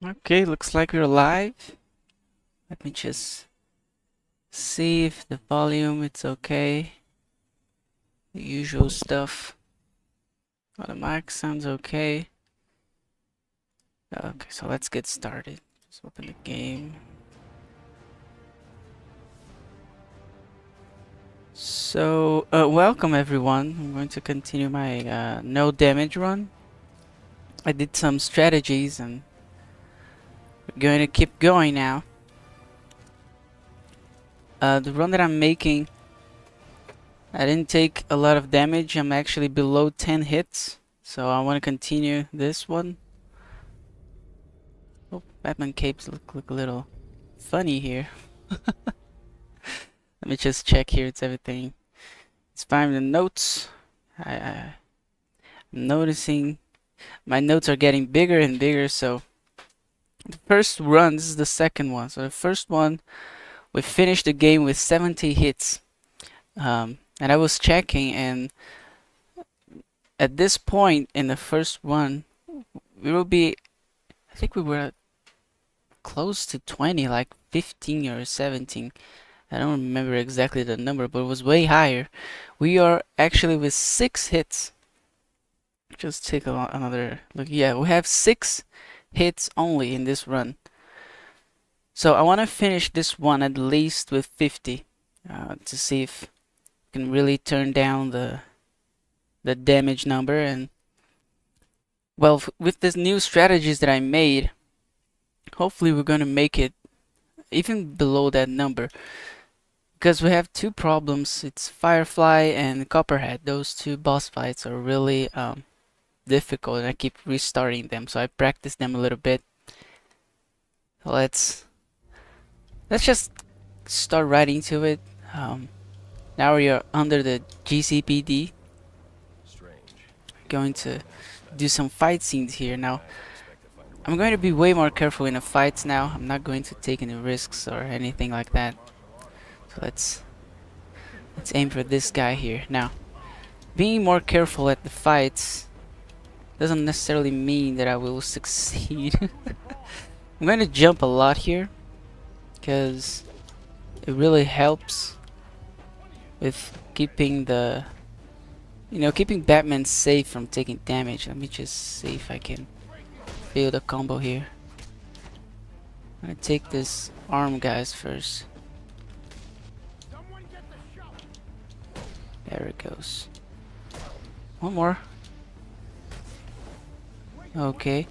Okay, looks like we're live. Let me just see if the volume it's okay. The usual stuff. Oh, the mic sounds okay. Okay, so let's get started. Just open the game. So, welcome everyone. I'm going to continue my no damage run. I did some strategies and we're going to keep going now. The run that I'm making, I didn't take a lot of damage. I'm actually below 10 hits. So I want to continue this one. Oh, Batman capes look a little funny here. Let me just check here. It's everything. It's fine with the notes. I'm noticing my notes are getting bigger and bigger. So the first run, this is the second one. So the first one, we finished the game with 70 hits. And I was checking, and at this point in the first one, we will be, I think we were close to 20, like 15 or 17. I don't remember exactly the number, but it was way higher. We are actually with 6 hits. Just take another look. Yeah, we have 6 hits only in this run. So I want to finish this one at least with 50 to see if we can really turn down the damage number. And well, with this new strategies that I made, hopefully we're going to make it even below that number. Because we have two problems. It's Firefly and Copperhead. Those two boss fights are really difficult, and I keep restarting them. So I practice them a little bit. Let's just start right into it. Now we are under the GCPD. Going to do some fight scenes here now. I'm going to be way more careful in the fights now. I'm not going to take any risks or anything like that. So let's aim for this guy here. Now, being more careful at the fights doesn't necessarily mean that I will succeed. I'm going to jump a lot here because it really helps with keeping the keeping Batman safe from taking damage. Let me just see if I can build a combo here. I'm gonna take this arm guys first. There it goes. One more. Okay.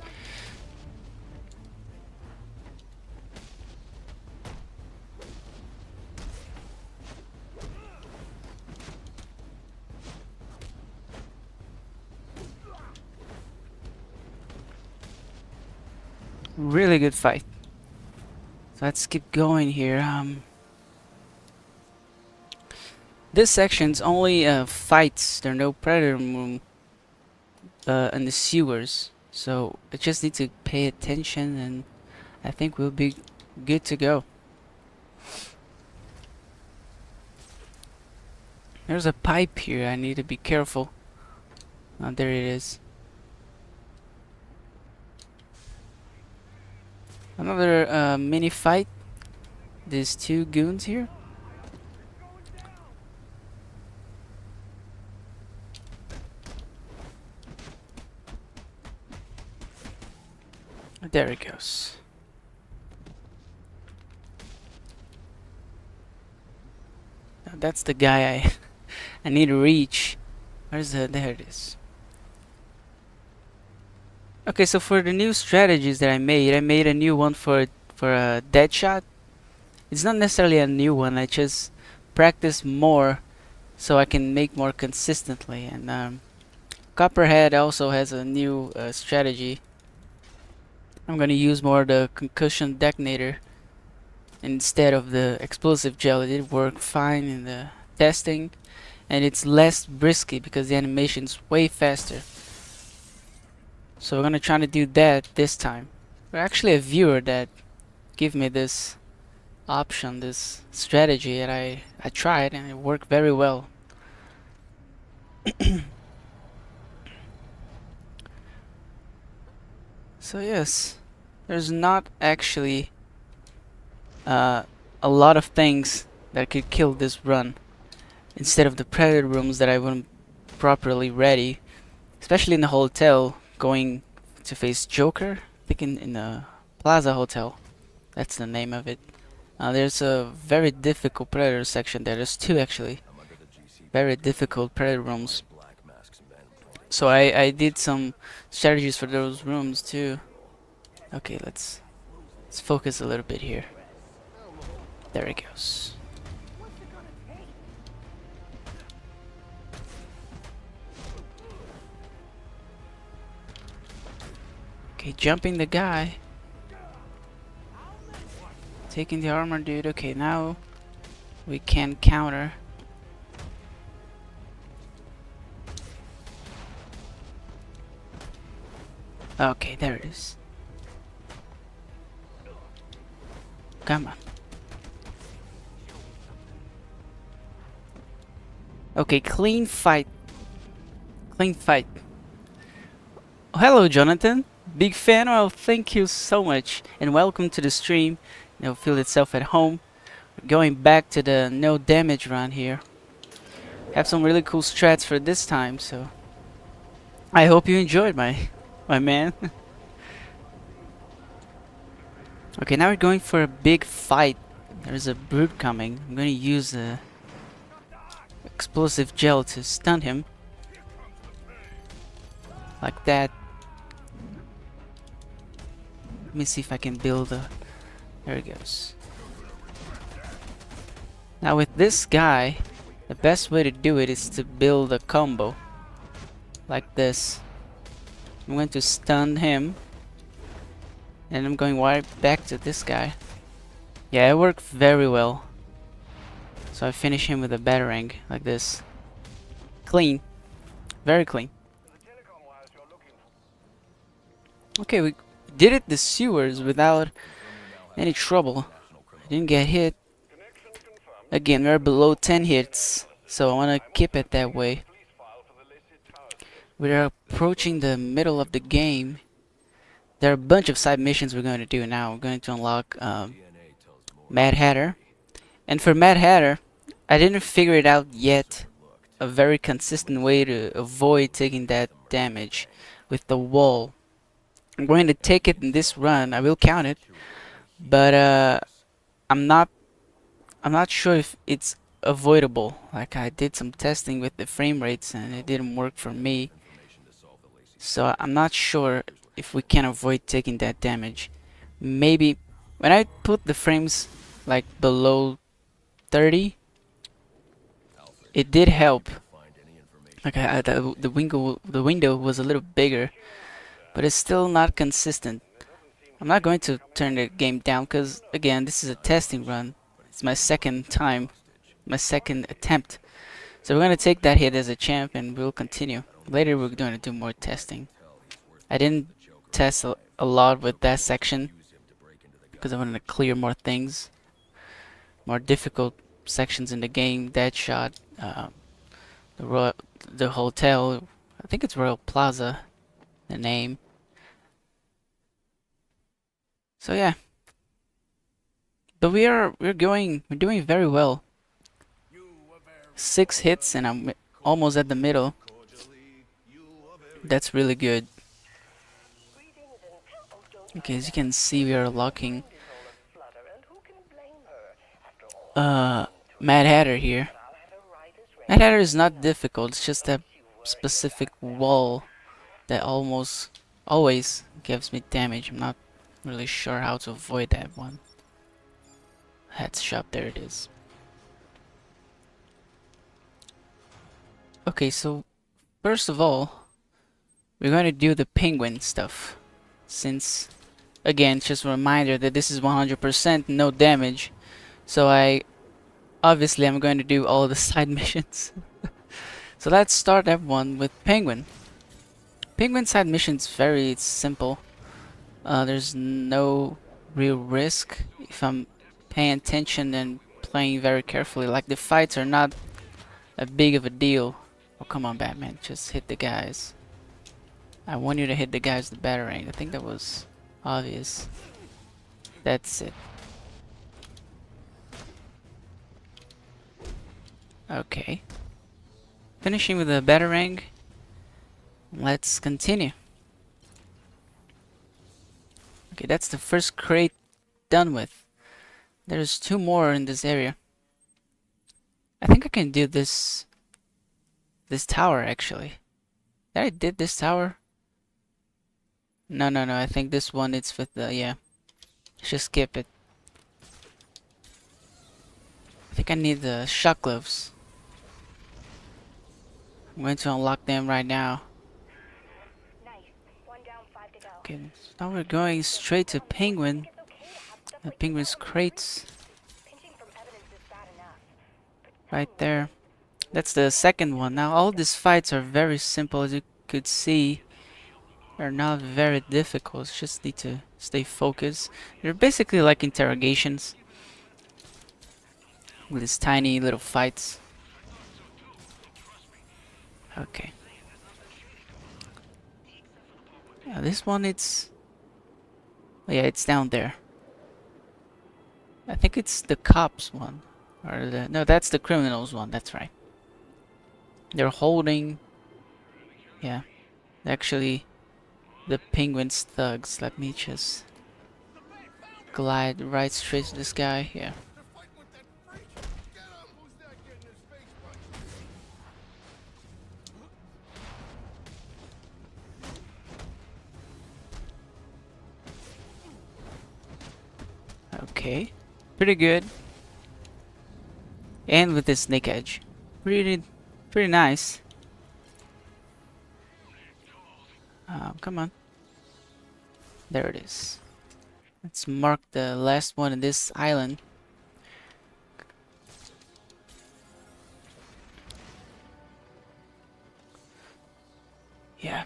Really good fight. So let's keep going here. This section's only fights. There are no predator room in the sewers, so I just need to pay attention, and I think we'll be good to go. There's a pipe here. I need to be careful. There it is. Another mini fight. There's two goons here. There it goes. Now that's the guy I need to reach. Where's the? There it is. Okay, so for the new strategies that I made a new one for a Deadshot. It's not necessarily a new one. I just practice more so I can make more consistently. And Copperhead also has a new strategy. I'm gonna use more the concussion detonator instead of the explosive gel. It did work fine in the testing, and it's less risky because the animation's way faster. So we're gonna try to do that this time. There's actually a viewer that gave me this option, this strategy, and I tried, and it worked very well. So yes, there's not actually a lot of things that could kill this run instead of the predator rooms that I wouldn't properly ready, especially in the hotel going to face Joker. I think in the Plaza Hotel, that's the name of it. There's a very difficult predator section there. There's two actually, very difficult predator rooms. So I did some strategies for those rooms too. Okay, let's focus a little bit here. There it goes. Okay, jumping the guy. Taking the armor dude. Okay, now we can counter. Okay, there it is. Come on. Okay, clean fight. Clean fight. Oh, hello, Jonathan. Big fan. Well, thank you so much, and welcome to the stream. Feel itself at home. We're going back to the no damage run here. Have some really cool strats for this time, so I hope you enjoyed, my man. Okay, now we're going for a big fight. There's a brute coming. I'm gonna use a explosive gel to stun him. Like that. Let me see if I can build a... There it goes. Now with this guy, the best way to do it is to build a combo. Like this. I'm going to stun him. And I'm going right back to this guy. Yeah, it worked very well. So I finish him with a batarang, like this. Clean. Very clean. Okay, we did it the sewers without any trouble. I didn't get hit. Again, we're below 10 hits, so I want to keep it that way. We're approaching the middle of the game. There are a bunch of side missions we're going to do now. We're going to unlock Mad Hatter. And for Mad Hatter, I didn't figure it out yet. A very consistent way to avoid taking that damage with the wall. I'm going to take it in this run. I will count it, but I'm not sure if it's avoidable. Like, I did some testing with the frame rates and it didn't work for me. So I'm not sure if we can avoid taking that damage. Maybe when I put the frames like below 30, it did help. Like, the window was a little bigger, but it's still not consistent. I'm not going to turn the game down because, again, this is a testing run. It's my second time, my second attempt. So we're going to take that hit as a champ and we'll continue. Later we're going to do more testing. I didn't test a lot with that section because I wanted to clear more things. More difficult sections in the game. Deadshot, the hotel, I think it's Royal Plaza, the name. So yeah, but we're doing very well. 6 hits and I'm almost at the middle. That's really good. Okay, as you can see, we are locking Mad Hatter here. Mad Hatter is not difficult, it's just that specific wall that almost always gives me damage. I'm not really sure how to avoid that one. Headshot, there it is. Okay, so first of all, we're going to do the penguin stuff. Since, again, just a reminder that this is 100% no damage. So obviously I'm going to do all the side missions. So let's start that one with penguin. Penguin side mission's very simple. There's no real risk if I'm paying attention and playing very carefully. Like, the fights are not a big of a deal. Oh, come on, Batman, just hit the guys. I want you to hit the guys with the batarang. I think that was obvious. That's it. Okay. Finishing with a batarang. Let's continue. Okay, that's the first crate done with. There's 2 more in this area. I think I can do this tower actually. Did I did this tower? No, I think this one it's with the, yeah. Just skip it. I think I need the shock gloves. I'm going to unlock them right now. Okay, so now we're going straight to Penguin. The Penguin's crates. Right there. That's the second one. Now all these fights are very simple, as you could see. They're not very difficult, just need to stay focused. They're basically like interrogations. With these tiny little fights. Okay. Yeah, this one it's... oh, yeah, it's down there. I think it's the cops one. Or the... no, that's the criminals one, that's right. They're holding... yeah. Actually, the Penguin's thugs. Let me just... glide right straight to this guy. Yeah. Okay. Pretty good. And with the snake edge. Pretty nice. Come on. There it is. Let's mark the last one in this island. Yeah.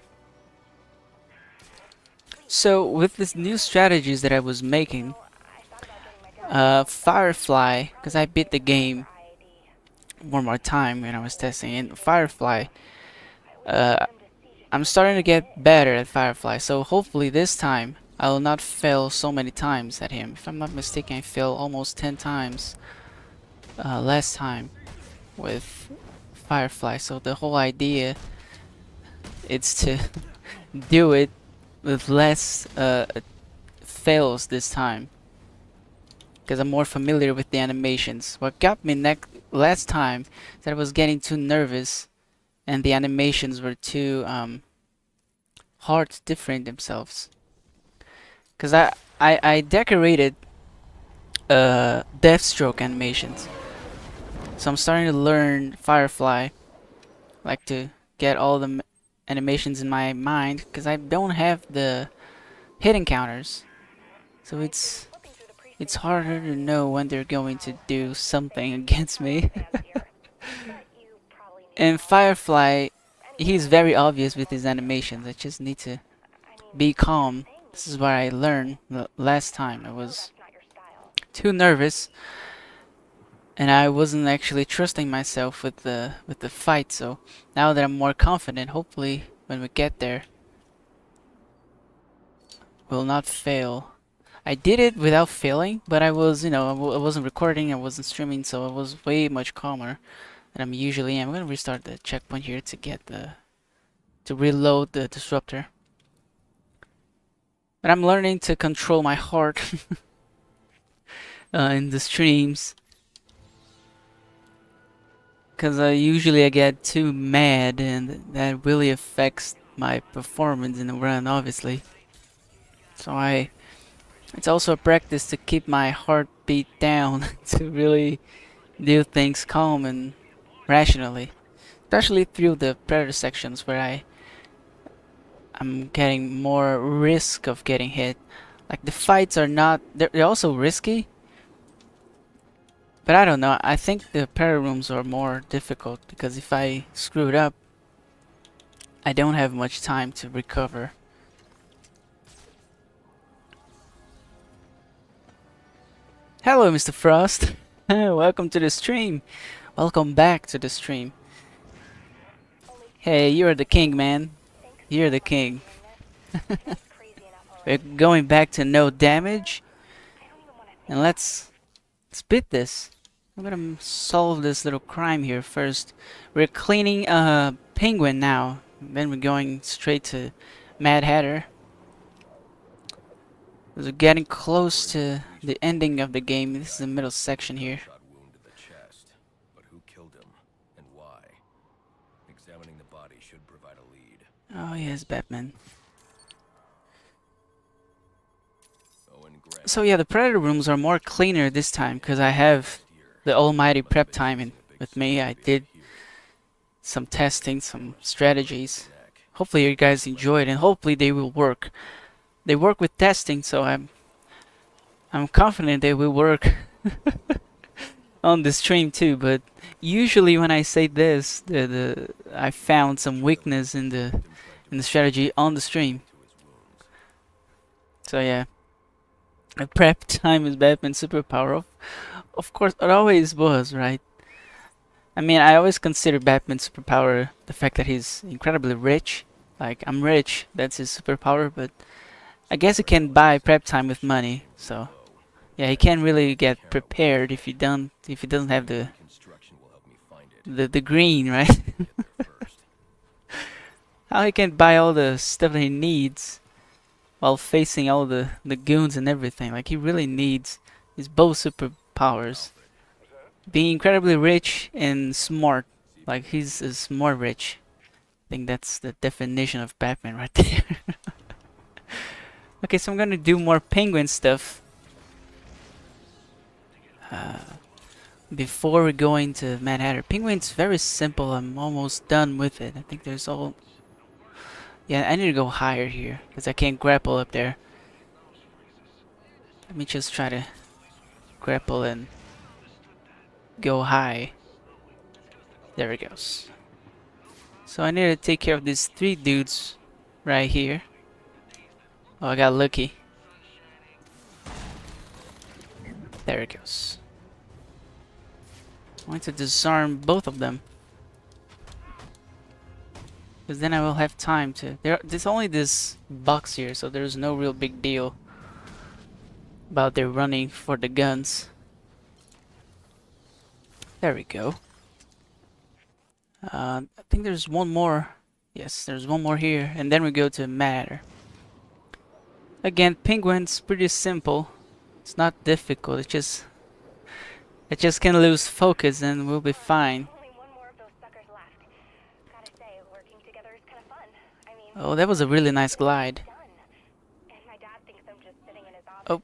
So with these new strategies that I was making, Firefly, because I beat the game one more time when I was testing, and Firefly, I'm starting to get better at Firefly, so hopefully this time I will not fail so many times at him. If I'm not mistaken, I failed almost 10 times last time with Firefly, so the whole idea is to do it with less fails this time, because I'm more familiar with the animations. What got me last time is that I was getting too nervous and the animations were too hard to differentiate themselves. Because I decorated Deathstroke animations, so I'm starting to learn Firefly, like to get all the animations in my mind, because I don't have the hit encounters, so it's harder to know when they're going to do something against me. And Firefly, he's very obvious with his animations. I just need to be calm. This is what I learned last time. I was too nervous, and I wasn't actually trusting myself with the fight. So now that I'm more confident, hopefully when we get there, we'll not fail. I did it without failing, but I was, you know, I wasn't recording, I wasn't streaming, so I was way much calmer than I'm usually am. I'm gonna restart the checkpoint here to get to reload the disruptor. But I'm learning to control my heart in the streams, because usually I get too mad, and that really affects my performance in the run, obviously. So it's also a practice to keep my heartbeat down to really do things calm and rationally, especially through the predator sections where I'm getting more risk of getting hit. Like the fights are not, they're also risky, but I don't know, I think the predator rooms are more difficult, because if I screw it up, I don't have much time to recover. Hello, Mr. Frost. Welcome to the stream. Welcome back to the stream. Hey, you're the king, man. You're the king. We're going back to no damage. And let's beat this. I'm gonna solve this little crime here first. We're cleaning a penguin now. Then we're going straight to Mad Hatter. We're getting close to the ending of the game. This is the middle section here. Wound to the chest, but who killed him and why? Examining the body should provide a lead. Oh yes, Batman. So yeah, the Predator rooms are more cleaner this time because I have the almighty prep time with me. I did some testing, some strategies. Hopefully you guys enjoyed and hopefully they will work. They work with testing, so I'm confident they will work on the stream too. But usually when I say this, I found some weakness in the strategy on the stream. So yeah, the prep time is Batman's superpower. Of course, it always was, right? I mean, I always consider Batman's superpower the fact that he's incredibly rich. Like, I'm rich, that's his superpower, but I guess he can buy prep time with money, so yeah, he can't really get prepared if he doesn't have the green, right? How he can buy all the stuff that he needs while facing all the goons and everything. Like, he really needs his both superpowers. Being incredibly rich and smart. Like, he's a smart rich. I think that's the definition of Batman right there. Okay, so I'm gonna do more penguin stuff before we go into Mad Hatter. Penguin's very simple. I'm almost done with it. I think there's all... Yeah, I need to go higher here because I can't grapple up there. Let me just try to grapple and go high. There it goes. So I need to take care of these 3 dudes right here. Oh, I got lucky. There it goes. I want to disarm both of them, because then I will have time to... There's only this box here, so there's no real big deal about their running for the guns. There we go. I think there's one more. Yes, there's one more here, and then we go to Matter. Again, Penguin's pretty simple. It's not difficult. It just can lose focus, and we'll be fine. Oh, that was a really nice glide. Oh,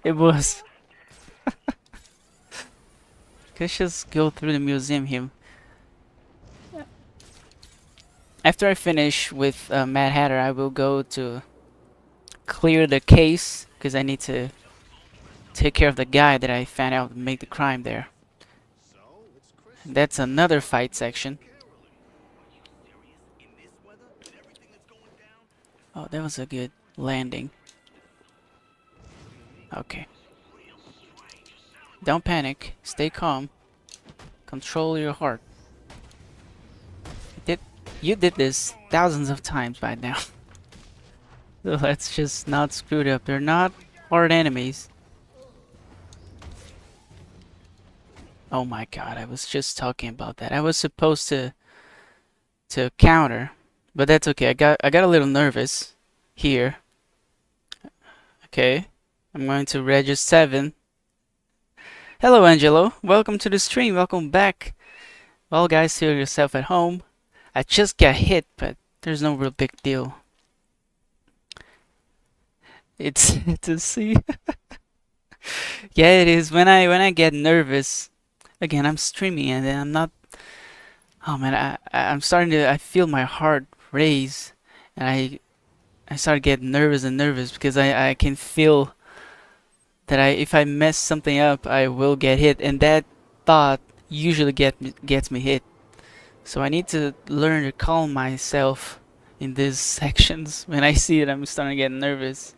it was. Let's just go through the museum here. After I finish with Mad Hatter, I will go to clear the case because I need to take care of the guy that I found out made the crime there. That's another fight section. Oh, that was a good landing. Okay. Don't panic. Stay calm. Control your heart. You did this thousands of times by now. So let's just not screw it up. They're not hard enemies. Oh my god, I was just talking about that. I was supposed to counter, but that's okay. I got a little nervous here. Okay. I'm going to Regis 7. Hello Angelo, welcome to the stream, welcome back. Well guys, feel yourself at home. I just got hit, but there's no real big deal. It's to see. Yeah, it is. When I get nervous, again, I'm streaming and then I'm not. Oh man, I'm starting to. I feel my heart raise, and I start getting nervous and nervous because I can feel that if I mess something up, I will get hit, and that thought usually gets me hit. So I need to learn to calm myself in these sections. When I see it, I'm starting to get nervous.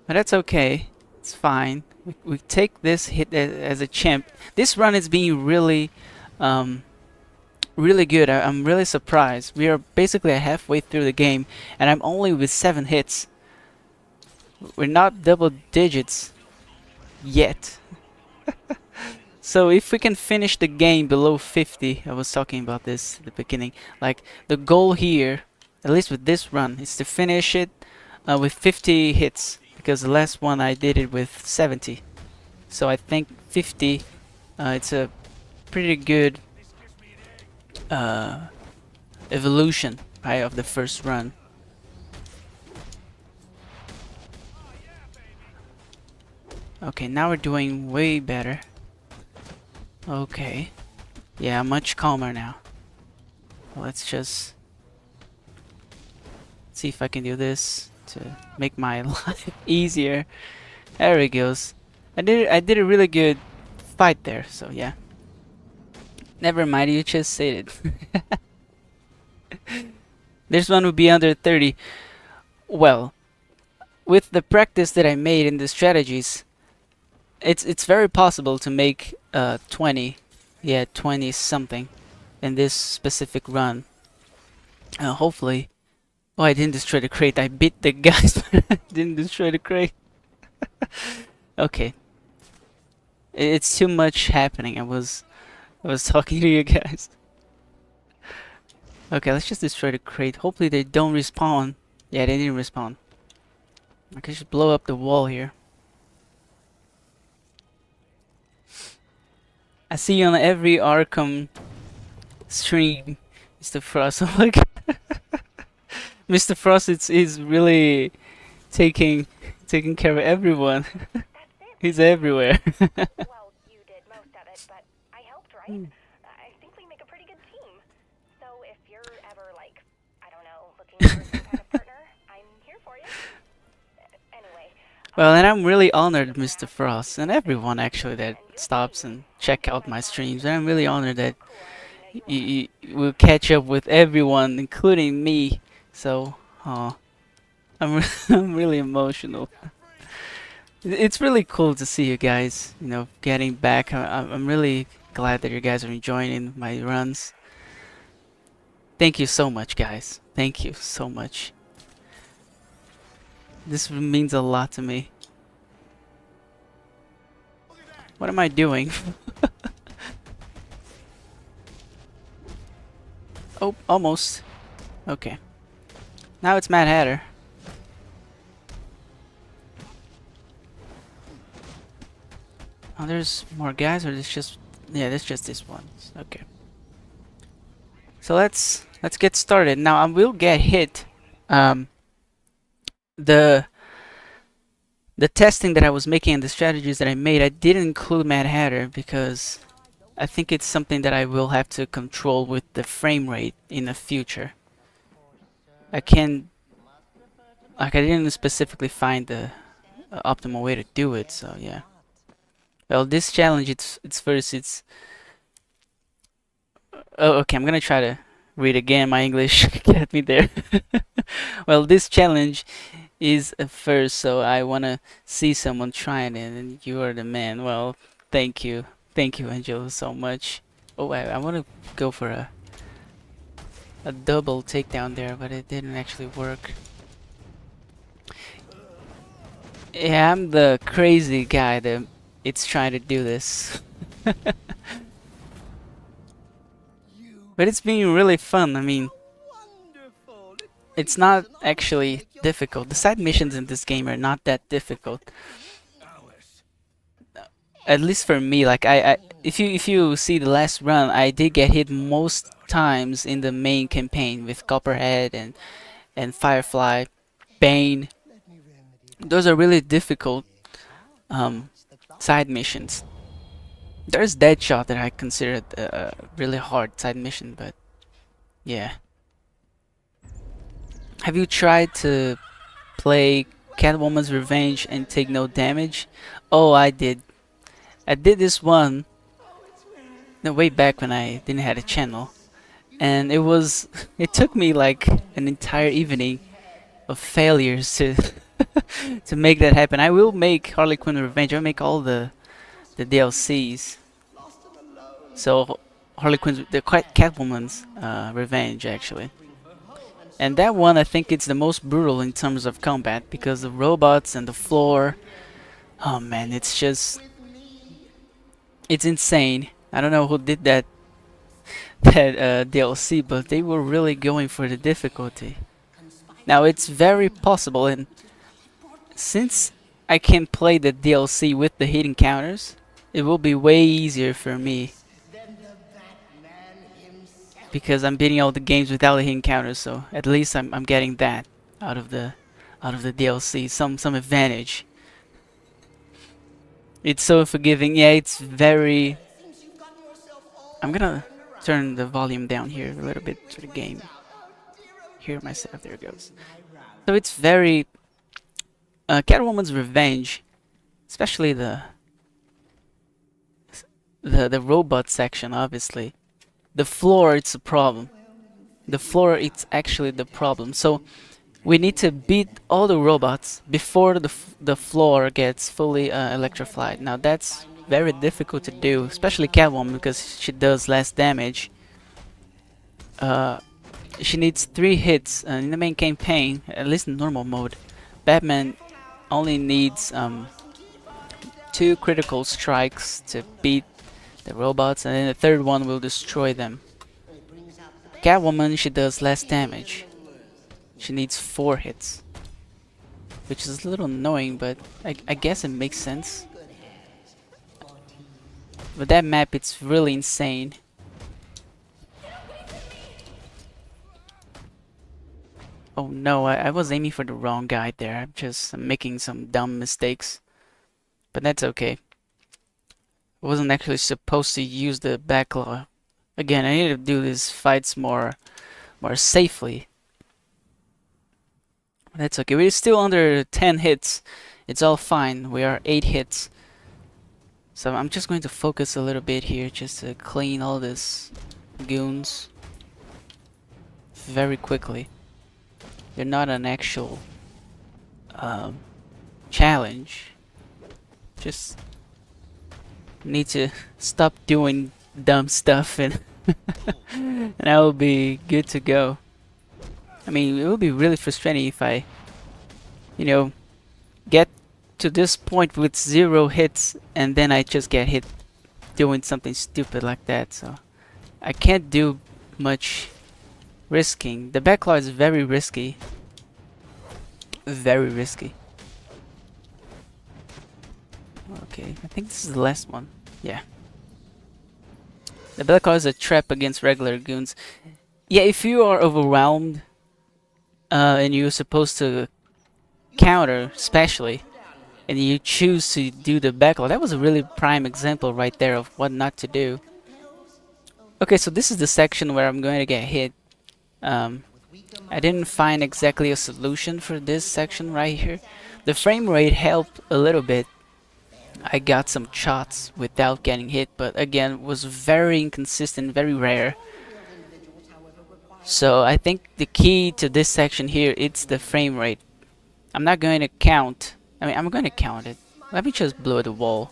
But that's okay. It's fine. We take this hit as a champ. This run is being really really good. I'm really surprised. We are basically halfway through the game, and I'm only with 7 hits. We're not double digits yet. So if we can finish the game below 50, I was talking about this at the beginning, like the goal here, at least with this run, is to finish it with 50 hits, because the last one I did it with 70. So I think 50, it's a pretty good evolution, right, of the first run. Okay, now we're doing way better. Okay. Yeah, much calmer now. Let's just see if I can do this to make my life easier. There it goes. I did a really good fight there, so yeah. Never mind, you just said it. This one would be under 30. Well, with the practice that I made in the strategies, it's very possible to make 20, yeah, 20 something in this specific run. Hopefully. Oh, I didn't destroy the crate. I beat the guys, but I didn't destroy the crate. Okay. It's too much happening. I was talking to you guys. Okay, let's just destroy the crate. Hopefully they don't respawn. Yeah, they didn't respawn. I can just blow up the wall here. I see you on every Arkham stream, Mr. Frost. Oh my god. Mr. Frost is really taking care of everyone. He's everywhere. Well, you did most of it, but I helped, right? I think we make a pretty good team. So if you're ever, like, I don't know, looking for some kind of partner, I'm here for you. Anyway. Well, and I'm really honored, Mr. Frost, and everyone actually that stops and check out my streams. And I'm really honored that you will catch up with everyone, including me. So, I'm I'm really emotional. It's really cool to see you guys, you know, getting back. I'm really glad that you guys are enjoying my runs. Thank you so much, guys. Thank you so much. This means a lot to me. What am I doing? Oh, almost. Okay. Now it's Mad Hatter. Oh, there's more guys, or there's just... Yeah, there's just this one. Okay. So let's get started. Now I will get hit. The testing that I was making and the strategies that I made, I didn't include Mad Hatter because I think it's something that I will have to control with the frame rate in the future. I can, like, I didn't specifically find the optimal way to do it, so yeah. Well, this challenge, it's oh, okay, I'm gonna try to read again. My English get me there. Well, this challenge is a first, so I wanna see someone trying it, and you are the man. Well, thank you, Angelo, so much. Oh, I wanna go for a double takedown there, but it didn't actually work. Yeah, I'm the crazy guy that it's trying to do this. But it's been really fun. I mean, it's not actually difficult. The side missions in this game are not that difficult. At least for me, like if you see the last run, I did get hit most times in the main campaign with Copperhead and Firefly, Bane. Those are really difficult side missions. There's Deadshot that I consider a really hard side mission, but yeah. Have you tried to play Catwoman's Revenge and take no damage? Oh, I did. I did this one way back when I didn't have a channel, and it took me like an entire evening of failures to to make that happen. I will make Harley Quinn Revenge. I'll make all the DLCs. So Harley Quinn's, the Catwoman's revenge actually. And that one, I think it's the most brutal in terms of combat because the robots and the floor. Oh man, it's just, it's insane. I don't know who did that DLC, but they were really going for the difficulty. Now it's very possible, and since I can play the DLC with the hidden counters, it will be way easier for me because I'm beating all the games without the hidden counters. So at least I'm getting that out of the DLC, some advantage. It's so forgiving. Yeah, it's very. I'm gonna turn the volume down here a little bit to the game. Hear myself. There it goes. So it's very Catwoman's Revenge, especially the robot section. Obviously, the floor it's a problem. The floor it's actually the problem. So we need to beat all the robots before the floor gets fully electrified. Now that's very difficult to do, especially Catwoman because she does less damage. She needs 3 hits in the main campaign, at least in normal mode. Batman only needs 2 critical strikes to beat the robots, and then the third one will destroy them. Catwoman, she does less damage. She needs 4 hits, which is a little annoying, but I guess it makes sense. But that map, it's really insane. Oh no, I was aiming for the wrong guy there. I'm making some dumb mistakes. But that's okay. I wasn't actually supposed to use the backlog. Again, I need to do these fights more safely. That's okay. We're still under 10 hits. It's all fine. We are 8 hits. So I'm just going to focus a little bit here just to clean all this goons very quickly. They're not an actual challenge. Just need to stop doing dumb stuff and and I will be good to go. I mean, it would be really frustrating if I, get to this point with 0 hits and then I just get hit doing something stupid like that. So I can't do much risking. The backlog is very risky. Very risky. Okay, I think this is the last one. Yeah. The backlog is a trap against regular goons. Yeah, if you are overwhelmed and you're supposed to counter, especially, and you choose to do the backlog, that was a really prime example right there of what not to do. Okay, so this is the section where I'm going to get hit. I didn't find exactly a solution for this section right here. The frame rate helped a little bit. I got some shots without getting hit, but again, was very inconsistent, very rare. So I think the key to this section here, it's the frame rate. I'm not going to count. I mean, I'm going to count it. Let me just blow the wall.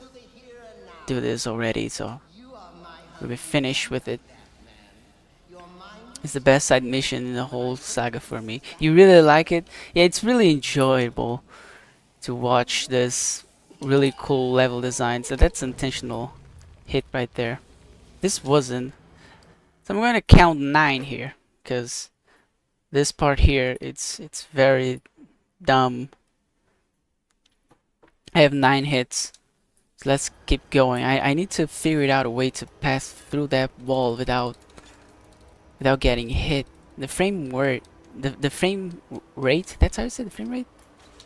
Do this already, so we'll be finished with it. It's the best side mission in the whole saga for me. You really like it? Yeah, it's really enjoyable to watch this really cool level design. So that's intentional hit right there. This wasn't. So I'm going to count 9 here, because this part here, it's very dumb. I have 9 hits. So let's keep going. I need to figure out a way to pass through that wall without getting hit. The frame rate, the frame rate, that's how you say the frame rate?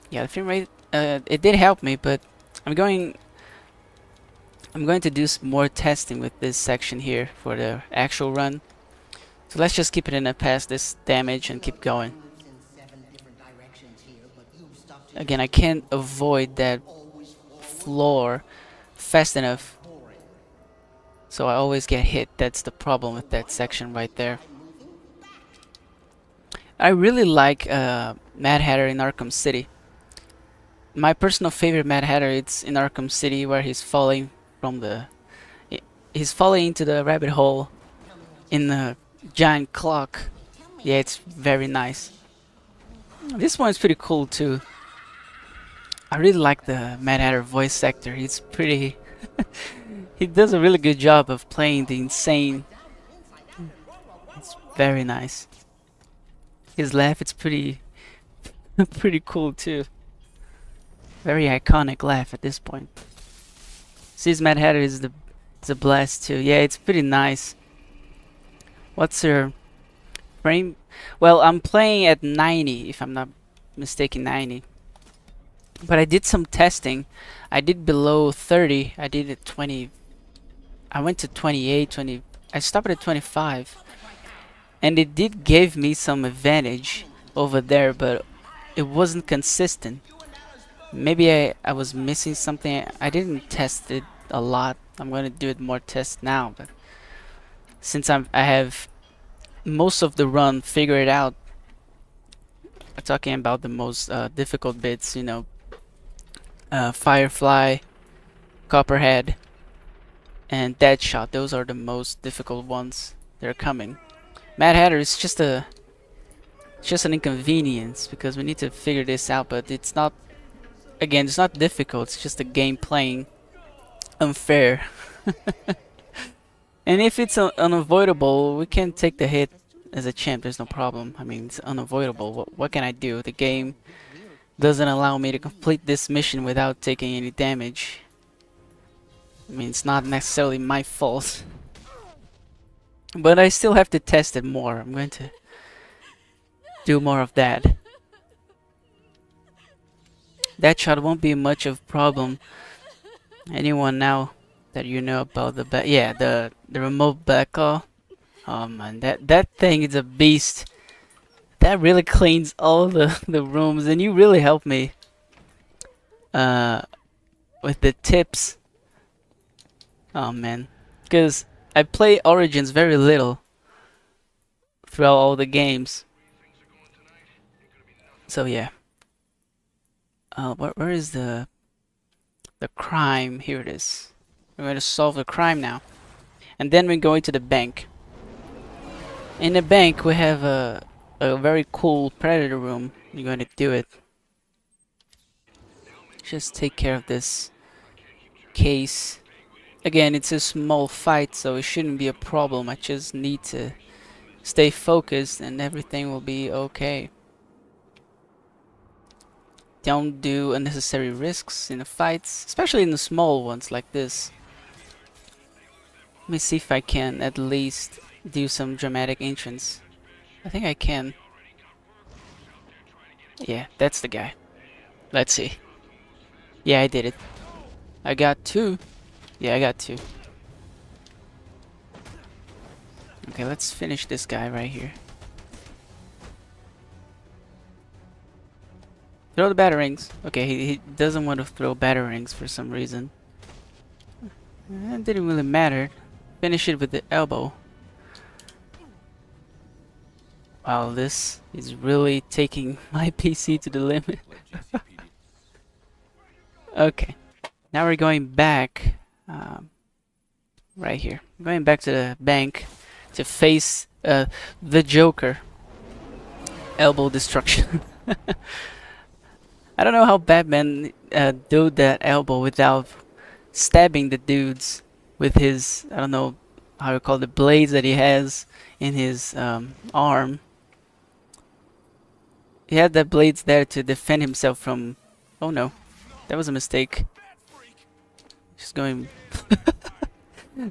Yeah, the frame rate, it did help me, but I'm going to do some more testing with this section here for the actual run. So let's just keep it in a past this damage and keep going. Again, I can't avoid that floor fast enough, so I always get hit. That's the problem with that section right there. I really like Mad Hatter in Arkham City. My personal favorite Mad Hatter, it's in Arkham City where he's falling from he's falling into the rabbit hole in the giant clock. Yeah, it's very nice. This one's pretty cool too. I really like the Mad Hatter voice actor. He's pretty. He does a really good job of playing the insane. It's very nice. His laugh, it's pretty, pretty cool too. Very iconic laugh at this point. Sees Mad Hatter is a blast too. Yeah, it's pretty nice. What's her frame? Well, I'm playing at 90, if I'm not mistaken, 90. But I did some testing. I did below 30. I did at 20. I went to 28, 20. I stopped at 25. And it did give me some advantage over there, but it wasn't consistent. Maybe I was missing something. I didn't test it a lot. I'm going to do it more tests now, but since I have most of the run figured out, I'm talking about the most difficult bits, you know, Firefly, Copperhead, and Deadshot. Those are the most difficult ones. They're coming. Mad Hatter is just an inconvenience because we need to figure this out, but it's not. Again, it's not difficult. It's just the game playing unfair. And if it's unavoidable, we can take the hit as a champ. There's no problem. I mean, it's unavoidable. What can I do? The game doesn't allow me to complete this mission without taking any damage. I mean, it's not necessarily my fault. But I still have to test it more. I'm going to do more of that. That shot won't be much of a problem. Anyone now that you know about the the remote backhaul? Oh man, that thing is a beast. That really cleans all the rooms, and you really helped me with the tips. Oh man, because I play Origins very little throughout all the games. So yeah. Where is the crime? Here it is. We're going to solve the crime now, and then we're going to the bank. In the bank, we have a very cool predator room. You're going to do it. Just take care of this case. Again, it's a small fight, so it shouldn't be a problem. I just need to stay focused, and everything will be okay. Don't do unnecessary risks in the fights, especially in the small ones like this. Let me see if I can at least do some dramatic entrance. I think I can. Yeah, that's the guy. Let's see. Yeah, I did it. I got 2. Yeah, I got 2. Okay, let's finish this guy right here. Throw the batarangs. Okay, he doesn't want to throw batarangs for some reason. It didn't really matter. Finish it with the elbow. Wow, this is really taking my PC to the limit. Okay, now we're going back. Right here. Going back to the bank to face the Joker. Elbow destruction. I don't know how Batman do that elbow without stabbing the dudes with his, I don't know how you call the blades that he has in his arm. He had the blades there to defend himself from... Oh no, that was a mistake. Just going...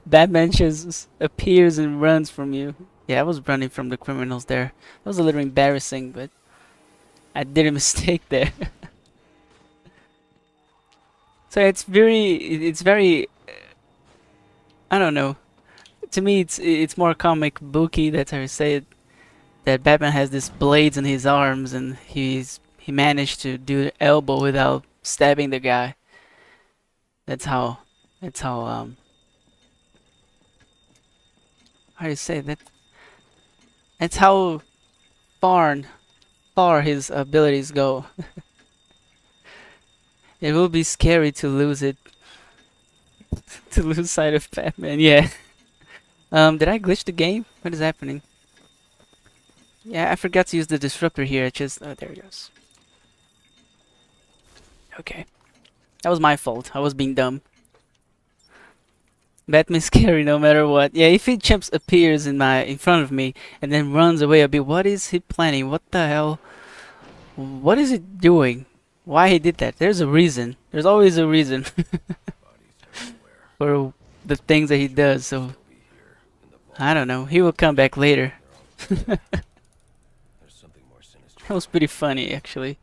Batman just appears and runs from you. Yeah, I was running from the criminals there. That was a little embarrassing, but I did a mistake there. So it's very, I don't know. To me, it's more comic booky. That's how you say it. That Batman has these blades in his arms, and he managed to do the elbow without stabbing the guy. That's how how do you say that? That's how far his abilities go. It will be scary to lose it. To lose sight of Batman, yeah. Did I glitch the game? What is happening? Yeah, I forgot to use the disruptor here. It just... Oh, there it goes. Okay. That was my fault. I was being dumb. Batman's scary no matter what. Yeah, if he just appears in front of me and then runs away, I'll be, what is he planning? What the hell? What is he doing? Why he did that? There's a reason. There's always a reason Bodies everywhere. for the things that he does. So They'll be here in the vault. I don't know. He will come back later. There's something more sinister. That was pretty funny, actually.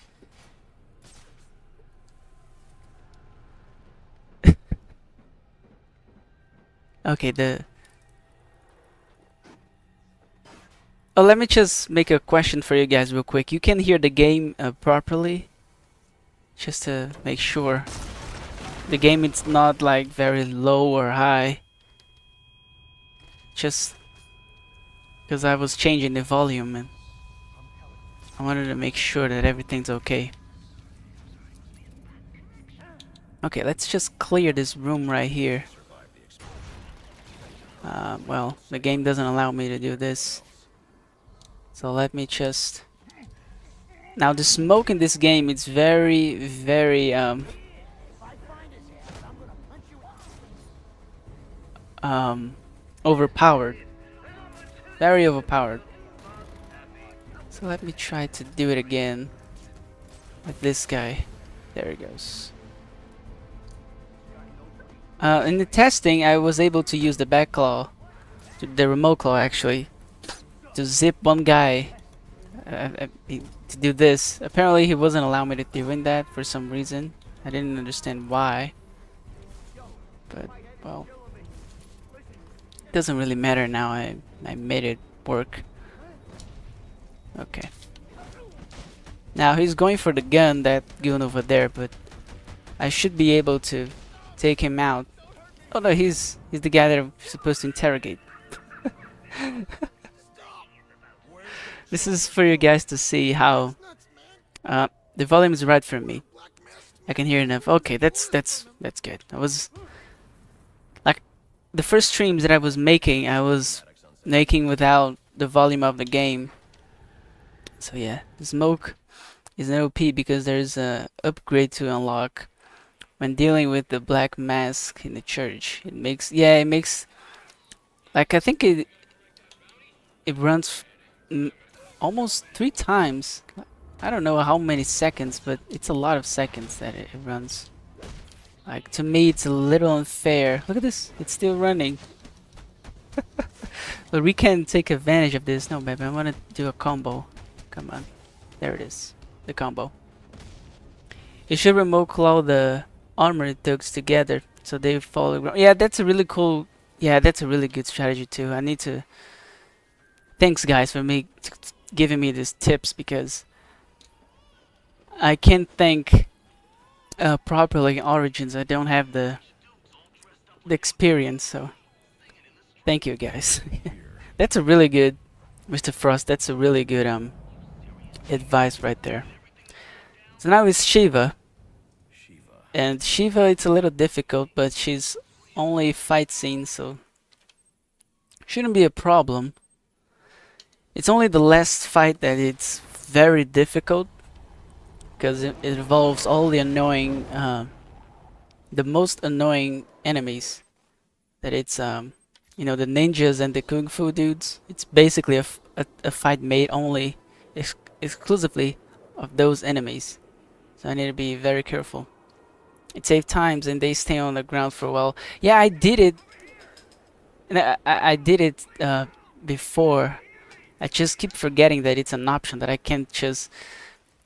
Okay, Oh, let me just make a question for you guys real quick. You can hear the game properly? Just to make sure. The game it's not like very low or high. Just because I was changing the volume and I wanted to make sure that everything's okay. Okay, let's just clear this room right here. Survive the explosion. Well, the game doesn't allow me to do this. So let me just... Now the smoke in this game, it's very, very overpowered. Very overpowered. So let me try to do it again with this guy. There it goes. In the testing, I was able to use the back claw, the remote claw actually, to zip one guy to do this. Apparently, he wasn't allowing me to doing that for some reason. I didn't understand why. But well, it doesn't really matter now. I made it work. Okay. Now he's going for the gun, that gun over there, but I should be able to take him out. Oh no, he's the guy that I'm supposed to interrogate. This is for you guys to see how the volume is right for me. I can hear enough. Okay, that's good. I was like the first streams that I was making without the volume of the game. So yeah, the smoke is an OP because there's a upgrade to unlock when dealing with the black mask in the church. It makes like I think it runs almost 3 times. I don't know how many seconds, but it's a lot of seconds that it runs. Like to me, it's a little unfair. Look at this; it's still running. But we can take advantage of this. No, baby, I want to do a combo. Come on, there it is, the combo. You should remote claw the armored thugs together so they follow ground. Yeah, that's a really cool. Yeah, that's a really good strategy too. I need to. Thanks, guys, for giving me these tips because I can't think properly in Origins. I don't have the experience, so thank you, guys. That's a really good, Mr. Frost. That's a really good advice right there. So now it's Shiva. And Shiva, it's a little difficult, but she's only fight scene, so shouldn't be a problem. It's only the last fight that it's very difficult because it involves all the annoying, the most annoying enemies. That it's you know, the ninjas and the kung fu dudes. It's basically a fight made only exclusively of those enemies. So I need to be very careful. It saves times and they stay on the ground for a while. Yeah, I did it. And I did it before. I just keep forgetting that it's an option, that I can't just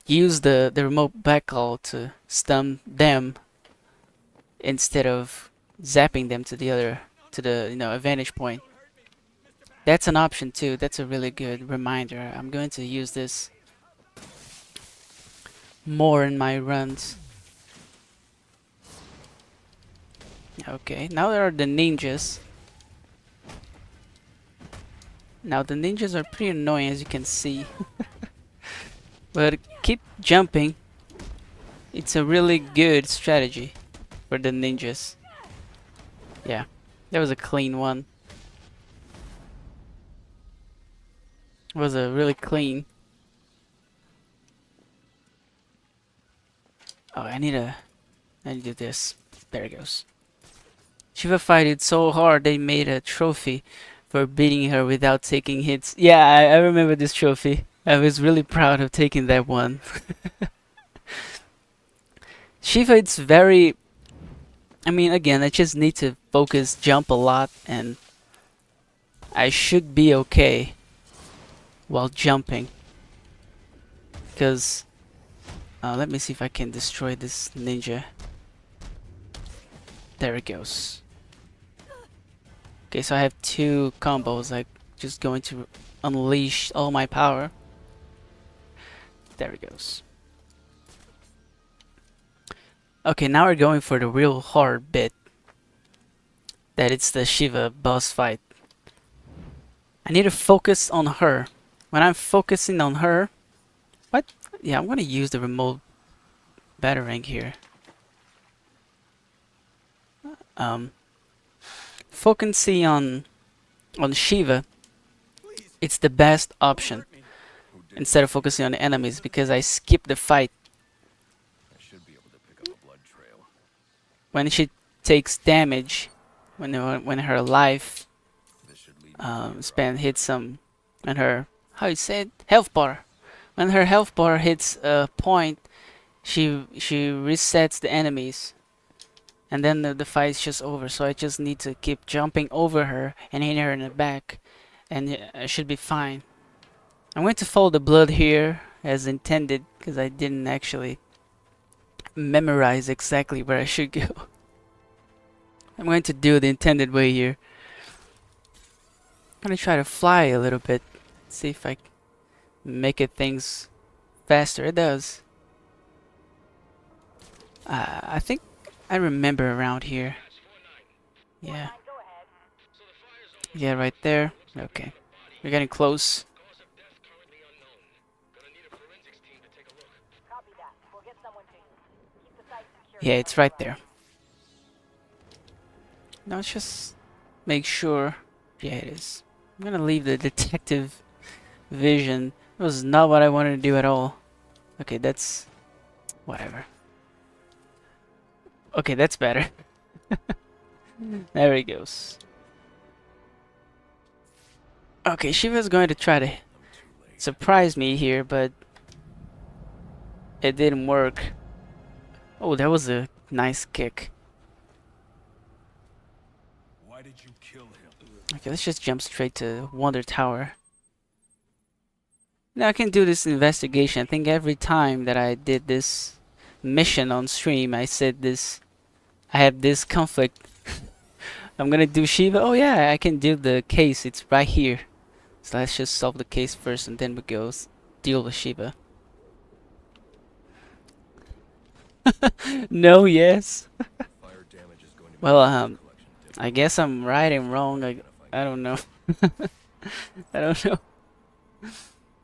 use the remote backcall to stun them instead of zapping them to the vantage point. That's an option too. That's a really good reminder. I'm going to use this more in my runs. Okay, now there are the ninjas. Now the ninjas are pretty annoying, as you can see. But keep jumping. It's a really good strategy for the ninjas. Yeah, that was a clean one. It was a really clean. Oh, I need to do this. There it goes. Shiva fighted so hard they made a trophy for beating her without taking hits. Yeah, I remember this trophy. I was really proud of taking that one. Shiva, it's very... I mean, again, I just need to focus, jump a lot, and I should be okay while jumping. Because... let me see if I can destroy this ninja. There it goes. Okay, so I have 2 combos. I'm just going to unleash all my power. There it goes. Okay, now we're going for the real hard bit. That it's the Shiva boss fight. I need to focus on her. When I'm focusing on her... What? Yeah, I'm gonna use the remote battering here. Focusing on Shiva, it's the best option instead of focusing on the enemies, because I skip the fight. I should be able to pick up a blood trail. When she takes damage, when her life This should lead me span hits some, and her, how you say it, health bar. When her health bar hits a point, she resets the enemies, and then the fight's just over. So I just need to keep jumping over her and hitting her in the back, and I should be fine. I'm going to follow the blood here as intended, because I didn't actually memorize exactly where I should go. I'm going to do the intended way here. I'm going to try to fly a little bit, see if I can make it things faster. It does. I think I remember around here. Yeah. Yeah, right there. Okay. We're getting close. Yeah, it's right there. Now let's just make sure. Yeah, it is. I'm gonna leave the detective vision. It was not what I wanted to do at all. Okay, that's... whatever. Okay, that's better. There he goes. Okay, Shiva's going to try to surprise me here, but it didn't work. Oh, that was a nice kick. Why did you kill him? Okay, let's just jump straight to Wonder Tower. Now I can do this investigation. I think every time that I did this mission on stream, I said this. I had this conflict. I'm gonna do Shiva. Oh yeah, I can do the case. It's right here. So let's just solve the case first, and then we go deal with Shiva. No, yes. Fire damage is going to be Well, collection different. I guess I'm right and wrong. I don't know. I don't know.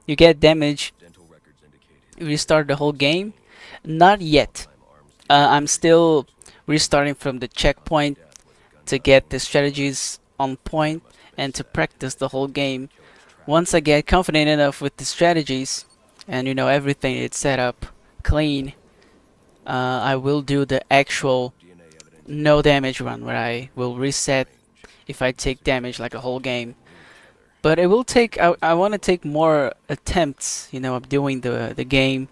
You get damage. Dental records indicate his Restart the whole game? Not yet. I'm still restarting from the checkpoint to get the strategies on point and to practice the whole game. Once I get confident enough with the strategies and everything is set up clean, I will do the actual DNA evidence no damage run where I will reset if I take damage like a whole game. But it will take, I want to take more attempts, of doing the game,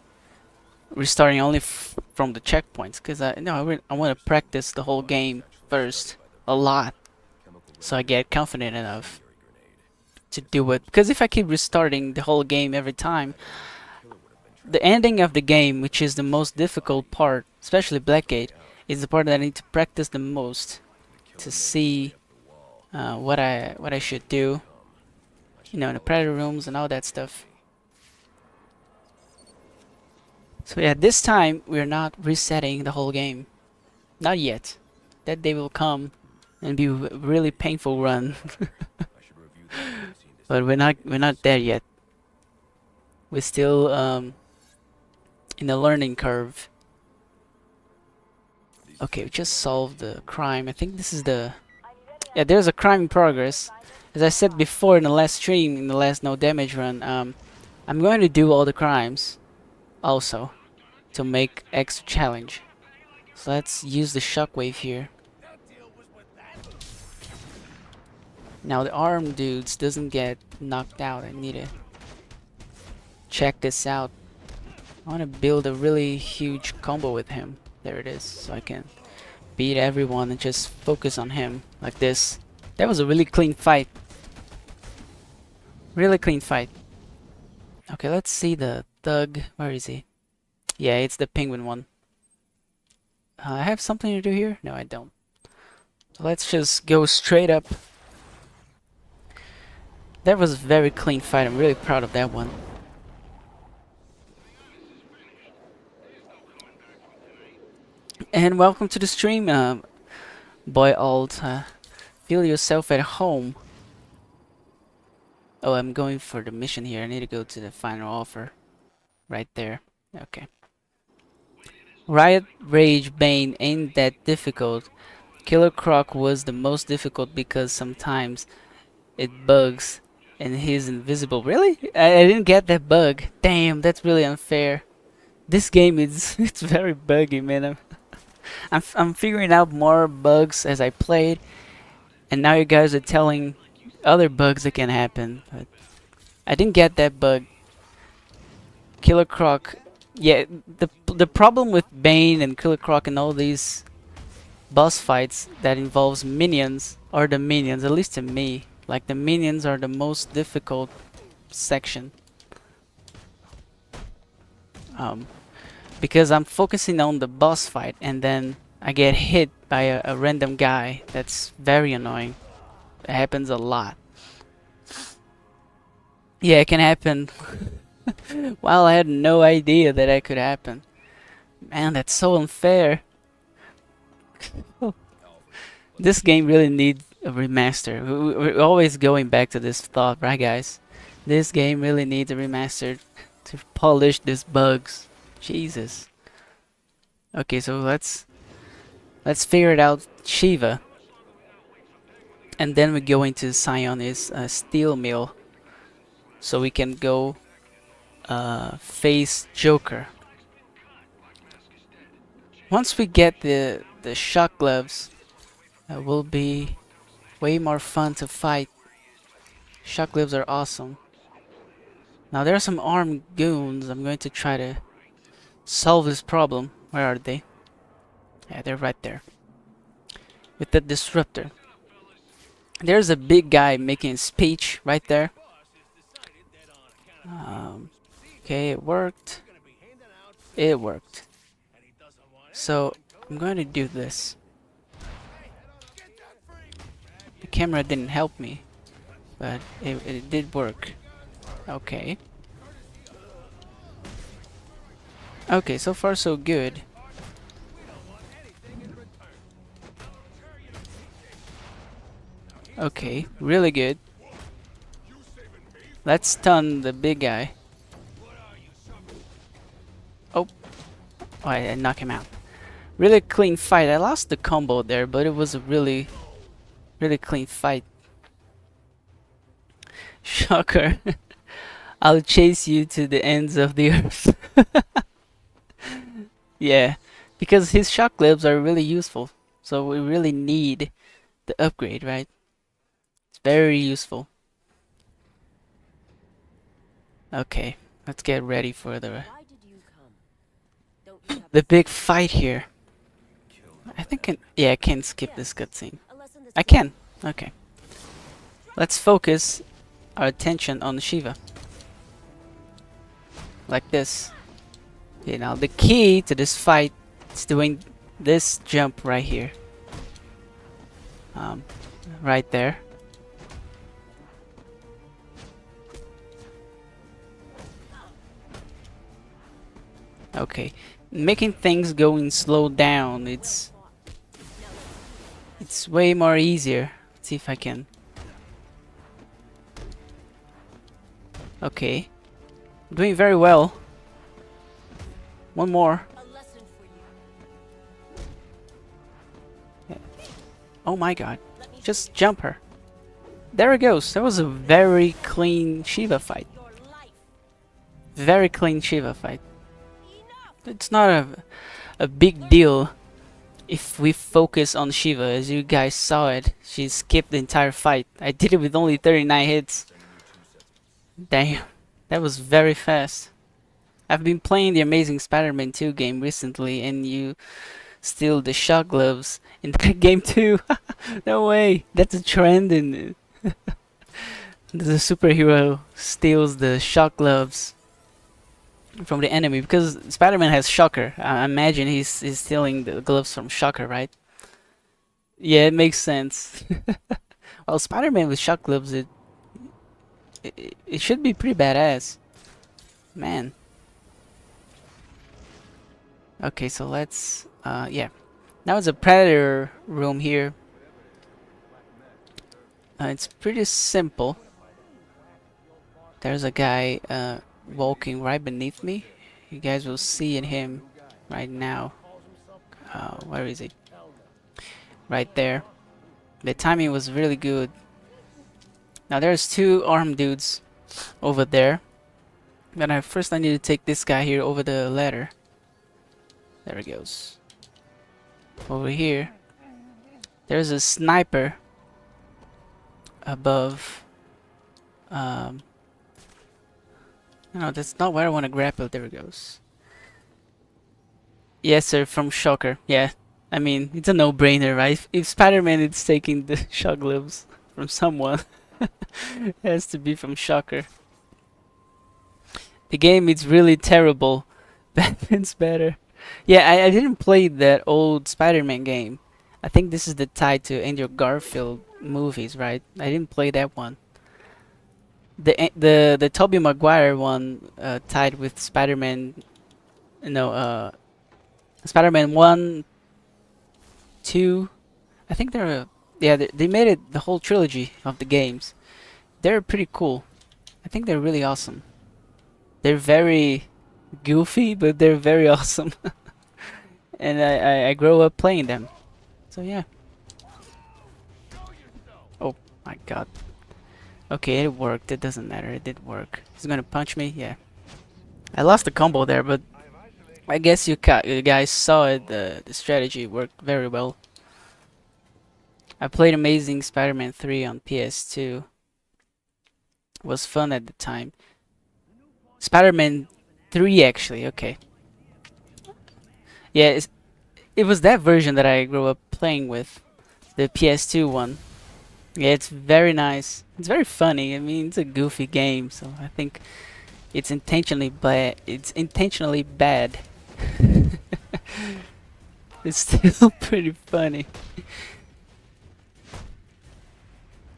restarting only from the checkpoints, because I want to practice the whole game first a lot, so I get confident enough to do it. Because if I keep restarting the whole game every time, the ending of the game, which is the most difficult part, especially Blackgate, is the part that I need to practice the most to see what I should do. In the predator rooms and all that stuff. So yeah, this time we're not resetting the whole game. Not yet. That day will come and be a really painful run. I should review the scene to But we're not there yet. We're still in the learning curve. Okay, we just solved the crime. I think this is the Yeah, there's a crime in progress. As I said before in the last stream, in the last no damage run, I'm going to do all the crimes also to make extra challenge. So let's use the shockwave here. Now the arm dudes doesn't get knocked out. I need to check this out. I want to build a really huge combo with him. There it is, so I can beat everyone and just focus on him like this. That was a really clean fight. Really clean fight. Okay, let's see the thug. Where is he? Yeah, it's the penguin one. I have something to do here? No, I don't. So let's just go straight up. That was a very clean fight. I'm really proud of that one. And welcome to the stream, boy old. Feel yourself at home. Oh, I'm going for the mission here. I need to go to the final offer. Right there. Okay. Riot Rage Bane ain't that difficult. Killer Croc was the most difficult because sometimes it bugs and he's invisible. Really? I didn't get that bug. Damn, that's really unfair. This game is it's very buggy, man. I'm figuring out more bugs as I played, and now you guys are telling other bugs that can happen. But I didn't get that bug. Killer Croc, yeah. The problem with Bane and Killer Croc and all these boss fights that involves minions are the minions. At least to me, like the minions are the most difficult section. Because I'm focusing on the boss fight and then I get hit by a random guy. That's very annoying. It happens a lot. Yeah, it can happen. Well, I had no idea that that could happen. Man, that's so unfair. This game really needs a remaster. We're always going back to this thought, right guys? This game really needs a remaster to polish these bugs. Jesus. Okay, so let's figure it out. Shiva, and then we go into Sion's steel mill, so we can go face Joker. Once we get the shock gloves, it will be way more fun to fight. Shock gloves are awesome. Now there are some armed goons. I'm going to try to solve this problem. Where are they? Yeah, they're right there. With the disruptor. There's a big guy making a speech right there. Okay, it worked. It worked. So I'm going to do this. The camera didn't help me, but it did work. Okay. Okay, so far so good. Okay, really good. Let's stun the big guy. Oh, I knock him out. Really clean fight. I lost the combo there, but it was a really clean fight. Shocker. I'll chase you to the ends of the earth. Yeah, because his shock glaives are really useful. So we really need the upgrade, right? It's very useful. Okay, let's get ready for the big fight here. I think yeah, I can skip this cutscene. I can. Okay. Let's focus our attention on Shiva. Like this. Okay, now the key to this fight is doing this jump right here. Right there. Okay, making things go in slow down. It's way more easier. Let's see if I can. Okay, I'm doing very well. One more. Yeah. Oh my god. Just jump her. There it goes. That was a very clean Shiva fight. Very clean Shiva fight. It's not a big deal if we focus on Shiva. As you guys saw it, she skipped the entire fight. I did it with only 39 hits. Damn, that was very fast. I've been playing the Amazing Spider-Man 2 game recently, and you steal the shock gloves in that game too. No way, that's a trend in the superhero steals the shock gloves from the enemy because Spider-Man has Shocker. I imagine he's stealing the gloves from Shocker, right? Yeah, it makes sense. Well, Spider-Man with shock gloves, it should be pretty badass, man. Okay, so let's yeah. Now it's a Predator room here. It's pretty simple. There's a guy walking right beneath me. You guys will see him right now. Where is he? Right there. The timing was really good. Now there's two armed dudes over there. But first I need to take this guy here over the ladder. There he goes. Over here. There's a sniper above. No, that's not where I want to grapple. There it goes. Yes, sir, from Shocker. Yeah, I mean, it's a no-brainer, right? If Spider-Man is taking the shock gloves from someone, it has to be from Shocker. The game is really terrible. Batman's better. Yeah, I didn't play that old Spider-Man game. I think this is the tie to Andrew Garfield movies, right? I didn't play that one. The Tobey Maguire one tied with Spider-Man. No, Spider-Man 1, 2. I think they're yeah, they made it the whole trilogy of the games. They're pretty cool. I think they're really awesome. They're very goofy, but they're very awesome. And I grew up playing them. So yeah. Oh my god. Okay, it worked. It doesn't matter. It did work. He's gonna punch me? Yeah. I lost the combo there, but I guess you guys saw it. The strategy worked very well. I played Amazing Spider-Man 3 on PS2. It was fun at the time. Spider-Man 3 actually, okay. Yeah, it was that version that I grew up playing with. The PS2 one. Yeah, it's very nice. It's very funny. I mean, it's a goofy game, so I think it's intentionally bad. It's intentionally bad. It's still pretty funny.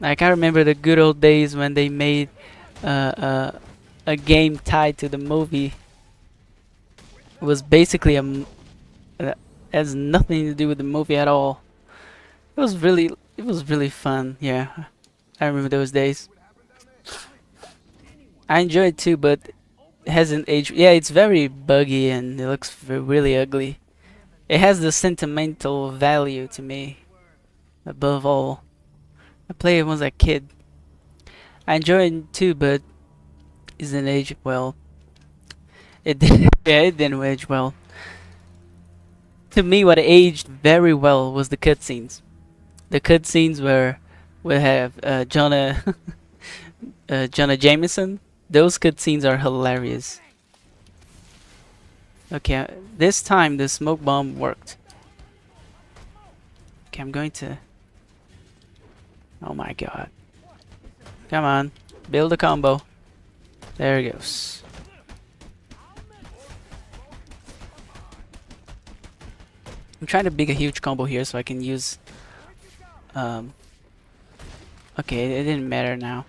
Like, I remember the good old days when they made a game tied to the movie. It was basically has nothing to do with the movie at all. It was really fun. Yeah, I remember those days. I enjoyed it too, but it hasn't aged. Yeah, it's very buggy and it looks really ugly. It has the sentimental value to me, above all. I played it when I was a kid. I enjoyed it too, but it didn't age well. It didn't. Yeah, it didn't age well. To me, what aged very well was the cutscenes. The cutscenes where we have Jonah Jameson. Those cutscenes are hilarious. Okay, this time the smoke bomb worked. Okay, I'm going to. Oh my god! Come on, build a combo. There it goes. I'm trying to make a huge combo here so I can use. Okay, it didn't matter now.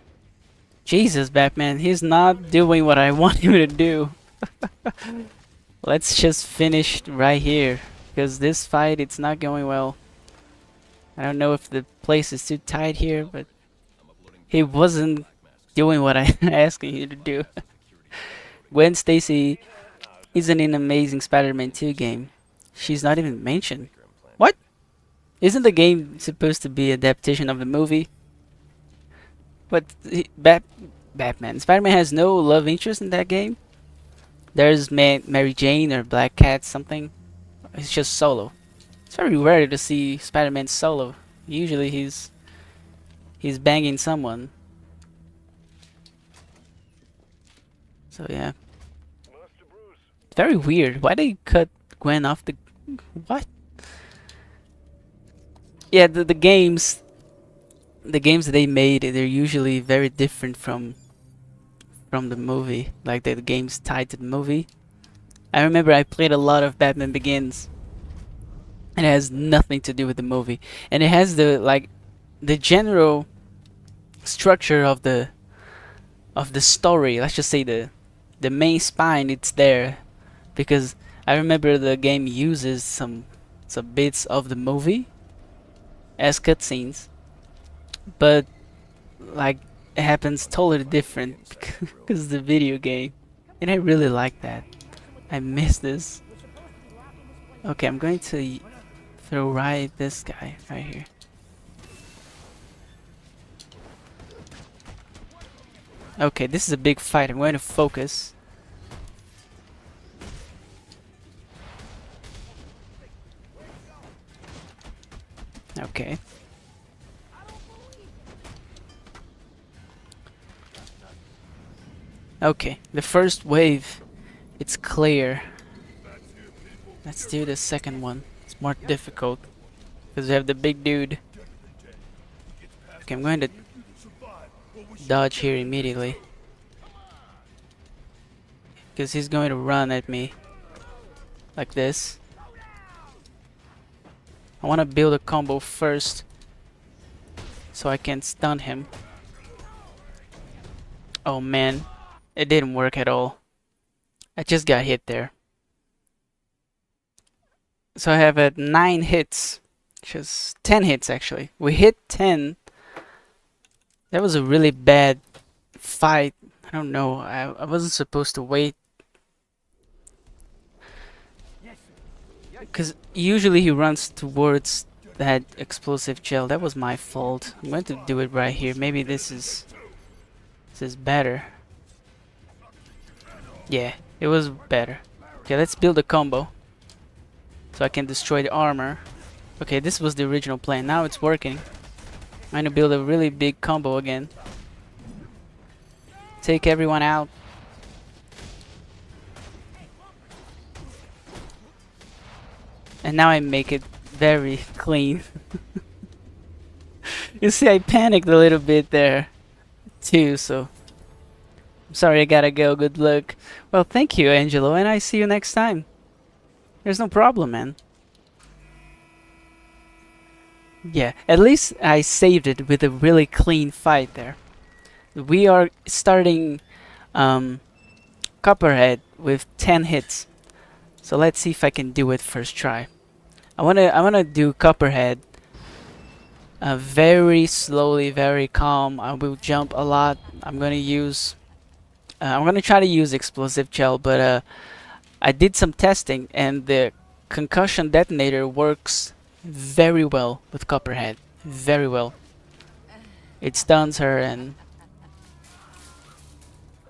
Jesus, Batman, he's not doing what I want him to do. Let's just finish right here, because this fight, it's not going well. I don't know if the place is too tight here, but he wasn't doing what I'm asking you to do. Gwen Stacy isn't in Amazing Spider-Man 2 game. She's not even mentioned. What? Isn't the game supposed to be adaptation of the movie? But Batman, Spider-Man has no love interest in that game. There's Mary Jane or Black Cat something. It's just solo. It's very rare to see Spider-Man solo. Usually he's banging someone. So yeah, very weird. Why they cut Gwen off the what? Yeah, the games that they made, they're usually very different from the movie. Like the games tied to the movie. I remember I played a lot of Batman Begins, and it has nothing to do with the movie. And it has the general structure of the story. Let's just say the main spine. It's there because I remember the game uses some bits of the movie as cutscenes, but like it happens totally different because the video game, and I really like that. I miss this. Okay, I'm going to throw right this guy right here. Okay, this is a big fight. I'm going to focus. Okay. Okay, the first wave, it's clear. Let's do the second one. It's more difficult because we have the big dude. Okay, I'm going to dodge here immediately because he's going to run at me like this. I want to build a combo first so I can stun him. Oh man, it didn't work at all. I just got hit there. So I have 9 hits, just 10 hits actually. We hit 10. That was a really bad fight. I don't know. I wasn't supposed to wait. Because usually he runs towards that explosive gel. That was my fault. I'm going to do it right here. Maybe this is better. Yeah, it was better. Okay, let's build a combo so I can destroy the armor. Okay, this was the original plan. Now it's working. I'm going to build a really big combo again. Take everyone out. And now I make it very clean. You see, I panicked a little bit there too, so I'm sorry, I gotta go. Good luck. Well, thank you, Angelo, and I see you next time. There's no problem, man. Yeah, at least I saved it with a really clean fight there. We are starting Copperhead with 10 hits. So let's see if I can do it first try. I wanna do Copperhead very slowly, very calm. I will jump a lot. I'm gonna try to use explosive gel, but I did some testing and the concussion detonator works very well with Copperhead. Very well. It stuns her, and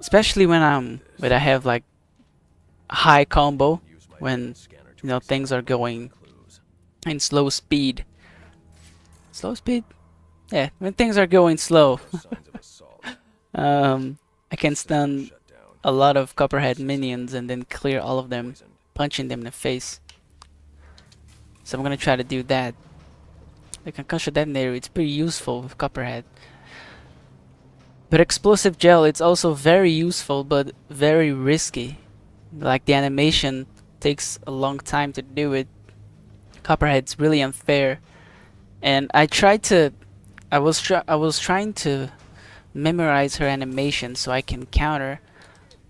especially when I have like high combo, when things are going in slow speed. Slow speed? Yeah, when things are going slow. I can stun a lot of Copperhead minions and then clear all of them, punching them in the face. So I'm gonna try to do that. The concussion detonator, it's pretty useful with Copperhead. But explosive gel, it's also very useful but very risky. Like the animation takes a long time to do it. Copperhead's really unfair. And I was trying to memorize her animation so I can counter,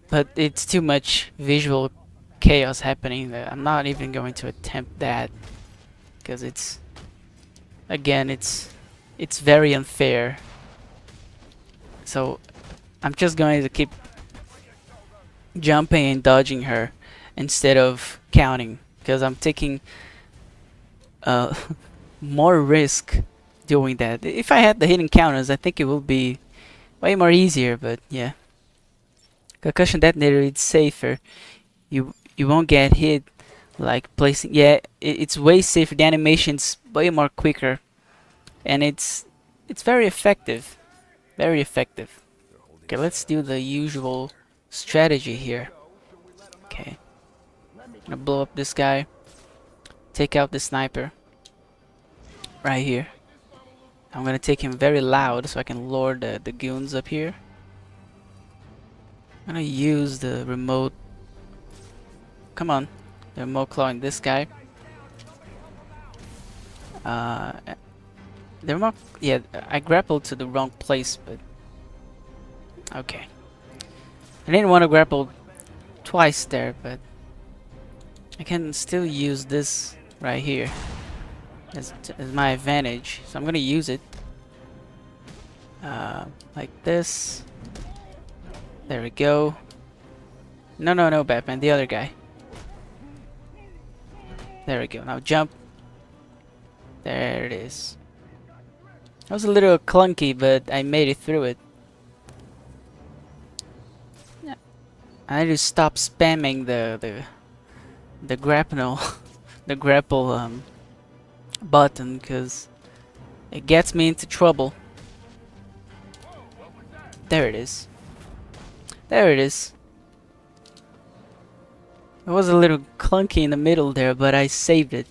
but it's too much visual chaos happening that I'm not even going to attempt that because it's very unfair. So I'm just going to keep jumping and dodging her instead of counting because I'm taking more risk doing that. If I had the hidden counters, I think it would be way more easier, but yeah. Concussion detonator, it's safer. You won't get hit like placing. Yeah, it's way safer. The animation's way more quicker, and it's very effective. Very effective. Okay, let's do the usual strategy here. Okay, gonna blow up this guy. Take out the sniper. Right here. I'm gonna take him very loud so I can lure the goons up here. I'm gonna use the remote. Come on, the remote clawing this guy. Uh, the remote. Yeah, I grappled to the wrong place, but okay. I didn't want to grapple twice there, but I can still use this right here as my advantage. So I'm gonna use it. Like this. There we go. No, no, no, Batman, the other guy. There we go. Now jump. There it is. That was a little clunky, but I made it through it. Yeah. I need to stop spamming the grapple the grapple button, because it gets me into trouble. There it is. There it is. It was a little clunky in the middle there, but I saved it.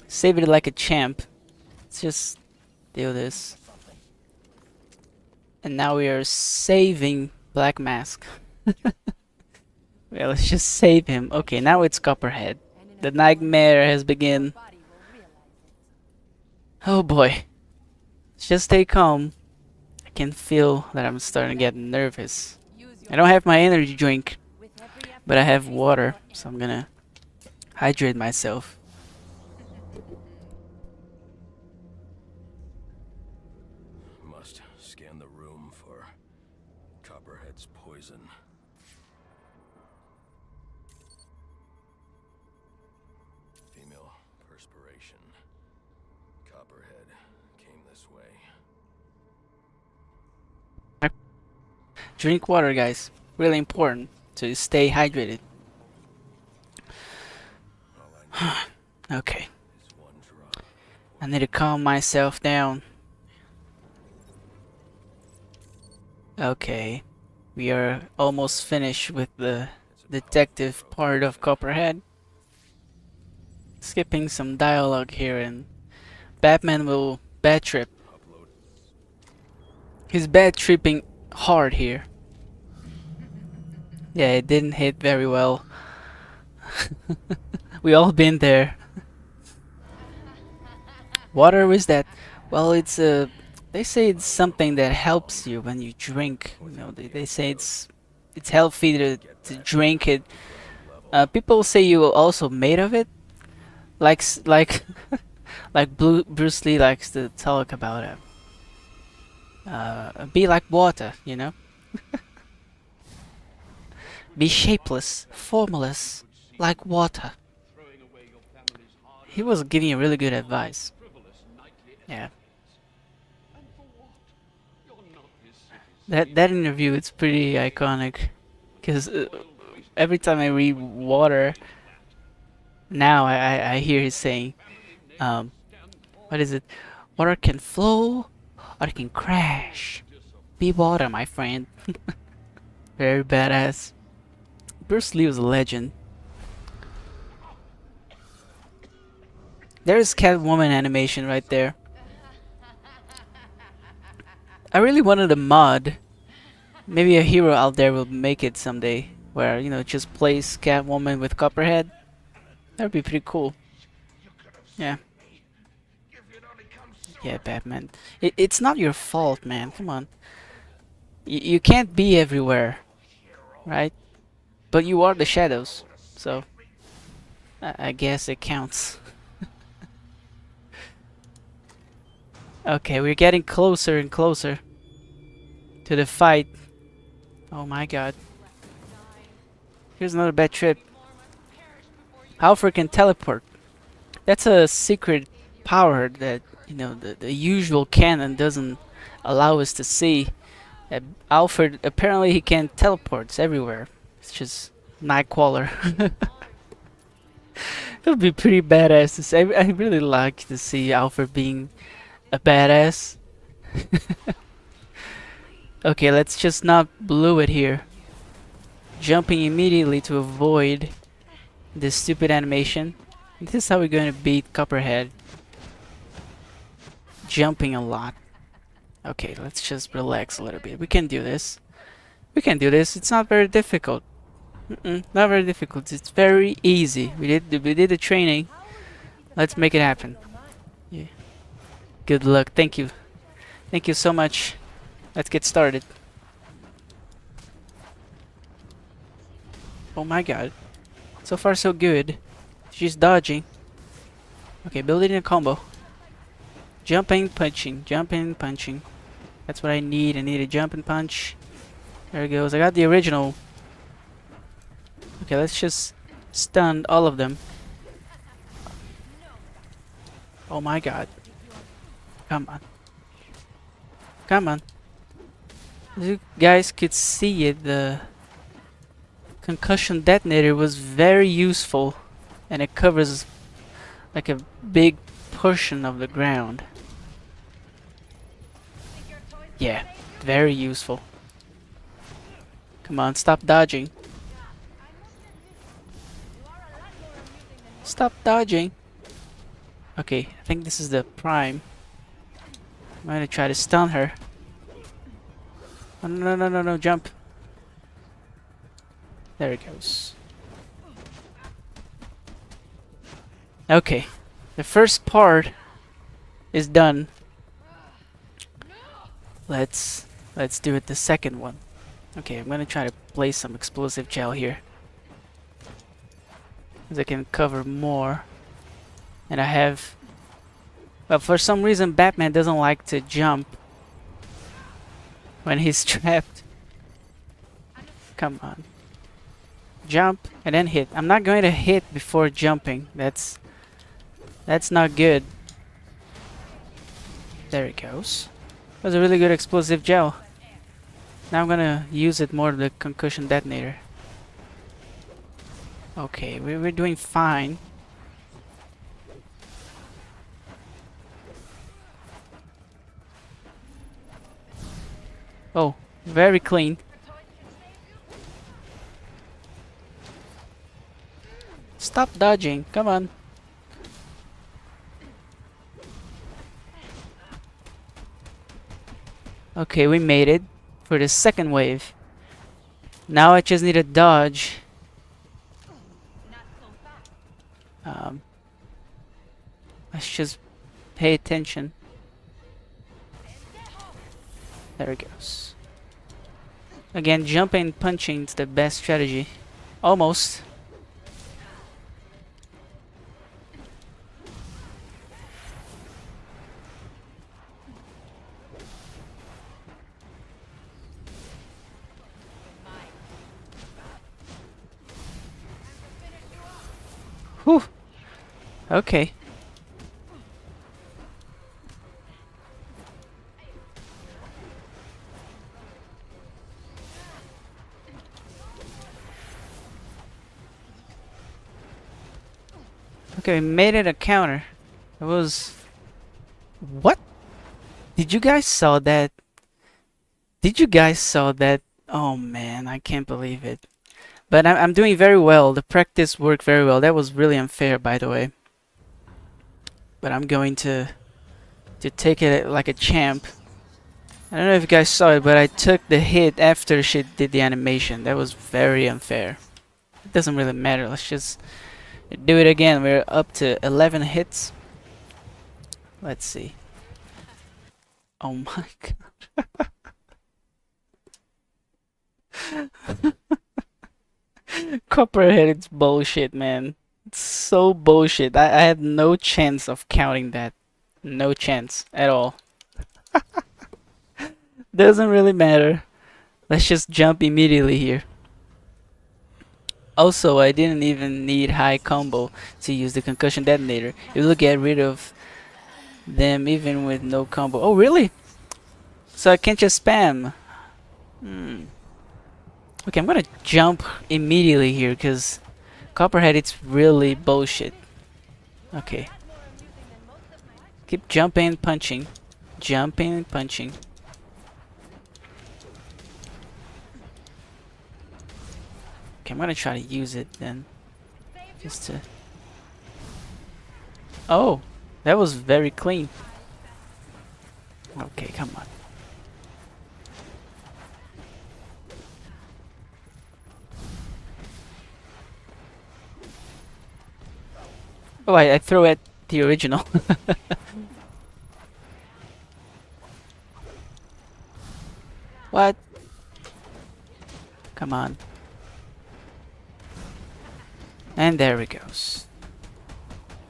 Saved it like a champ. Let's just do this. And now we are saving Black Mask. Well, let's just save him. Okay, now it's Copperhead. The nightmare has begun. Oh boy. Just stay calm. I can feel that I'm starting to get nervous. I don't have my energy drink, but I have water, so I'm gonna hydrate myself. Must scan the room for Copperhead's poison. Female perspiration. Copperhead came this way. Drink water, guys. Really important to stay hydrated. Okay. Is one drop. I need to calm myself down. Okay. We are almost finished with the detective part of Copperhead. Skipping some dialogue here, and Batman will bad trip. Upload. He's bad tripping hard here. Yeah, it didn't hit very well. We all been there. Water is that? Well, it's they say it's something that helps you when you drink. You know, they say it's healthy to drink it. People say you are also made of it. Like like Bruce Lee likes to talk about it. Be like water, you know. Be shapeless, formless, like water. He was giving you really good advice. Yeah. That interview, it's pretty iconic, because every time I read water, now I hear he saying, what is it? Water can flow, or it can crash. Be water, my friend. Very badass. Bruce Lee was a legend. There's Catwoman animation right there. I really wanted a mod. Maybe a hero out there will make it someday, where, you know, just place Catwoman with Copperhead. That'd be pretty cool. Yeah. Yeah, Batman. It's not your fault, man. Come on. You can't be everywhere, right? But you are the shadows, so I guess it counts. Okay, we're getting closer and closer to the fight. Oh my god. Here's another bad trip. Alfred can teleport. That's a secret power that the usual cannon doesn't allow us to see. Alfred, apparently he can teleport everywhere. It's just Nightcrawler. It would be pretty badass to see. I really like to see Alfred being a badass. Okay, let's just not blow it here. Jumping immediately to avoid this stupid animation. This is how we're going to beat Copperhead. Jumping a lot. Okay, let's just relax a little bit. We can do this. We can do this. It's not very difficult. Not very difficult. It's very easy. We did the training. Let's make it happen. Yeah. Good luck. Thank you. Thank you so much. Let's get started. Oh my god. So far so good. She's dodging. Okay, building a combo. Jumping, punching. Jumping, punching. That's what I need. I need a jump and punch. There it goes. I got the original. Okay, let's just stun all of them. Oh my god. Come on. Come on. As you guys could see it, the concussion detonator was very useful, and it covers like a big portion of the ground. Yeah, very useful. Come on, stop dodging. Stop dodging. Okay, I think this is the prime. I'm gonna try to stun her. Oh, no, jump. There it goes. Okay, the first part is done. Let's do it the second one. Okay, I'm gonna try to place some explosive gel here, as I can cover more. And I have, well, for some reason Batman doesn't like to jump when he's trapped. Come on. Jump and then hit. I'm not going to hit before jumping. That's not good. There it goes. That was a really good explosive gel. Now I'm gonna use it more, the concussion detonator. Okay, we're doing fine. Oh, very clean. Stop dodging, come on. Okay, we made it for the second wave. Now I just need to dodge. Let's just pay attention. There it goes. Again, jumping and punching is the best strategy. Almost. Whew. Okay. Okay, we made it a counter. It was... What? Did you guys saw that? Did you guys saw that? Oh man, I can't believe it. But I'm doing very well. The practice worked very well. That was really unfair, by the way. But I'm going to take it like a champ. I don't know if you guys saw it, but I took the hit after she did the animation. That was very unfair. It doesn't really matter. Let's just do it again. We're up to 11 hits. Let's see. Oh my god. Copperhead, it's bullshit, man. It's so bullshit. I had no chance of counting that. No chance at all. Doesn't really matter. Let's just jump immediately here. Also, I didn't even need high combo to use the concussion detonator. It will get rid of them even with no combo. Oh, really? So I can't just spam. Hmm. Okay, I'm gonna jump immediately here because Copperhead, it's really bullshit. Okay. Keep jumping and punching. Jumping and punching. Okay, I'm gonna try to use it then. Just to... Oh! That was very clean. Okay, come on. Oh, I throw at the original. What? Come on. And there he goes.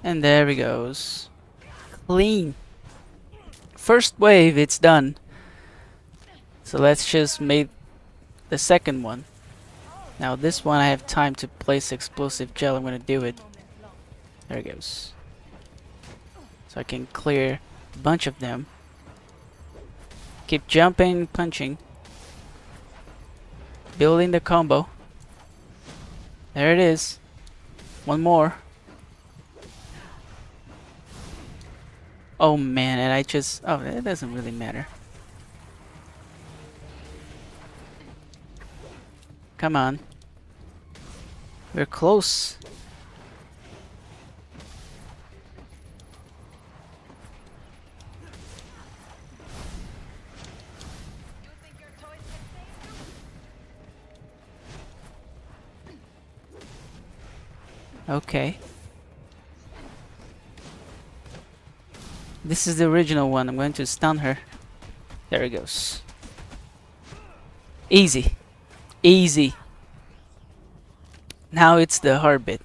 And there he goes. Clean. First wave, it's done. So let's just make the second one. Now this one I have time to place explosive gel. I'm gonna do it. There it goes. So I can clear a bunch of them. Keep jumping, punching. Building the combo. There it is. One more. Oh man, and I just... Oh, it doesn't really matter. Come on. We're close. Okay. This is the original one. I'm going to stun her. There it goes. Easy. Easy. Now it's the hard bit.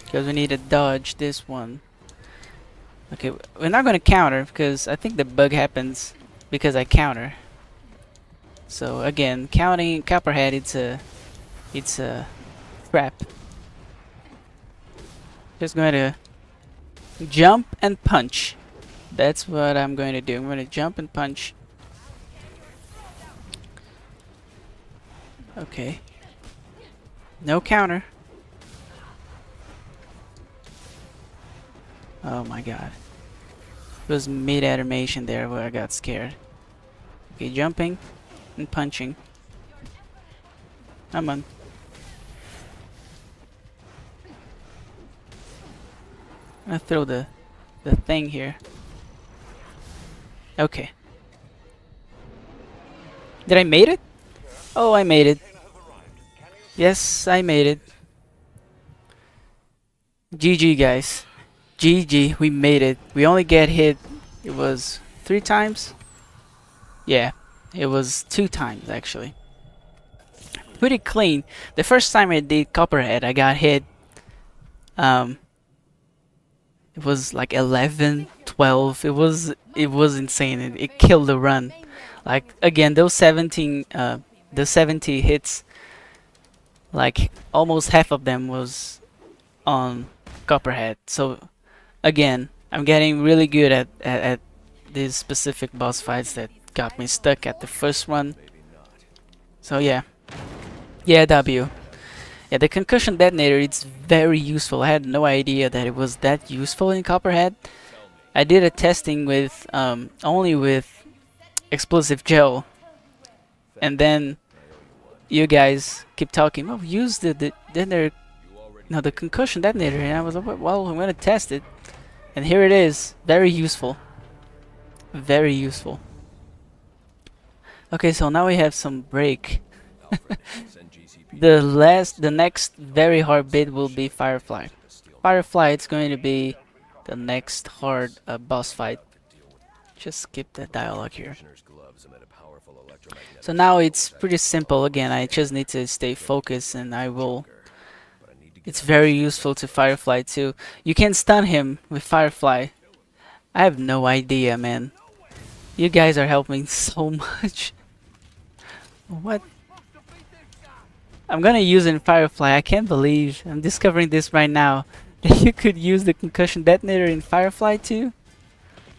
Because we need to dodge this one. Okay, we're not going to counter because I think the bug happens because I counter. So again, counting Copperhead, it's a trap. Just going to jump and punch. That's what I'm going to do. I'm going to jump and punch. Okay. No counter. Oh my god. It was mid-animation there where I got scared. Okay, jumping and punching. Come on. I'm gonna throw the thing here. Okay. Did I made it? Oh, I made it. Yes, I made it. GG, guys. GG, we made it. We only get hit, it was 3 times? Yeah, it was 2 times actually. Pretty clean. The first time I did Copperhead, I got hit. It was like 11, 12. It was insane. It killed the run. Like again, those 70 hits, like almost half of them was on Copperhead. So again, I'm getting really good at these specific boss fights that got me stuck at the first one. So yeah. Yeah, W. Yeah, the concussion detonator, it's very useful. I had no idea that it was that useful in Copperhead. I did a testing with only with explosive gel, and then you guys keep talking. Oh, use the detonator, no, the concussion detonator, and I was like, well, I'm gonna test it, and here it is. Very useful. Very useful. Okay, so now we have some break. The next very hard bit will be Firefly. Firefly, it's going to be the next hard boss fight. Just skip the dialogue here. So now it's pretty simple. Again, I just need to stay focused, and I will. It's very useful to Firefly too. You can stun him with Firefly. I have no idea, man. You guys are helping so much. What? I'm gonna use in Firefly. I can't believe I'm discovering this right now. You could use the concussion detonator in Firefly too?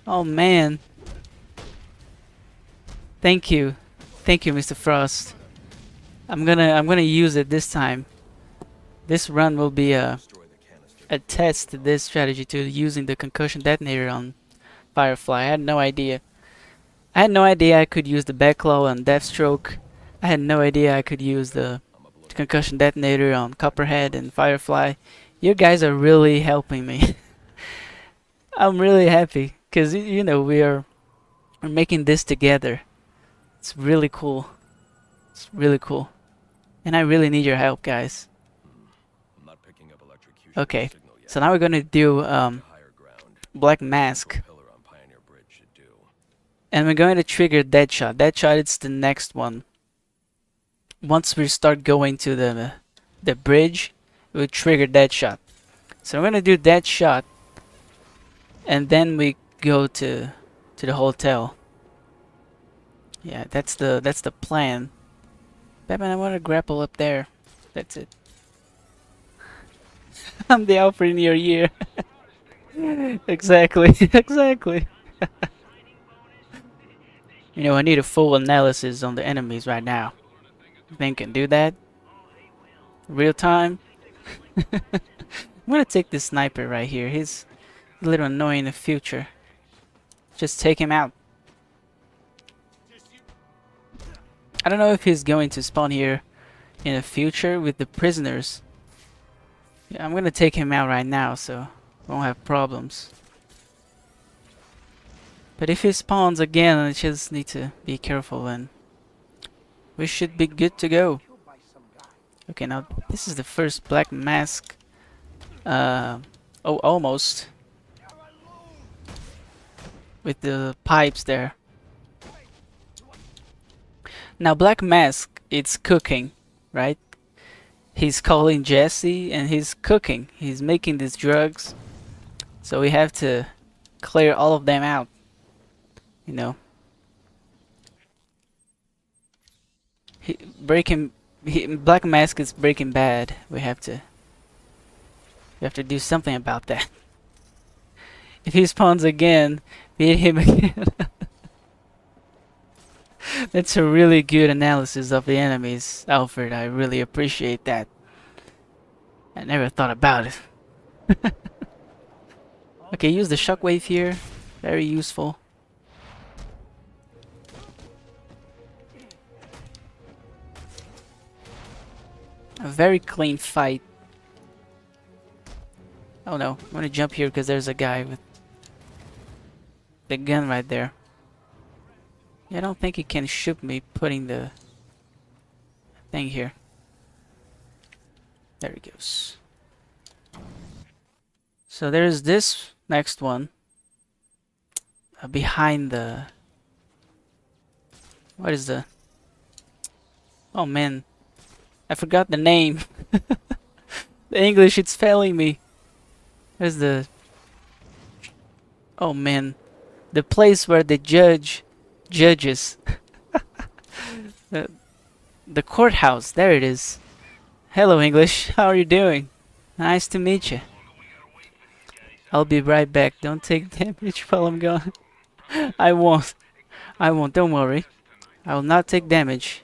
Oh man. Thank you. Thank you, Mr. Frost. I'm gonna use it this time. This run will be Destroy the canister. a test to this strategy to using the concussion detonator on Firefly. I had no idea. I had no idea I could use the Backlaw on Deathstroke. I had no idea I could use the I'm a blow. concussion detonator on Copperhead and Firefly. You guys are really helping me. I'm really happy because you know we're making this together. It's really cool. It's really cool, and I really need your help, guys. I'm not picking up electrocution Okay, signal yet. so now we're gonna do Higher ground. Black Mask, Pillar on Pioneer Bridge should do. and we're going to trigger Deadshot. Deadshot is the next one. Once we start going to the bridge, we'll trigger Deadshot. So we're gonna do Deadshot, and then we go to the hotel. Yeah, that's the plan. Batman, I want to grapple up there. That's it. I'm the Alfred in your year. Exactly, exactly. You know, I need a full analysis on the enemies right now. Think can do that? Real time? I'm gonna take this sniper right here. He's a little annoying in the future. Just take him out. I don't know if he's going to spawn here in the future with the prisoners. Yeah, I'm gonna take him out right now so we won't have problems. But if he spawns again, I just need to be careful and we should be good to go. Okay, now this is the first Black Mask. Oh, almost. With the pipes there. Now Black Mask, it's cooking, right? He's calling Jesse and he's cooking. He's making these drugs. So we have to clear all of them out. You know. Black Mask is Breaking Bad. We have to do something about that. If he spawns again, beat him again. That's a really good analysis of the enemies, Alfred. I really appreciate that. I never thought about it. Okay, use the shockwave here. Very useful. A very clean fight. Oh no, I'm gonna jump here because there's a guy with the gun right there. Yeah, I don't think he can shoot me putting the thing here. There he goes. So there's this next one. Behind the... What is the... Oh man. I forgot the name. The English, it's failing me. There's the... Oh man. The place where the judge judges. The courthouse. There it is. Hello English. How are you doing? Nice to meet you. I'll be right back. Don't take damage while I'm gone. I won't. I won't. Don't worry. I will not take damage.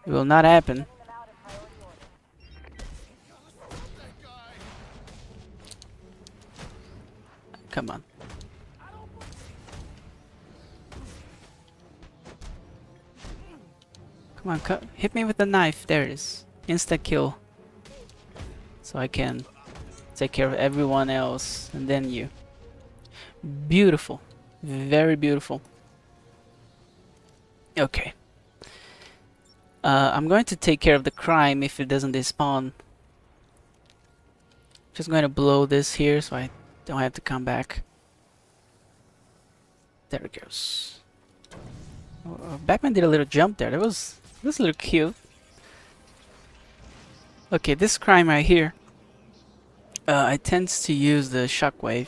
It will not happen. Come on. Come on, hit me with the knife. There it is. Insta kill. So I can take care of everyone else and then you. Beautiful. Very beautiful. Okay. I'm going to take care of the crime if it doesn't despawn. Just going to blow this here so I don't have to come back. There it goes. Batman did a little jump there. That was a little cute. Okay, this crime right here. I tend to use the shockwave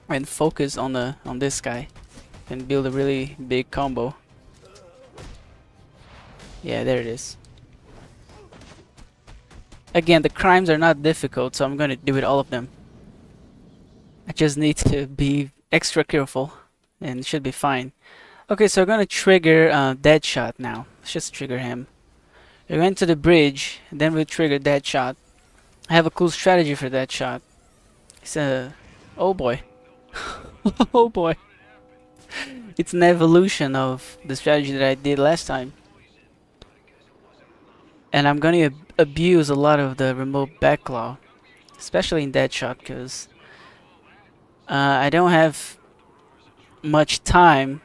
and focus on this guy and build a really big combo. Yeah, there it is. Again, the crimes are not difficult, so I'm gonna do it all of them. I just need to be extra careful, and it should be fine. Okay, so we're gonna trigger Deadshot now. Let's just trigger him. We're going to the bridge, and then we'll trigger Deadshot. I have a cool strategy for Deadshot. It's a... oh boy. Oh boy. It's an evolution of the strategy that I did last time. And I'm gonna abuse a lot of the remote backclaw, especially in Deadshot, because I don't have much time.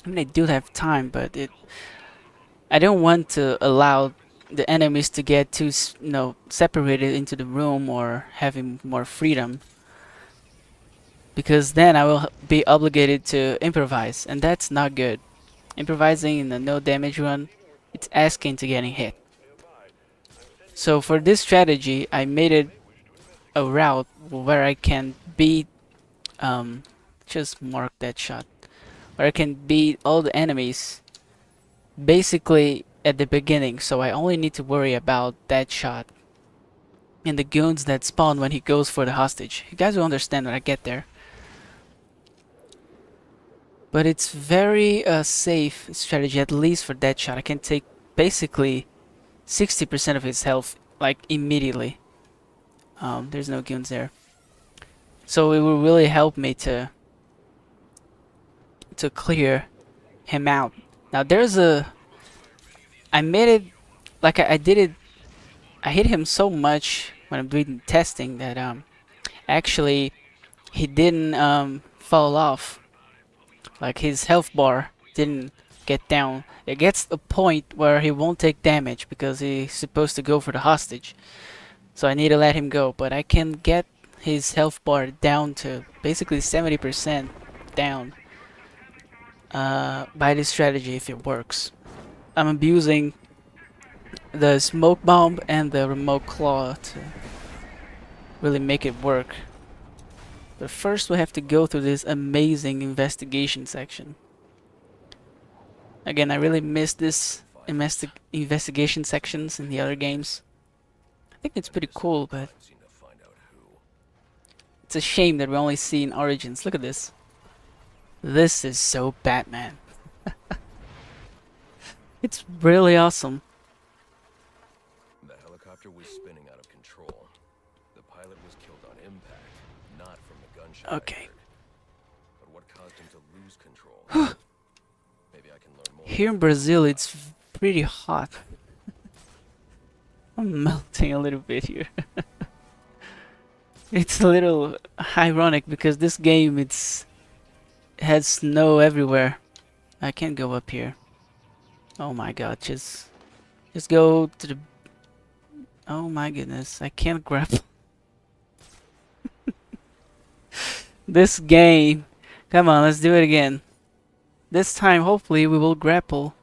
I mean, I do have time, but I don't want to allow the enemies to get too, separated into the room or having more freedom, because then I will be obligated to improvise, and that's not good. Improvising in a no damage run, it's asking to getting hit. So for this strategy, I made it a route where I can beat, just mark that shot, where I can beat all the enemies basically at the beginning, so I only need to worry about that shot and the goons that spawn when he goes for the hostage. You guys will understand when I get there. But it's very safe strategy, at least for that shot. I can take basically 60% of his health like immediately. There's no goons there, so it will really help me to clear him out. Now there's a... I made it like I did it. I hit him so much when I'm doing testing that actually he didn't fall off. Like his health bar didn't get down. It gets a point where he won't take damage because he's supposed to go for the hostage. So I need to let him go, but I can get his health bar down to basically 70% down by this strategy if it works. I'm abusing the smoke bomb and the remote claw to really make it work. But first we have to go through this amazing investigation section. Again, I really missed this investigation sections in the other games. I think it's pretty cool, but it's a shame that we only see in Origins. Look at this. This is so Batman. It's really awesome. The helicopter was spinning out of control. The pilot was killed on impact, not from the gunshot. Okay. But what caused him to lose control? Maybe I can learn more. Here in Brazil, it's pretty hot. I'm melting a little bit here. It's a little ironic because this game it has snow everywhere. I can't go up here. Oh my god, just go to the... oh my goodness, I can't grapple. This game. Come on, let's do it again. This time, hopefully, we will grapple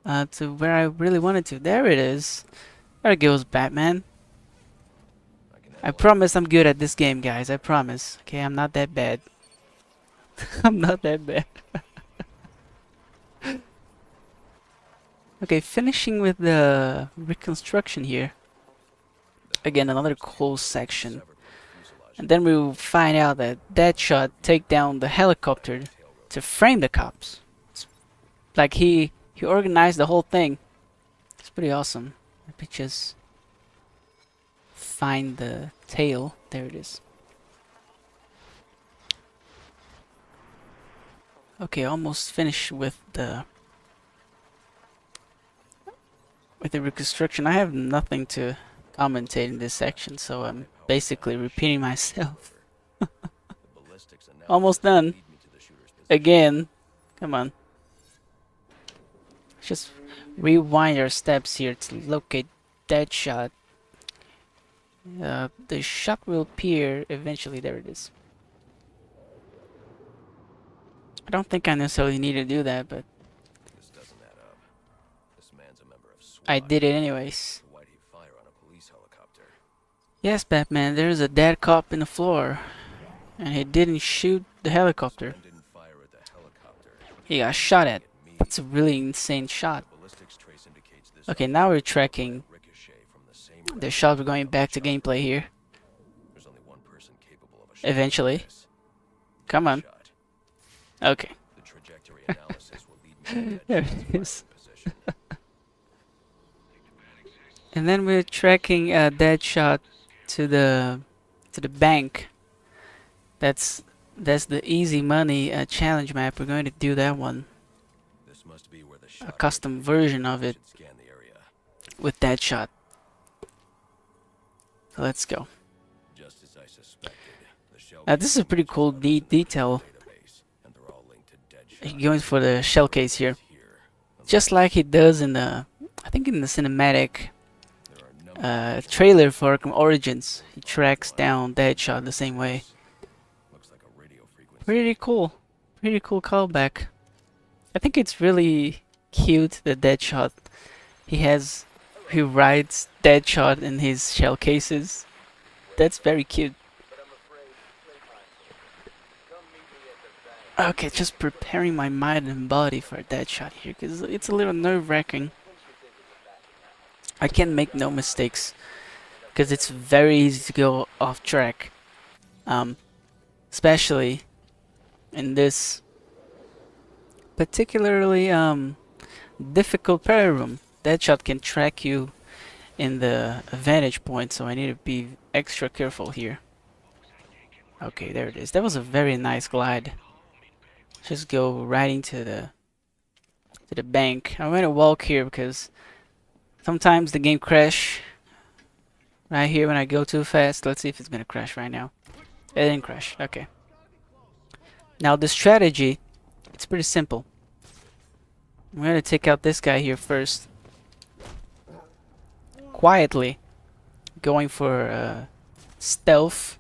to where I really wanted to. There it is. There goes Batman. I promise I'm good at this game, guys. I promise. Okay, I'm not that bad. I'm not that bad. Okay, finishing with the reconstruction here. Again, another cool section. And then we'll find out that Deadshot take down the helicopter to frame the cops. It's like he organized the whole thing. It's pretty awesome. Let me just find the tail. There it is. Okay, almost finished with the reconstruction. I have nothing to commentate in this section, so I'm basically repeating myself. Almost done. Again. Come on. Just rewind our steps here to locate Deadshot. The shot will appear eventually. There it is. I don't think I necessarily need to do that, but This doesn't add up. This man's a member of SWAT. I did it anyways. Why'd he fire on a police helicopter? Yes, Batman, there's a dead cop in the floor. And he didn't shoot the helicopter. Man didn't fire at the helicopter. He got shot at. That's a really insane shot. Ballistics trace indicates this Okay, now we're tracking ricochet from the same The shot, we're going back to gameplay here. There's only one person capable of a shot like Eventually. this. Come on. Shot. Okay. The trajectory analysis will lead me to There that it shot's is. firing position. And then we're tracking that shot to the bank. That's the easy money challenge map. We're going to do that one. This must be where the A shot custom originated. version of I it should scan the area. with that shot. Let's go. Just as I suspected, the shell Now this is a pretty cases cool match others in the detail. database, and they're all linked to dead He shots. going for the shell case here, just like he does in the, I think in the cinematic trailer for Arkham Origins. He tracks down Deadshot the same way. Looks like a radio frequency. Pretty cool callback. I think it's really cute that Deadshot, he writes Deadshot in his shell cases. That's very cute. Okay, just preparing my mind and body for a Deadshot here, because it's a little nerve-wracking. I can make no mistakes, because it's very easy to go off track. Especially in this particularly difficult parry room. Deadshot can track you in the vantage point, so I need to be extra careful here. Okay, there it is. That was a very nice glide. Just go right into the bank. I'm gonna walk here because sometimes the game crash right here when I go too fast. Let's see if it's gonna crash right now. It didn't crash. Okay. Now the strategy, it's pretty simple. I'm gonna take out this guy here first. Quietly. Going for stealth.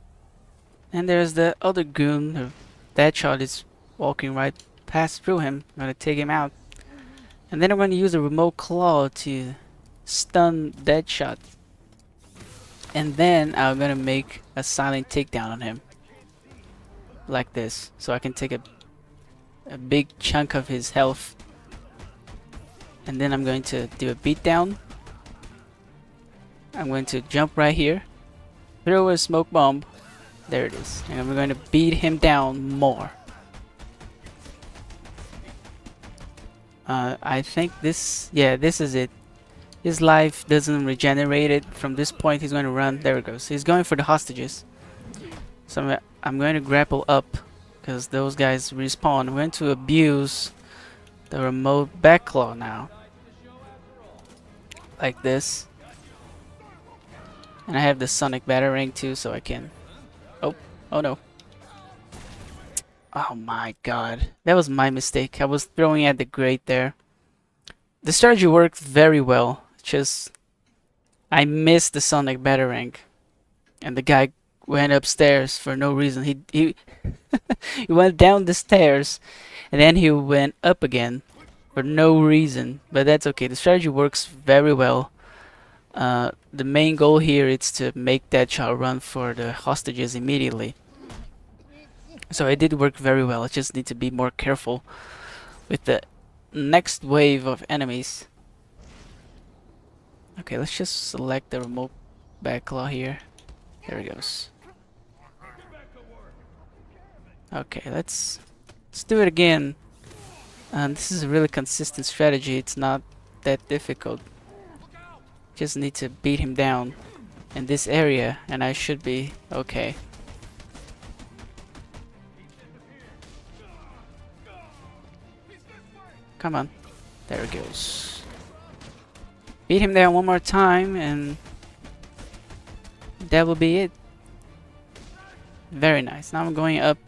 And there's the other goon. Deadshot is walking right past through him. I'm gonna take him out. And then I'm gonna use a remote claw to stun Deadshot. And then I'm gonna make a silent takedown on him. Like this. So I can take a big chunk of his health. And then I'm going to do a beatdown. I'm going to jump right here. Throw a smoke bomb. There it is. And we're going to beat him down more. I think this is it. His life doesn't regenerate it. From this point he's going to run. There it goes. He's going for the hostages. So I'm going to grapple up because those guys respawn. I'm going to abuse the remote backclaw now. Like this. And I have the sonic batarang too, so I can... Oh no. Oh my god. That was my mistake. I was throwing at the grate there. The strategy worked very well. Just... I missed the sonic batarang. And the guy went upstairs for no reason. He he went down the stairs. And then he went up again. For no reason. But that's okay. The strategy works very well. The main goal here is to make Deadshot run for the hostages immediately. So it did work very well. I just need to be more careful with the next wave of enemies. Okay, let's just select the remote backclaw here. There it goes. Okay, let's do it again. This is a really consistent strategy. It's not that difficult. Just need to beat him down in this area and I should be okay. Come on. There it goes. Beat him down one more time and that will be it. Very nice. Now I'm going up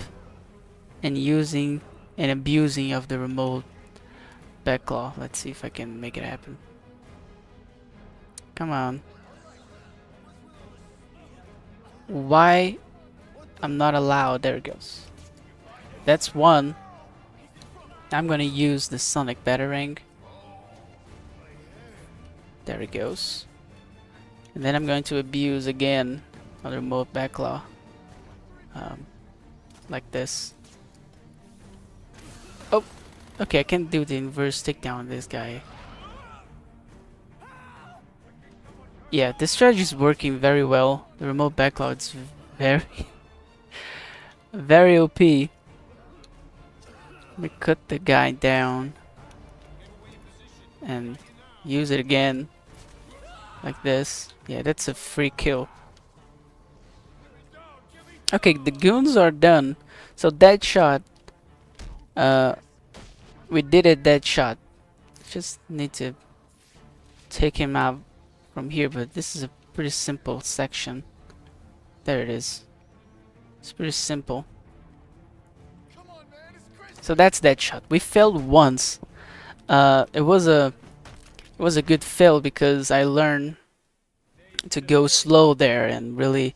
and using and abusing of the remote backclaw. Let's see if I can make it happen. Come on. Why I'm not allowed? There it goes. That's one. I'm gonna use the sonic batarang. There it goes. And then I'm going to abuse again on the remote backclaw. Like this. Oh, okay, I can do the inverse takedown on this guy. Yeah, this strategy is working very well. The remote backlog is very, very OP. Let me cut the guy down and use it again like this. Yeah, that's a free kill. Okay, the goons are done. So that shot, uh, we did a dead shot. Just need to take him out from here, but this is a pretty simple section. There it is. It's pretty simple. So that's that shot. We failed once. It was a good fail because I learned to go slow there and really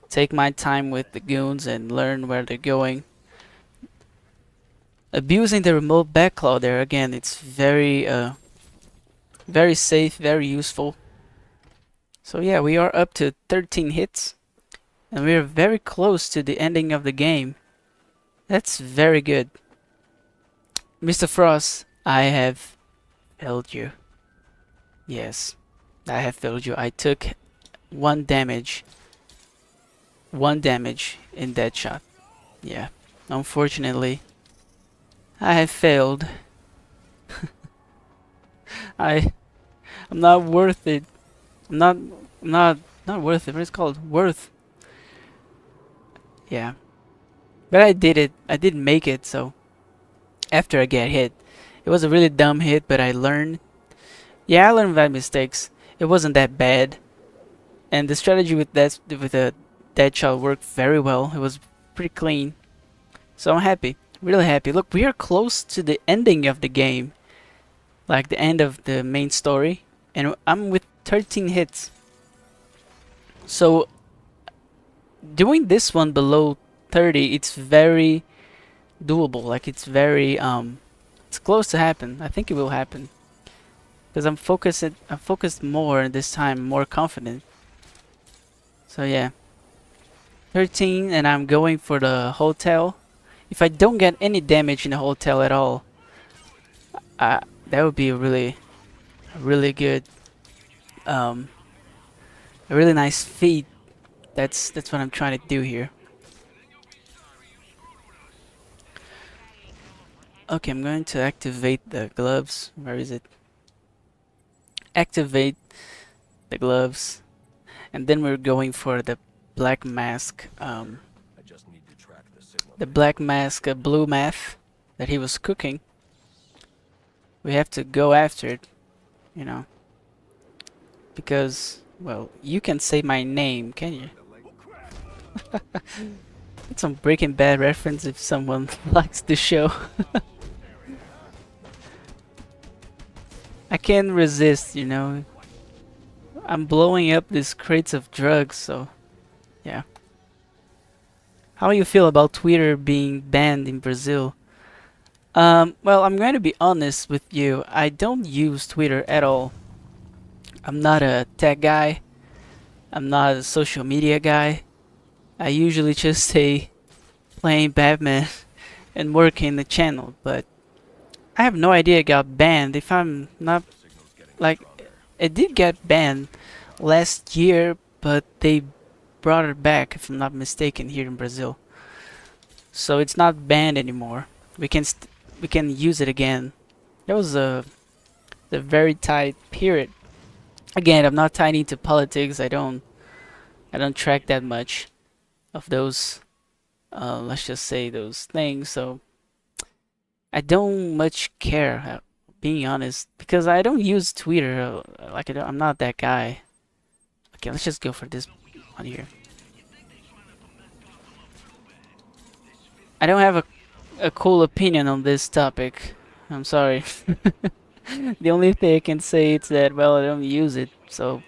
take my time with the goons and learn where they're going. Abusing the remote backlog there again, it's very very safe, very useful. So yeah, we are up to 13 hits and we are very close to the ending of the game. That's very good. Mr. Frost, I have failed you. Yes, I have failed you. I took 1 damage. 1 damage in that shot. Yeah, unfortunately, I have failed. I'm not worth it. I'm not worth it. What is it called? Worth. Yeah, but I did it. I did make it. So after I get hit, it was a really dumb hit, but I learned. Yeah, I learned my mistakes. It wasn't that bad, and the strategy with a dead shot worked very well. It was pretty clean, so I'm happy, really happy. Look, we are close to the ending of the game, like the end of the main story, and I'm with 13 hits. So doing this one below 30, it's very doable. Like it's very it's close to happen. I think it will happen because I'm focused more this time, more confident. So yeah, 13, and I'm going for the hotel. If I don't get any damage in the hotel at all, that would be a really good, a really nice feat. That's what I'm trying to do here. Okay, I'm going to activate the gloves. Where is it? Activate the gloves, and then we're going for the black mask. I just need to track the signal. The black mask, blue meth that he was cooking. We have to go after it, you know, because, well, you can say my name, can you? It's some Breaking Bad reference if someone likes the show. I can't resist, you know. I'm blowing up these crates of drugs, so yeah. How do you feel about Twitter being banned in Brazil? Well, I'm going to be honest with you. I don't use Twitter at all. I'm not a tech guy. I'm not a social media guy. I usually just stay playing Batman and working the channel, but I have no idea it got banned. If I'm not, like, it did get banned last year, but they brought it back, if I'm not mistaken, here in Brazil. So it's not banned anymore. We can use it again. That was a very tight period. Again, I'm not tied into politics. I don't track that much of those. Let's just say those things. So I don't much care, being honest, because I don't use Twitter. I'm not that guy. Okay, let's just go for this one here. I don't have a cool opinion on this topic. I'm sorry. The only thing I can say is that, well, I don't use it, so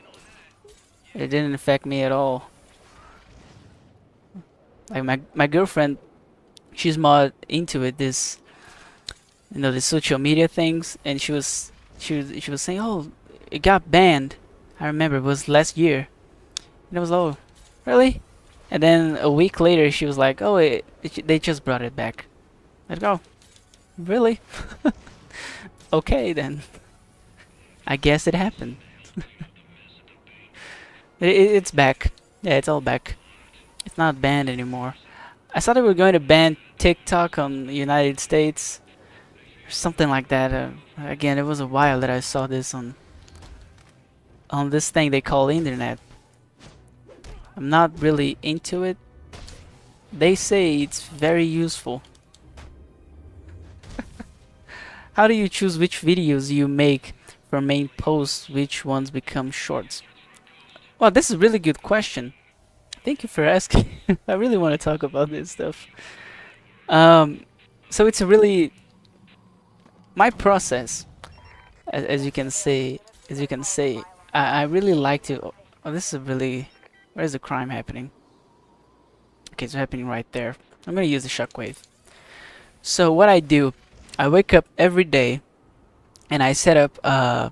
it didn't affect me at all. Like my girlfriend, she's more into it. This, you know, the social media things, and she was saying, oh, it got banned. I remember it was last year, and I was, oh, really? And then a week later, she was like, oh, they just brought it back. I'd go, really? Okay then. I guess it happened. It's back. Yeah, it's all back. It's not banned anymore. I thought they were going to ban TikTok on the United States or something like that. Again, it was a while that I saw this on this thing they call internet. I'm not really into it. They say it's very useful. How do you choose which videos you make for main posts, which ones become shorts? Well, this is a really good question. Thank you for asking. I really want to talk about this stuff. So it's a really my process, as you can say, I really like to. Oh, this is really. Where's the crime happening? Okay, it's happening right there. I'm gonna use the shockwave. So what I do, I wake up every day, and I set up a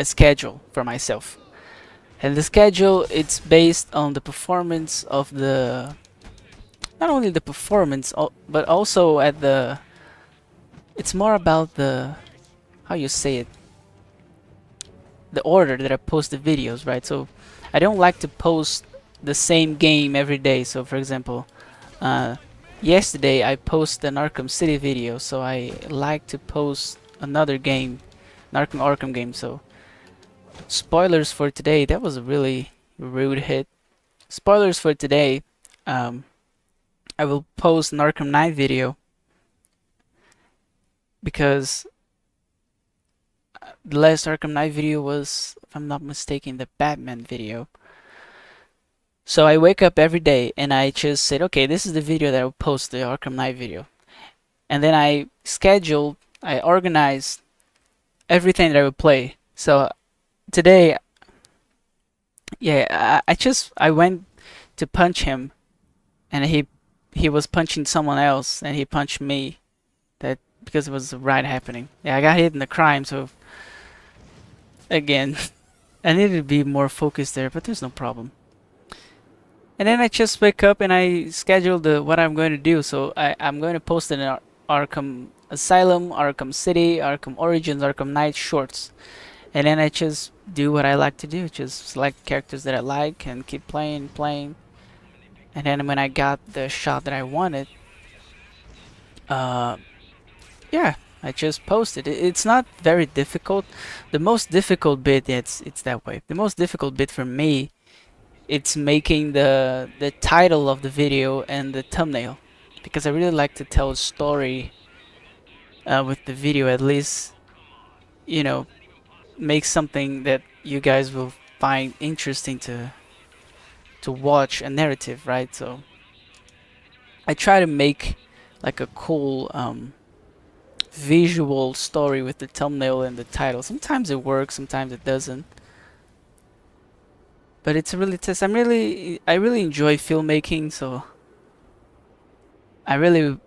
schedule for myself. And the schedule, it's based on the performance of the, not only the performance, but also at the, it's more about the, how you say it, the order that I post the videos, right? So I don't like to post the same game every day. So for example, yesterday I posted an Arkham City video, so I like to post another game, an Arkham game. So spoilers for today. That was a really rude hit. Spoilers for today. I will post an Arkham Knight video because the last Arkham Knight video was, if I'm not mistaken, the Batman video. So I wake up every day and I just said, okay, this is the video that I will post, the Arkham Knight video. And then I organized everything that I would play. So today, yeah, I went to punch him, and he was punching someone else, and he punched me. That because it was a riot happening. Yeah, I got hit in the crime, so again, I needed to be more focused there, but there's no problem. And then I just wake up and I schedule what I'm going to do. So I'm going to post an Arkham Asylum, Arkham City, Arkham Origins, Arkham Knight shorts. And then I just do what I like to do, just select characters that I like and keep playing. And then when I got the shot that I wanted, yeah, I just posted. It's not very difficult. The most difficult bit, it's that way. The most difficult bit for me, it's making the title of the video and the thumbnail, because I really like to tell a story with the video. At least, you know, make something that you guys will find interesting to watch, a narrative, right? So I try to make like a cool visual story with the thumbnail and the title. Sometimes it works, sometimes it doesn't. But it's a really test. I really enjoy filmmaking, so I really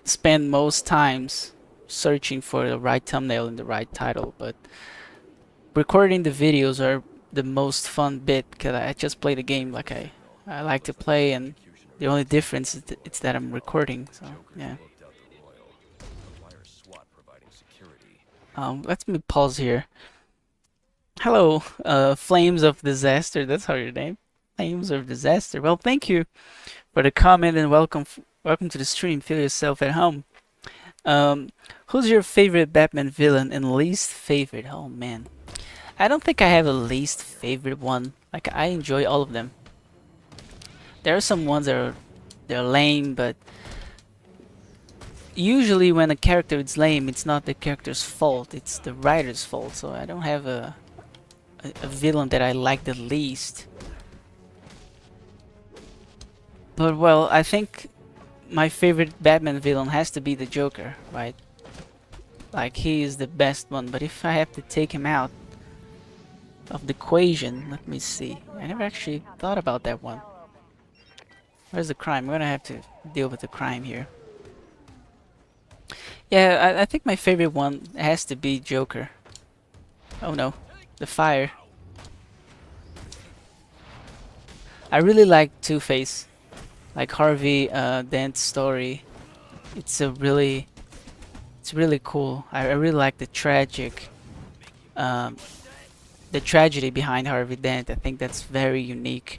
spend most times searching for the right thumbnail and the right title. But recording the videos are the most fun bit, because I just play the game like I like to play, and the only difference is it's that I'm recording. So yeah. Let me pause here. Hello, Flames of Disaster. That's how your name. Flames of Disaster. Well, thank you for the comment, and welcome to the stream. Feel yourself at home. Who's your favorite Batman villain and least favorite? Oh man, I don't think I have a least favorite one. Like, I enjoy all of them. There are some ones that they're lame, but usually when a character is lame, it's not the character's fault, it's the writer's fault. So I don't have a villain that I like the least. But well, I think my favorite Batman villain has to be the Joker, right? Like, he is the best one. But if I have to take him out of the equation, let me see. I never actually thought about that one. Where's the crime? We're gonna have to deal with the crime here. Yeah, I think my favorite one has to be Joker. Oh no, the fire. I really like Two-Face, like Harvey Dent's story. It's really cool. I really like the tragic the tragedy behind Harvey Dent. I think that's very unique.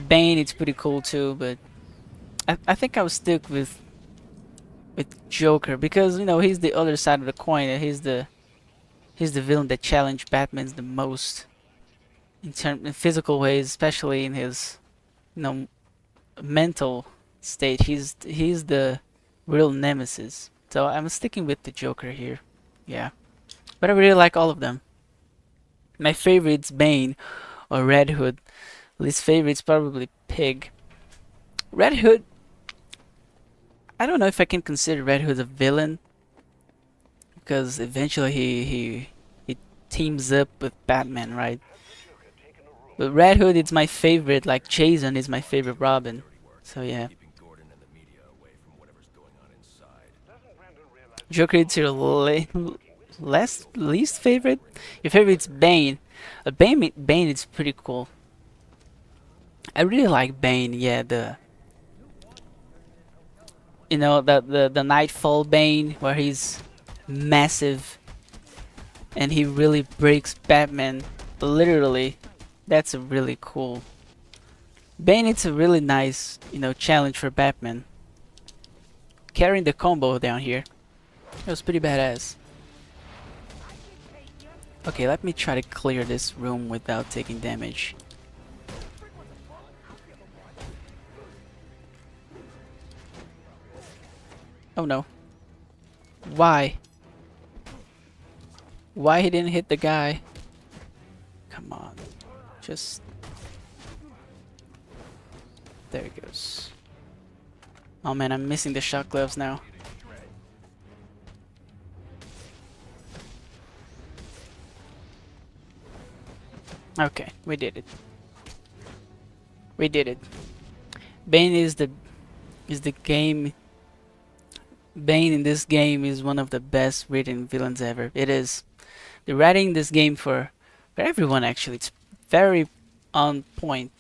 Bane, it's pretty cool too, but I think I would stick with Joker because, you know, he's the other side of the coin. And he's the villain that challenged Batman the most in physical ways, especially in his, you know, mental state. He's the real nemesis. So I'm sticking with the Joker here. Yeah, but I really like all of them. My favorite's Bane or Red Hood. Least favorite's probably Pig. Red Hood, I don't know if I can consider Red Hood a villain because eventually he teams up with Batman, right? But Red Hood is my favorite, like Jason is my favorite Robin. So yeah. Keeping Gordon and the media away from whatever's going on inside. Joker is your least favorite? Your favorite's Bane. Bane is pretty cool. I really like Bane, yeah, you know, the Nightfall Bane where he's massive and he really breaks Batman literally. That's a really cool Bane. It's a really nice, you know, challenge for Batman. Carrying the combo down here, it was pretty badass. Okay, let me try to clear this room without taking damage. Oh no. Why? Why he didn't hit the guy? Come on. Just... There it goes. Oh man, I'm missing the shock gloves now. Okay, we did it. We did it. Bane is the game. Bane in this game is one of the best written villains ever. It is. The writing in this game for everyone actually, it's very on point.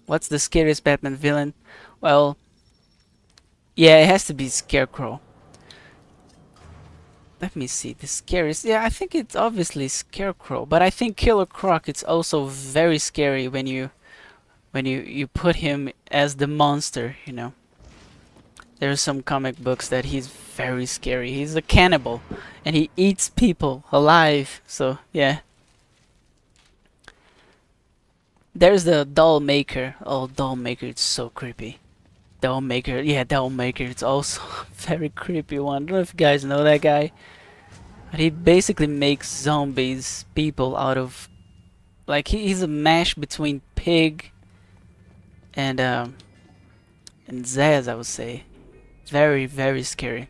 What's the scariest Batman villain? Well, yeah, it has to be Scarecrow. Let me see, the scariest. Yeah, I think it's obviously Scarecrow, but I think Killer Croc it's also very scary when you put him as the monster, you know. There are some comic books that he's very scary. He's a cannibal and he eats people alive. So, yeah. There's the Doll Maker. Oh, Doll Maker, it's so creepy. Doll Maker, yeah, Doll Maker, it's also a very creepy one. I don't know if you guys know that guy. But he basically makes zombies, people out of... Like, he's a mash between Pig and Zaz, I would say. Very, very scary.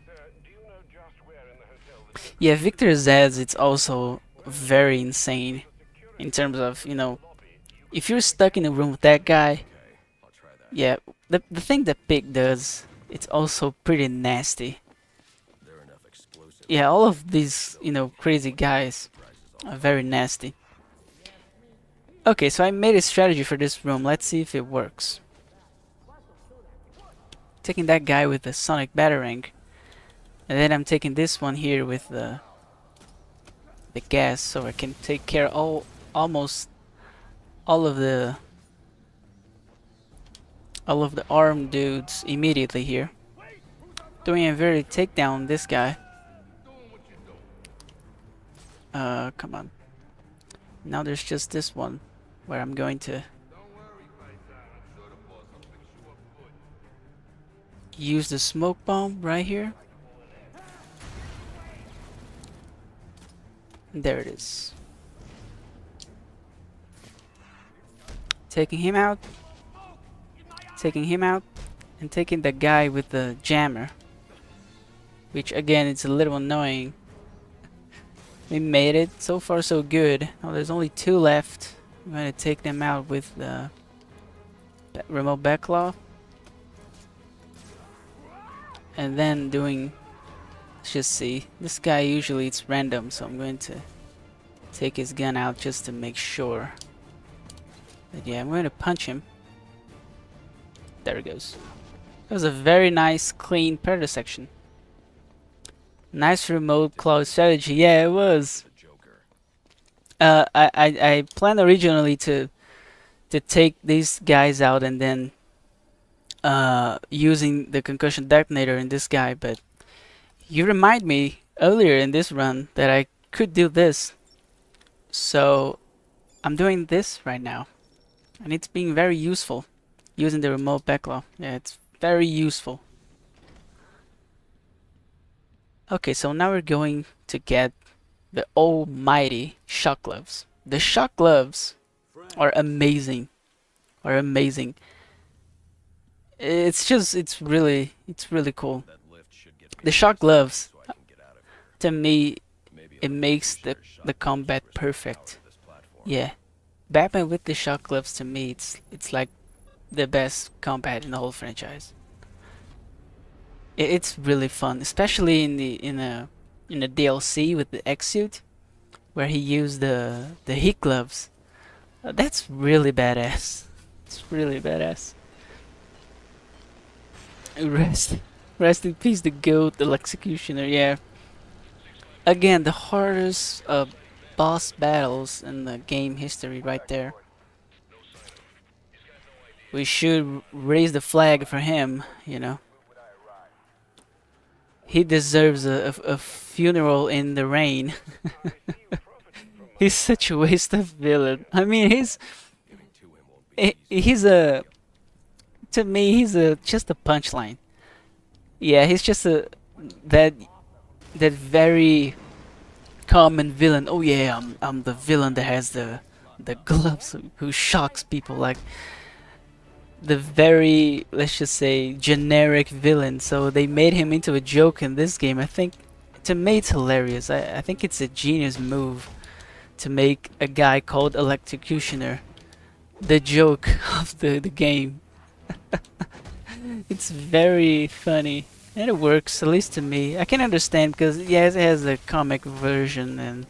Yeah, Victor Zaz, it's also very insane. In terms of, you know, if you're stuck in a room with that guy... Yeah, the thing that Pig does, it's also pretty nasty. Yeah, all of these, you know, crazy guys are very nasty. Okay, so I made a strategy for this room. Let's see if it works. Taking that guy with the sonic batarang, and then I'm taking this one here with the gas, so I can take care of almost all of the armed dudes immediately here. Doing a very takedown this guy. Come on. Now there's just this one where I'm going to use the smoke bomb right here. And there it is. Taking him out. Taking him out. And taking the guy with the jammer. Which again, it's a little annoying. We made it. So far so good. Now there's only 2 left. I'm gonna take them out with the remote backlaw. And then doing... Let's just see. This guy usually it's random, so I'm going to take his gun out just to make sure. But yeah, I'm going to punch him. There it goes. That was a very nice, clean predator section. Nice remote cloud strategy. Yeah, it was. The Joker. I planned originally to take these guys out and then using the concussion detonator in this guy, but you remind me earlier in this run that I could do this, so I'm doing this right now, and it's being very useful using the remote backlog. Yeah, it's very useful. Okay, so now we're going to get the almighty shock gloves. The shock gloves are amazing. Are amazing. It's really cool. That lift should get me The shock gloves, so I can get out of here. to me, Maybe it I'll makes share the shotguns combat to restore power perfect. to this platform. Yeah, Batman with the shock gloves, to me, it's like the best combat in the whole franchise. It's really fun, especially in the DLC with the X suit, where he used the heat gloves. That's really badass. It's really badass. Rest, rest in peace, the goat, the executioner. Yeah. Again, the hardest boss battles in the game history, right there. We should raise the flag for him. You know, he deserves a funeral in the rain. He's such a waste of villain. I mean, Getting to him won't be easy. he's a to me he's a just a punchline. Yeah, he's just a that that very common villain. Oh yeah, I'm the villain that has the gloves who shocks people, like the very, let's just say, generic villain. So they made him into a joke in this game. I think to me it's hilarious. I think it's a genius move to make a guy called Electrocutioner the joke of the game. It's very funny. And it works, at least to me. I can understand because yes, it has a comic version and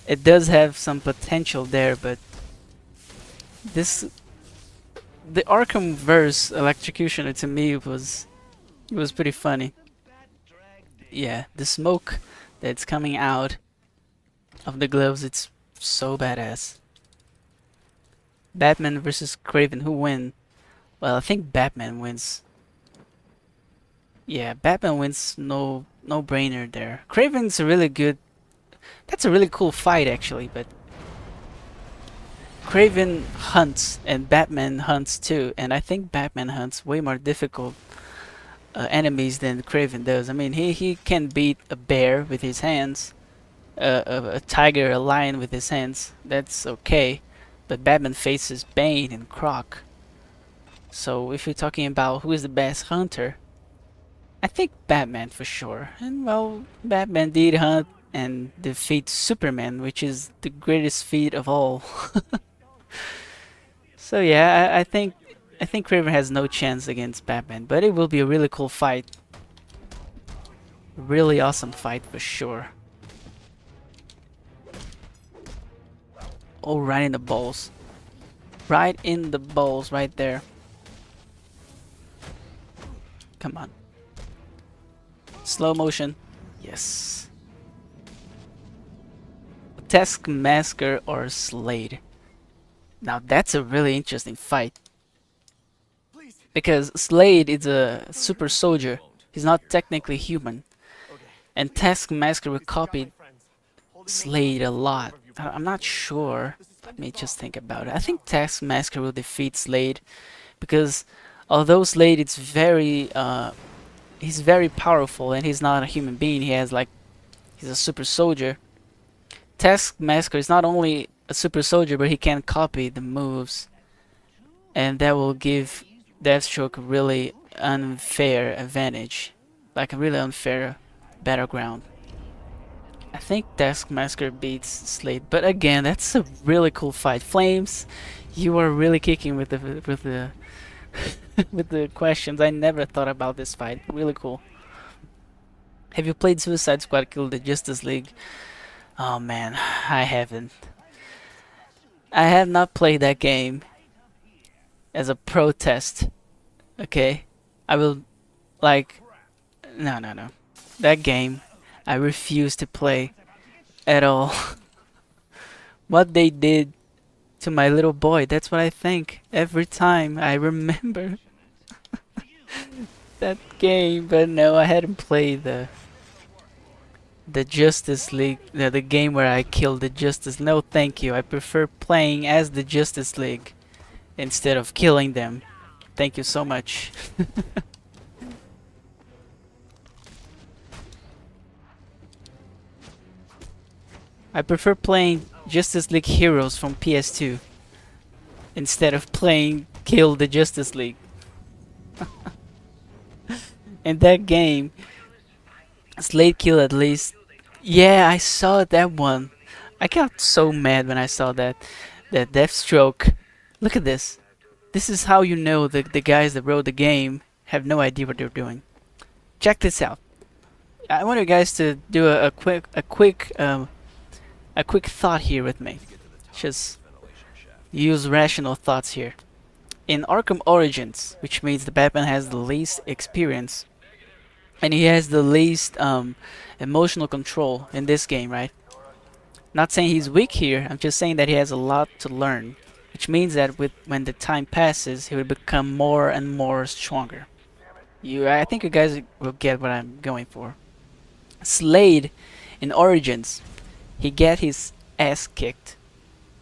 it does have some potential there, but this the Arkham verse Electrocutioner to me it was pretty funny. Yeah, the smoke that's coming out of the gloves, it's so badass. Batman versus Craven, who win? Well, I think Batman wins. Yeah, Batman wins, no brainer there. Craven's a really good. That's a really cool fight actually, but Craven hunts and Batman hunts too, and I think Batman hunts way more difficult enemies than Craven does. I mean, he can beat a bear with his hands, a tiger, a lion with his hands. That's okay, but Batman faces Bane and Croc. So if you're talking about who is the best hunter, I think Batman for sure. And well, Batman did hunt and defeat Superman, which is the greatest feat of all. So yeah, I think Craven has no chance against Batman, but it will be a really cool fight. Really awesome fight for sure. Oh, right in the balls. Right in the balls, right there. Come on. Slow motion. Yes. Taskmaster or Slade. Now that's a really interesting fight. Because Slade is a super soldier. He's not technically human. And Taskmaster will copy Slade a lot. I'm not sure. Let me just think about it. I think Taskmaster will defeat Slade because although Slade is he's very powerful and he's not a human being. He's a super soldier. Taskmaster is not only a super soldier, but he can copy the moves, and that will give Deathstroke a really unfair advantage, like a really unfair battleground. I think Taskmaster beats Slade, but again, that's a really cool fight. Flames, you are really kicking with the with the questions. I never thought about this fight. Really cool. Have you played Suicide Squad Kill the Justice League? Oh man, I haven't. I have not played that game as a protest. Okay? I will, like, no. That game, I refuse to play at all. What they did to my little boy, that's what I think every time I remember that game. But no, I hadn't played the Justice League, the game where I killed the Justice. No, thank you. I prefer playing as the Justice League instead of killing them. Thank you so much. I prefer playing Justice League Heroes from PS2 instead of playing Kill the Justice League. In that game, Slade Kill at least. Yeah, I saw that one. I got so mad when I saw that. That Deathstroke. Look at this. This is how you know the guys that wrote the game have no idea what they're doing. Check this out. I want you guys to do a quick thought here with me. Just use rational thoughts here. In Arkham Origins, which means the Batman has the least experience, and he has the least emotional control in this game, right? Not saying he's weak here. I'm just saying that he has a lot to learn, which means that when the time passes, he will become more and more stronger. I think you guys will get what I'm going for. Slade in Origins, he get his ass kicked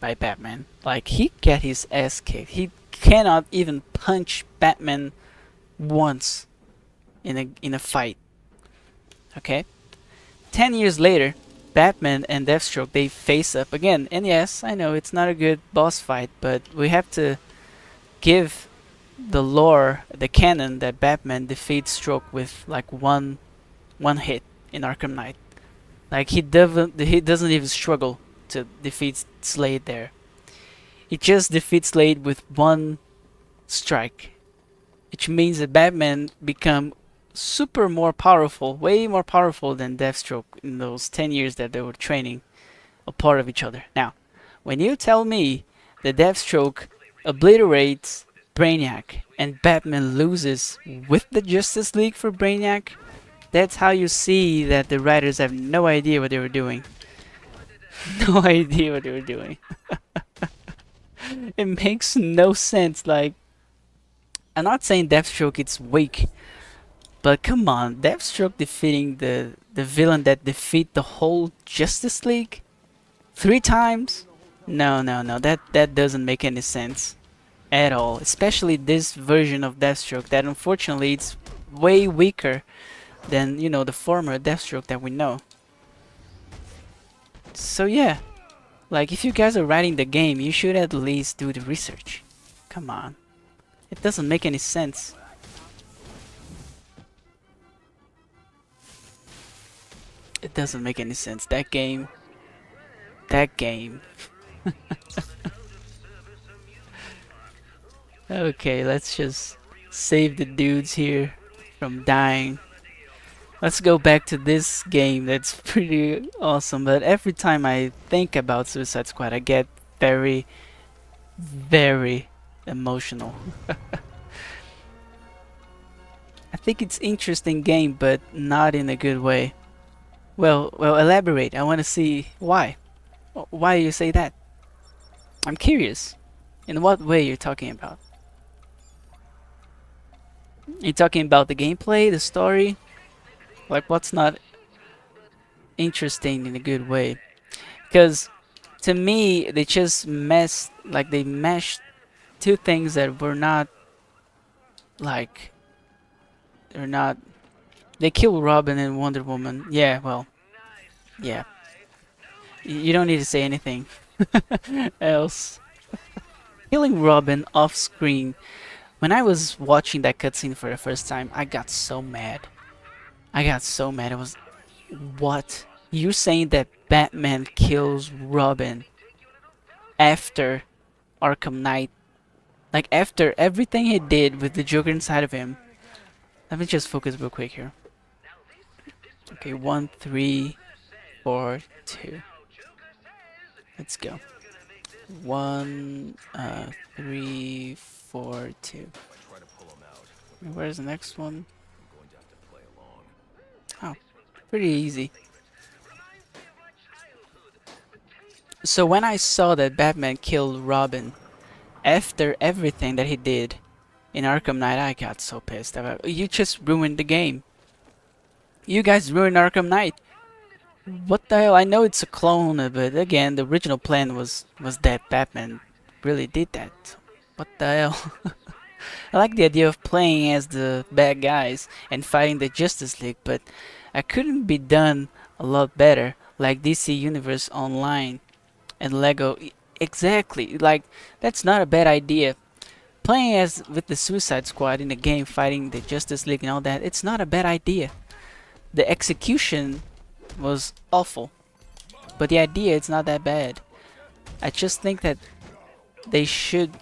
by Batman. Like, he get his ass kicked. He cannot even punch Batman once in a fight. Okay? 10 years later, Batman and Deathstroke, they face up again. And yes, I know it's not a good boss fight, but we have to give the lore, the canon, that Batman defeats Stroke with like one hit in Arkham Knight. Like, he doesn't even struggle to defeat Slade there. He just defeats Slade with one strike, which means that Batman become super more powerful, way more powerful than Deathstroke in those 10 years that they were training a part of each other. Now, when you tell me that Deathstroke obliterates Brainiac and Batman loses with the Justice League for Brainiac, that's how you see that the writers have no idea what they were doing. No idea what they were doing. It makes no sense. Like, I'm not saying Deathstroke is weak, but come on, Deathstroke defeating the villain that defeat the whole Justice League 3 times? No, no, no. That doesn't make any sense at all. Especially this version of Deathstroke that unfortunately it's way weaker than, you know, the former Deathstroke that we know. So yeah, like, if you guys are writing the game, you should at least do the research. Come on. It doesn't make any sense. It doesn't make any sense. That game. That game. Okay, let's just save the dudes here from dying. Let's go back to this game that's pretty awesome, but every time I think about Suicide Squad, I get very, very emotional. I think it's interesting game, but not in a good way. Well, elaborate. I want to see why. Why you say that? I'm curious. In what way you're talking about? You're talking about the gameplay, the story? Like, what's not interesting in a good way? Because to me, they just they meshed 2 things that were not, like, they're not. They kill Robin and Wonder Woman. Yeah, well, yeah. You don't need to say anything else. Killing Robin off screen. When I was watching that cutscene for the first time, I got so mad. I got so mad. It was, what? You're saying that Batman kills Robin after Arkham Knight? Like, after everything he did with the Joker inside of him? Let me just focus real quick here. Okay, 1, 3, 4, 2. Let's go. 1, 3, 4, 2. Where's the next one? Oh. Pretty easy. So when I saw that Batman killed Robin after everything that he did in Arkham Knight, I got so pissed. You just ruined the game. You guys ruined Arkham Knight. What the hell? I know it's a clone, but again, the original plan was that Batman really did that. What the hell? I like the idea of playing as the bad guys and fighting the Justice League, but I couldn't be done a lot better, like DC Universe Online and Lego. Exactly, like that's not a bad idea. Playing as with the Suicide Squad in the game, fighting the Justice League and all that, it's not a bad idea. The execution was awful, but the idea it's not that bad. I just think that they should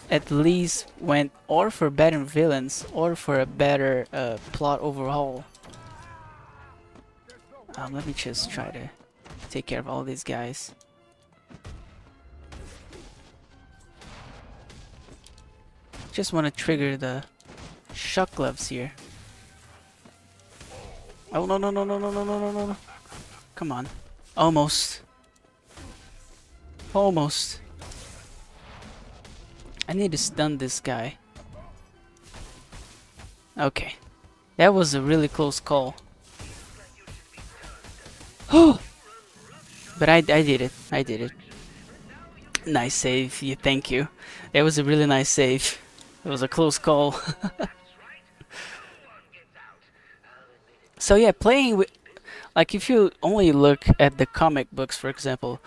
at least went or for better villains or for a better plot overhaul. Let me just try to take care of all these guys. Just want to trigger the shock gloves here. Oh no no no no no no no no no! Come on, almost, almost. I need to stun this guy. Okay, that was a really close call. Oh, but I did it. I did it. Nice save. Yeah, thank you. That was a really nice save. It was a close call. So yeah, playing with, like, if you only look at the comic books, for example,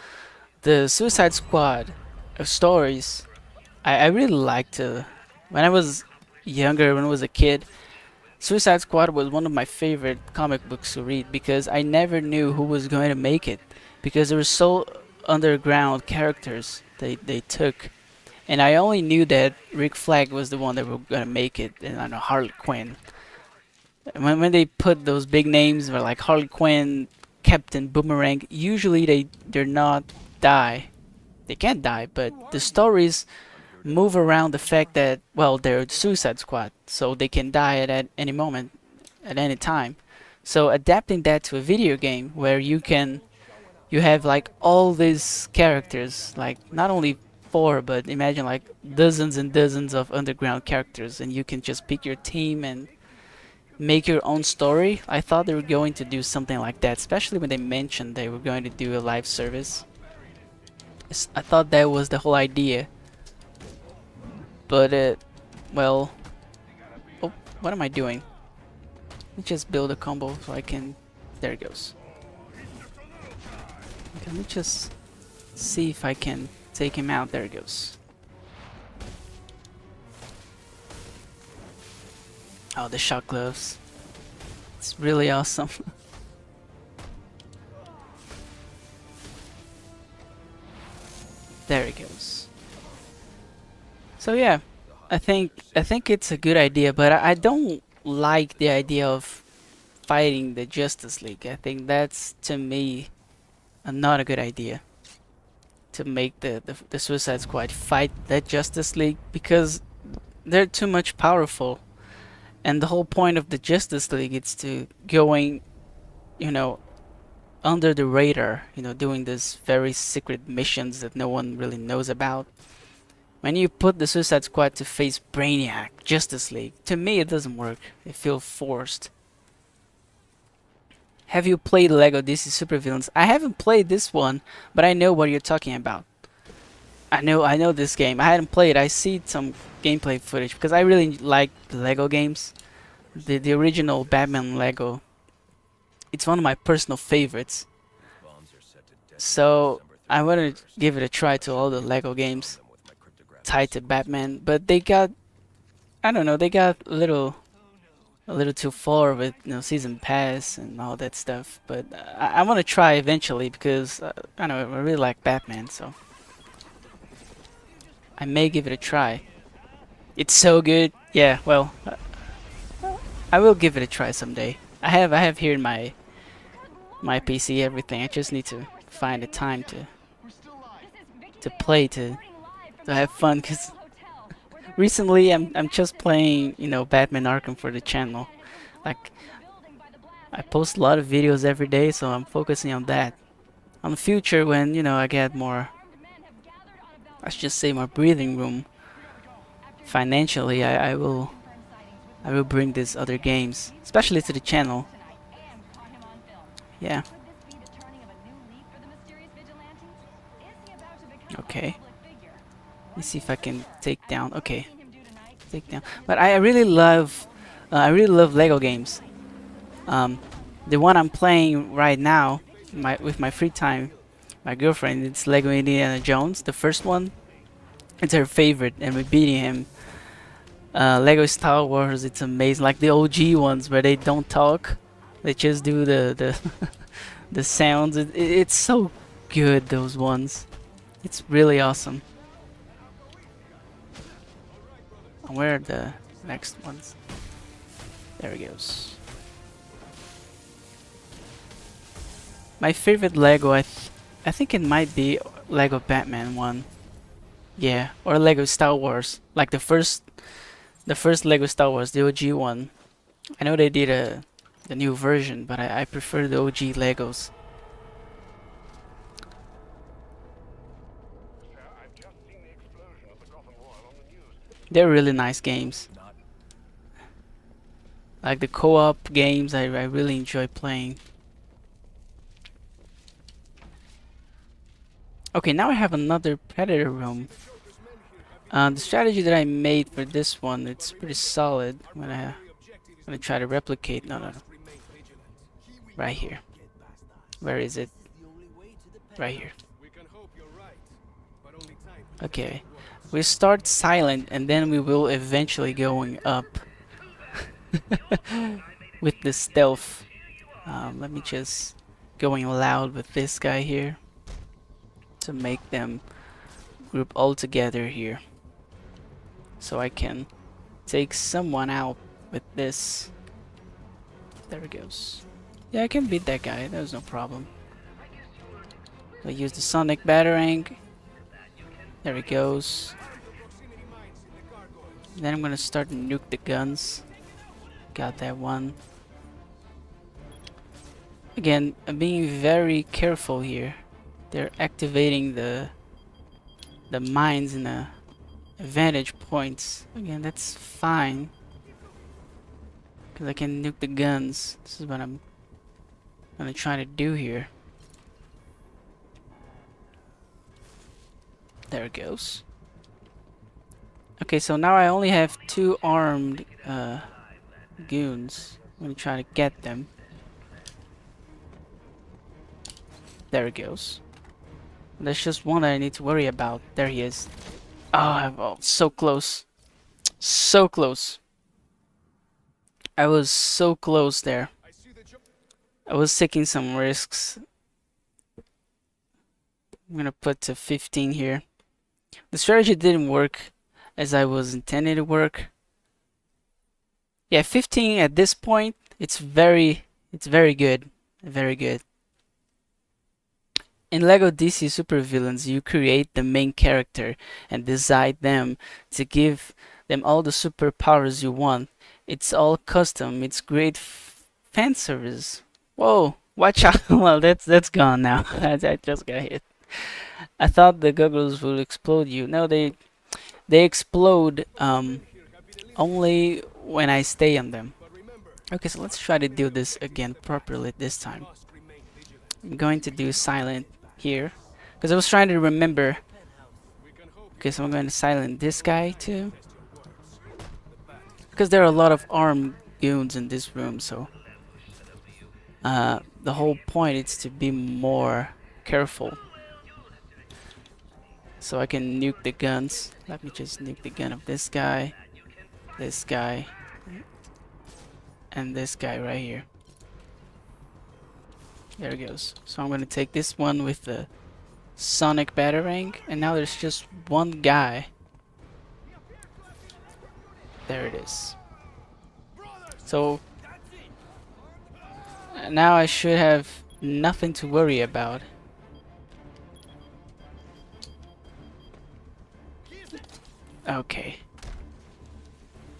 the Suicide Squad stories, I really liked. When I was younger, when I was a kid, Suicide Squad was one of my favorite comic books to read because I never knew who was going to make it because there were so underground characters they took, and I only knew that Rick Flag was the one that were gonna make it, and I know Harley Quinn. When they put those big names were like Harley Quinn, Captain Boomerang, usually they're not die. They can't die, but the stories move around the fact that, well, they're the Suicide Squad, so they can die at any moment, at any time. So adapting that to a video game where you have like all these characters, like not only four, but imagine like dozens and dozens of underground characters, and you can just pick your team and make your own story. I thought they were going to do something like that, especially when they mentioned they were going to do a live service. I thought that was the whole idea. But well, oh, what am I doing? Let me just build a combo so I can, there it goes. Okay, let me just see if I can take him out, there it goes. Oh, the shock gloves. It's really awesome. There it goes. So yeah, I think it's a good idea, but I don't like the idea of fighting the Justice League. I think that's, to me, not a good idea. To make the Suicide Squad fight the Justice League because they're too much powerful. And the whole point of the Justice League is to going, you know, under the radar, doing these very secret missions that no one really knows about. When you put the Suicide Squad to face Brainiac, Justice League, to me it doesn't work. It feels forced. Have you played Lego DC Supervillains? I haven't played this one, but I know what you're talking about. I know this game. I hadn't played. I see some gameplay footage because I really like the Lego games. The original Batman Lego. It's one of my personal favorites. So I want to give it a try to all the Lego games tied to Batman, but they got, I don't know, they got a little too far with season pass and all that stuff. But I want to try eventually because I know I really like Batman, so I may give it a try. It's so good. Yeah, well, I will give it a try someday. I have here in my PC everything. I just need to find the time to play to have fun because recently I'm just playing Batman Arkham for the channel. Like I post a lot of videos every day, so I'm focusing on that. On the future, when, you know, I get more, let's just say, more breathing room financially, I will bring these other games, especially to the channel. Yeah. Okay. Let me see if I can take down. Okay, take down. But I really love Lego games. Um, the one I'm playing right now, with my free time, my girlfriend, it's Lego Indiana Jones, the first one. It's her favorite, and we're beating him. Lego Star Wars, it's amazing. Like the OG ones where they don't talk, they just do the the sounds. It's so good. Those ones, it's really awesome. And where are the next ones? There he goes. My favorite Lego, I think it might be Lego Batman one. Yeah, or Lego Star Wars, like the first Lego Star Wars, the OG one. I know they did the new version, but I prefer the OG Legos. They're really nice games. Like the co-op games, I really enjoy playing. Okay, now I have another Predator room. The strategy that I made for this one, it's pretty solid. I'm gonna try to replicate. No. Right here. Where is it? Right here. Okay. We start silent and then we will eventually going up with the stealth. Let me just going loud with this guy here to make them group all together here, so I can take someone out with this. There it goes. Yeah, I can beat that guy. There's no problem. I use the sonic batarang. There it goes. Then I'm gonna start to nuke the guns. Got that one. Again, I'm being very careful here. They're activating the mines in the vantage points. Again, that's fine, because I can nuke the guns. This is what I'm gonna try to do here. There it goes. Okay, so now I only have 2 armed goons. I'm gonna try to get them. There it goes. There's just one that I need to worry about. There he is. Oh, so close. So close. I was so close there. I was taking some risks. I'm gonna put to 15 here. The strategy didn't work as I was intending to work. Yeah, 15 at this point, it's very good. Very good. In LEGO DC Supervillains, you create the main character and decide them to give them all the superpowers you want. It's all custom. It's great fan service. Whoa, watch out. Well, that's gone now. I just got hit. I thought the goggles would explode you. No, they explode only when I stay on them. Okay, so let's try to do this again properly this time. I'm going to do silent here, because I was trying to remember. Okay, so I'm going to silent this guy too, because there are a lot of armed goons in this room, so the whole point is to be more careful. So I can nuke the guns. Let me just nuke the gun of this guy, and this guy right here. There it goes. So I'm gonna take this one with the sonic batarang, and now there's just one guy. There it is. So now I should have nothing to worry about. Okay.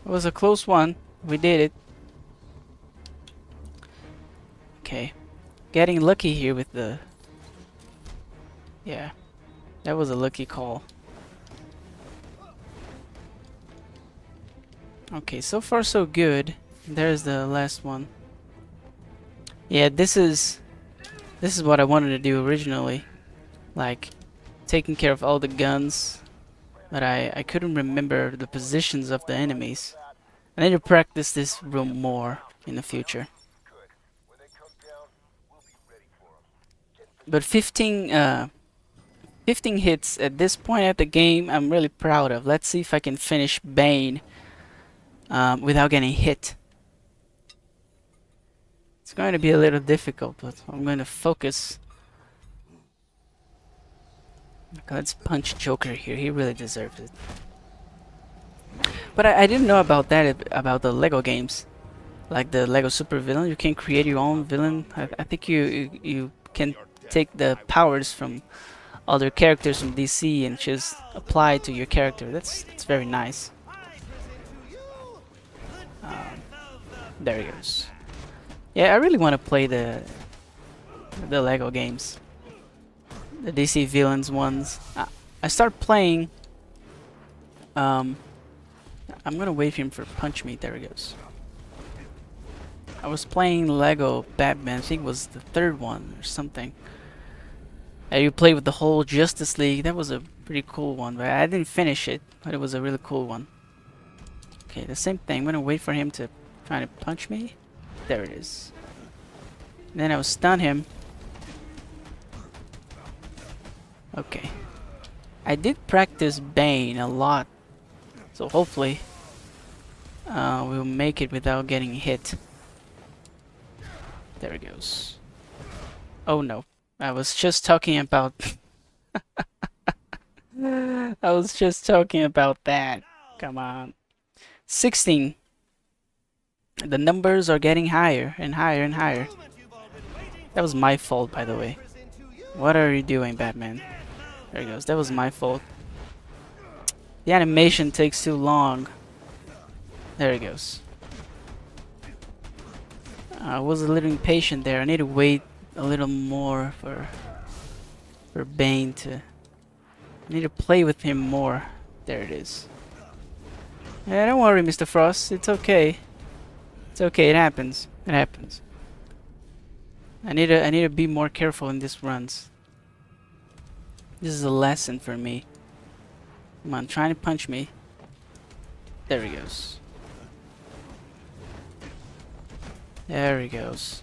It was a close one. We did it. Okay. Getting lucky here with the... Yeah. That was a lucky call. Okay, so far so good. There's the last one. Yeah, this is what I wanted to do originally. Like, taking care of all the guns. But I couldn't remember the positions of the enemies. I need to practice this room more in the future. But 15 hits at this point at the game, I'm really proud of. Let's see if I can finish Bane without getting hit. It's going to be a little difficult, but I'm going to focus. Okay, let's punch Joker here. He really deserves it. But I didn't know about that, about the Lego games. Like the Lego Super Villain. You can create your own villain. I think you can take the powers from other characters from DC and just apply it to your character. That's very nice. There he goes. Yeah, I really want to play the Lego games, the DC villains ones. I start playing. I'm gonna wait for him for punch me. There he goes. I was playing Lego Batman. I think it was the third one or something. You play with the whole Justice League. That was a pretty cool one, but I didn't finish it. But it was a really cool one. Okay, the same thing. I'm gonna wait for him to try to punch me. There it is. And then I will stun him. Okay. I did practice Bane a lot, so hopefully we'll make it without getting hit. There it goes. Oh no. I was just talking about I was just talking about that. Come on. 16. The numbers are getting higher and higher and higher. That was my fault, by the way. What are you doing, Batman? There he goes. That was my fault. The animation takes too long. There he goes. I was a little impatient there. I need to wait a little more for Bane to... I need to play with him more. There it is. Yeah, don't worry, Mr. Frost. It's okay. It's okay. It happens. It happens. I need to be more careful in these runs. This is a lesson for me. Come on, trying to punch me. There he goes. There he goes.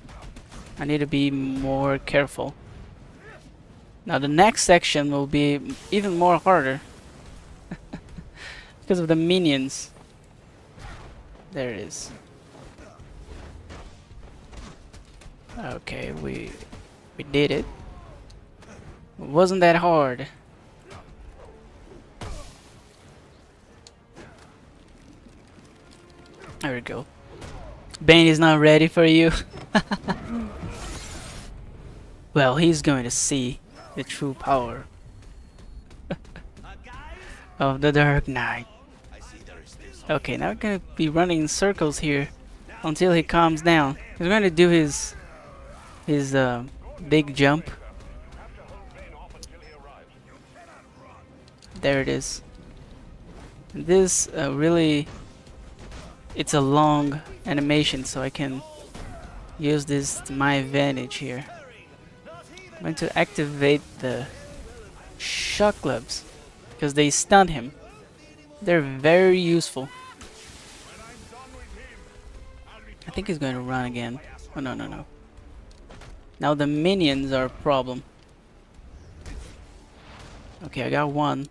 I need to be more careful. Now the next section will be even more harder. Because of the minions. There it is. Okay, we did it. It wasn't that hard. There we go. Bane is not ready for you. Well, he's going to see the true power of the Dark Knight. Okay, now we're going to be running in circles here until he calms down. He's going to do his big jump. There it is. This really, it's a long animation, so I can use this to my advantage here. I'm going to activate the shock gloves because they stun him. They're very useful. I think he's going to run again. Oh no, no, no. Now the minions are a problem. Okay, I got one.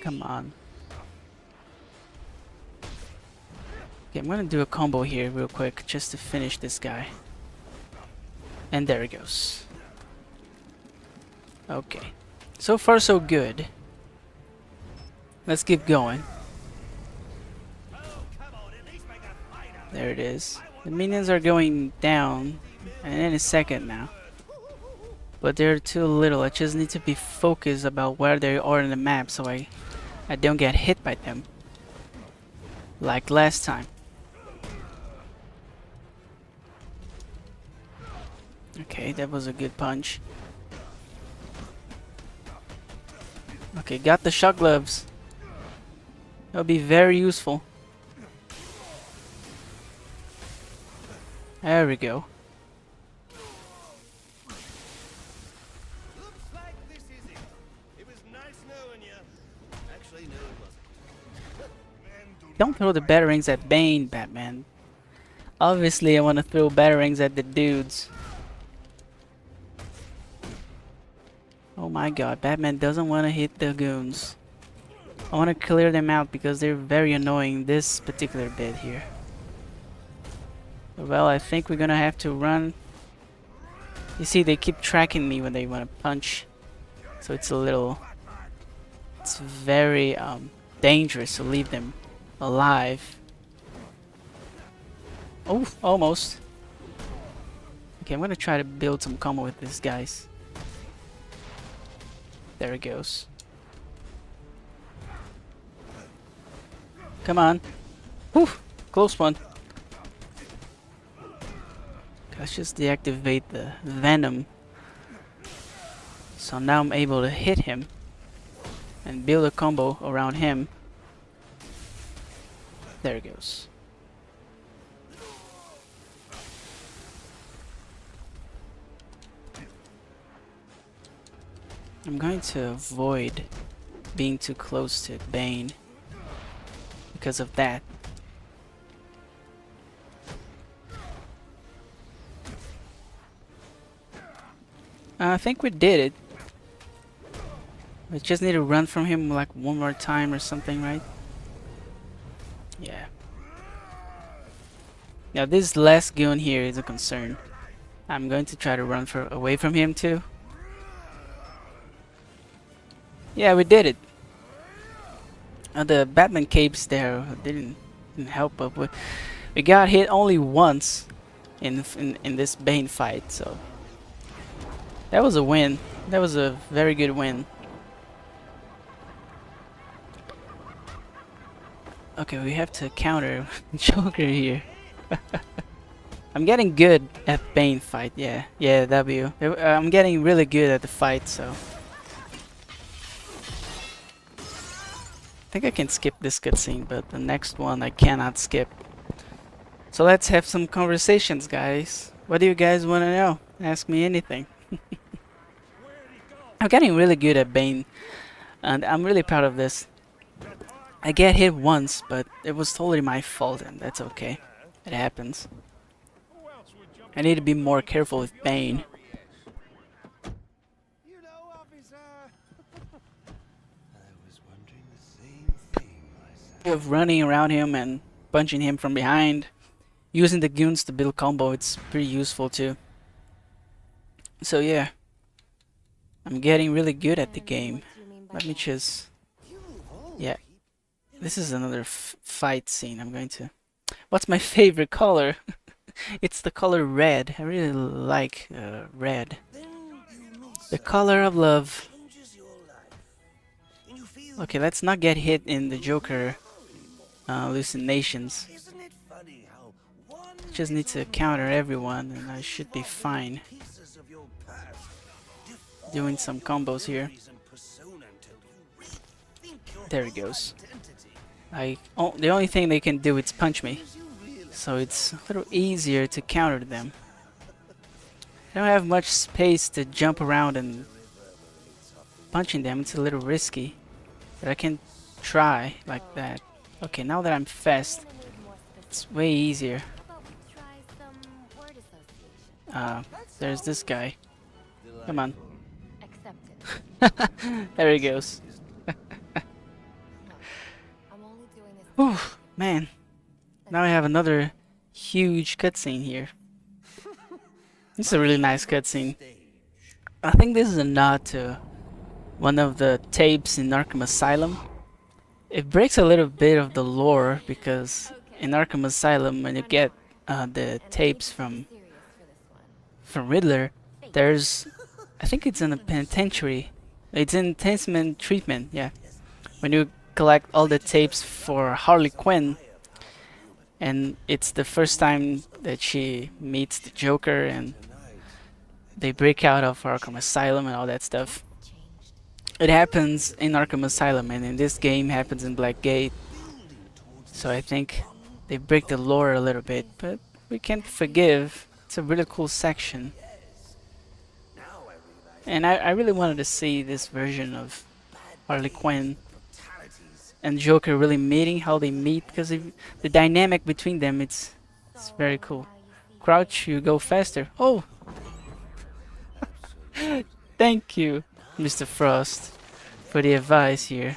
Come on. Okay, I'm gonna do a combo here real quick just to finish this guy. And there it goes. Okay. So far so good. Let's keep going. There it is. The minions are going down and in a second now. But they're too little. I just need to be focused about where they are in the map so I I don't get hit by them like last time. Okay, that was a good punch. Okay, got the shock gloves. That'll be very useful. There we go. Looks like this is it. It was nice knowing you. Actually, no, it wasn't. Don't throw the batarangs at Bane, Batman. Obviously, I want to throw batarangs at the dudes. Oh my god, Batman doesn't want to hit the goons. I want to clear them out because they're very annoying this particular bit here. Well, I think we're gonna have to run. You see, they keep tracking me when they want to punch. So it's a little... It's very dangerous to leave them alive. Oh, almost. Okay, I'm gonna try to build some combo with these guys. There it goes. Come on. Whew, close one. Let's just deactivate the venom. So now I'm able to hit him and build a combo around him. There it goes. I'm going to avoid being too close to Bane because of that. I think we did it. We just need to run from him like one more time or something, right? Yeah. Now this last goon here is a concern. I'm going to try to run away from him too. Yeah, we did it. The Batman capes there didn't help, but we got hit only once in this Bane fight, so that was a win. That was a very good win. Okay, we have to counter Joker here. I'm getting good at Bane fight. Yeah, W. I'm getting really good at the fight, so I think I can skip this cutscene, but the next one I cannot skip. So let's have some conversations, guys. What do you guys want to know? Ask me anything. I'm getting really good at Bane, and I'm really proud of this. I get hit once, but it was totally my fault, and that's okay. It happens. I need to be more careful with Bane. You know, officer. I was wondering the same thing myself. Of running around him and punching him from behind, using the goons to build combo, it's pretty useful too. So yeah, I'm getting really good at the game. Let me just... Yeah, this is another fight scene. I'm going to... What's my favorite color? It's the color red. I really like red. The color of love. Okay, let's not get hit in the Joker hallucinations. Just need to counter everyone and I should be fine. Doing some combos here. There he goes. The only thing they can do is punch me. So it's a little easier to counter them. I don't have much space to jump around and punching them. It's a little risky. But I can try like that. Okay, now that I'm fast, it's way easier. There's this guy. Come on. There he goes. Whew, man. Now I have another huge cutscene here. This is a really nice cutscene. I think this is a nod to one of the tapes in Arkham Asylum. It breaks a little bit of the lore because in Arkham Asylum, when you get the tapes from Riddler, there's, I think it's in a penitentiary. It's in intensive treatment, yeah. When you collect all the tapes for Harley Quinn, and it's the first time that she meets the Joker, and they break out of Arkham Asylum and all that stuff. It happens in Arkham Asylum, and in this game happens in Blackgate. So I think they break the lore a little bit, but we can't forgive. It's a really cool section. And I really wanted to see this version of Harley Quinn and Joker really meeting, how they meet, because the dynamic between them, it's very cool. Crouch, you go faster. Oh! Thank you, Mr. Frost, for the advice here.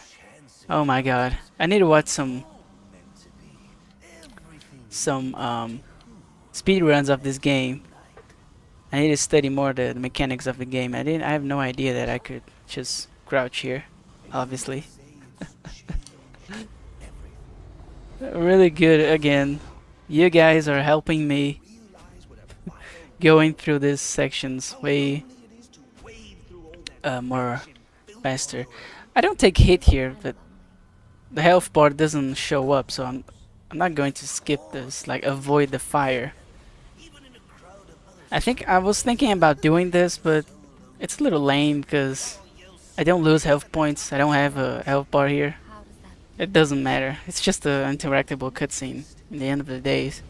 Oh my god. I need to watch some speed runs of this game. I need to study more the mechanics of the game. I have no idea that I could just crouch here, obviously. Really good again. You guys are helping me going through these sections way more faster. I don't take hit here, but the health bar doesn't show up, so I'm not going to skip this, like avoid the fire. I was thinking about doing this, but it's a little lame because I don't lose health points. I don't have a health bar here. It doesn't matter. It's just an interactable cutscene. In the end of the day, it's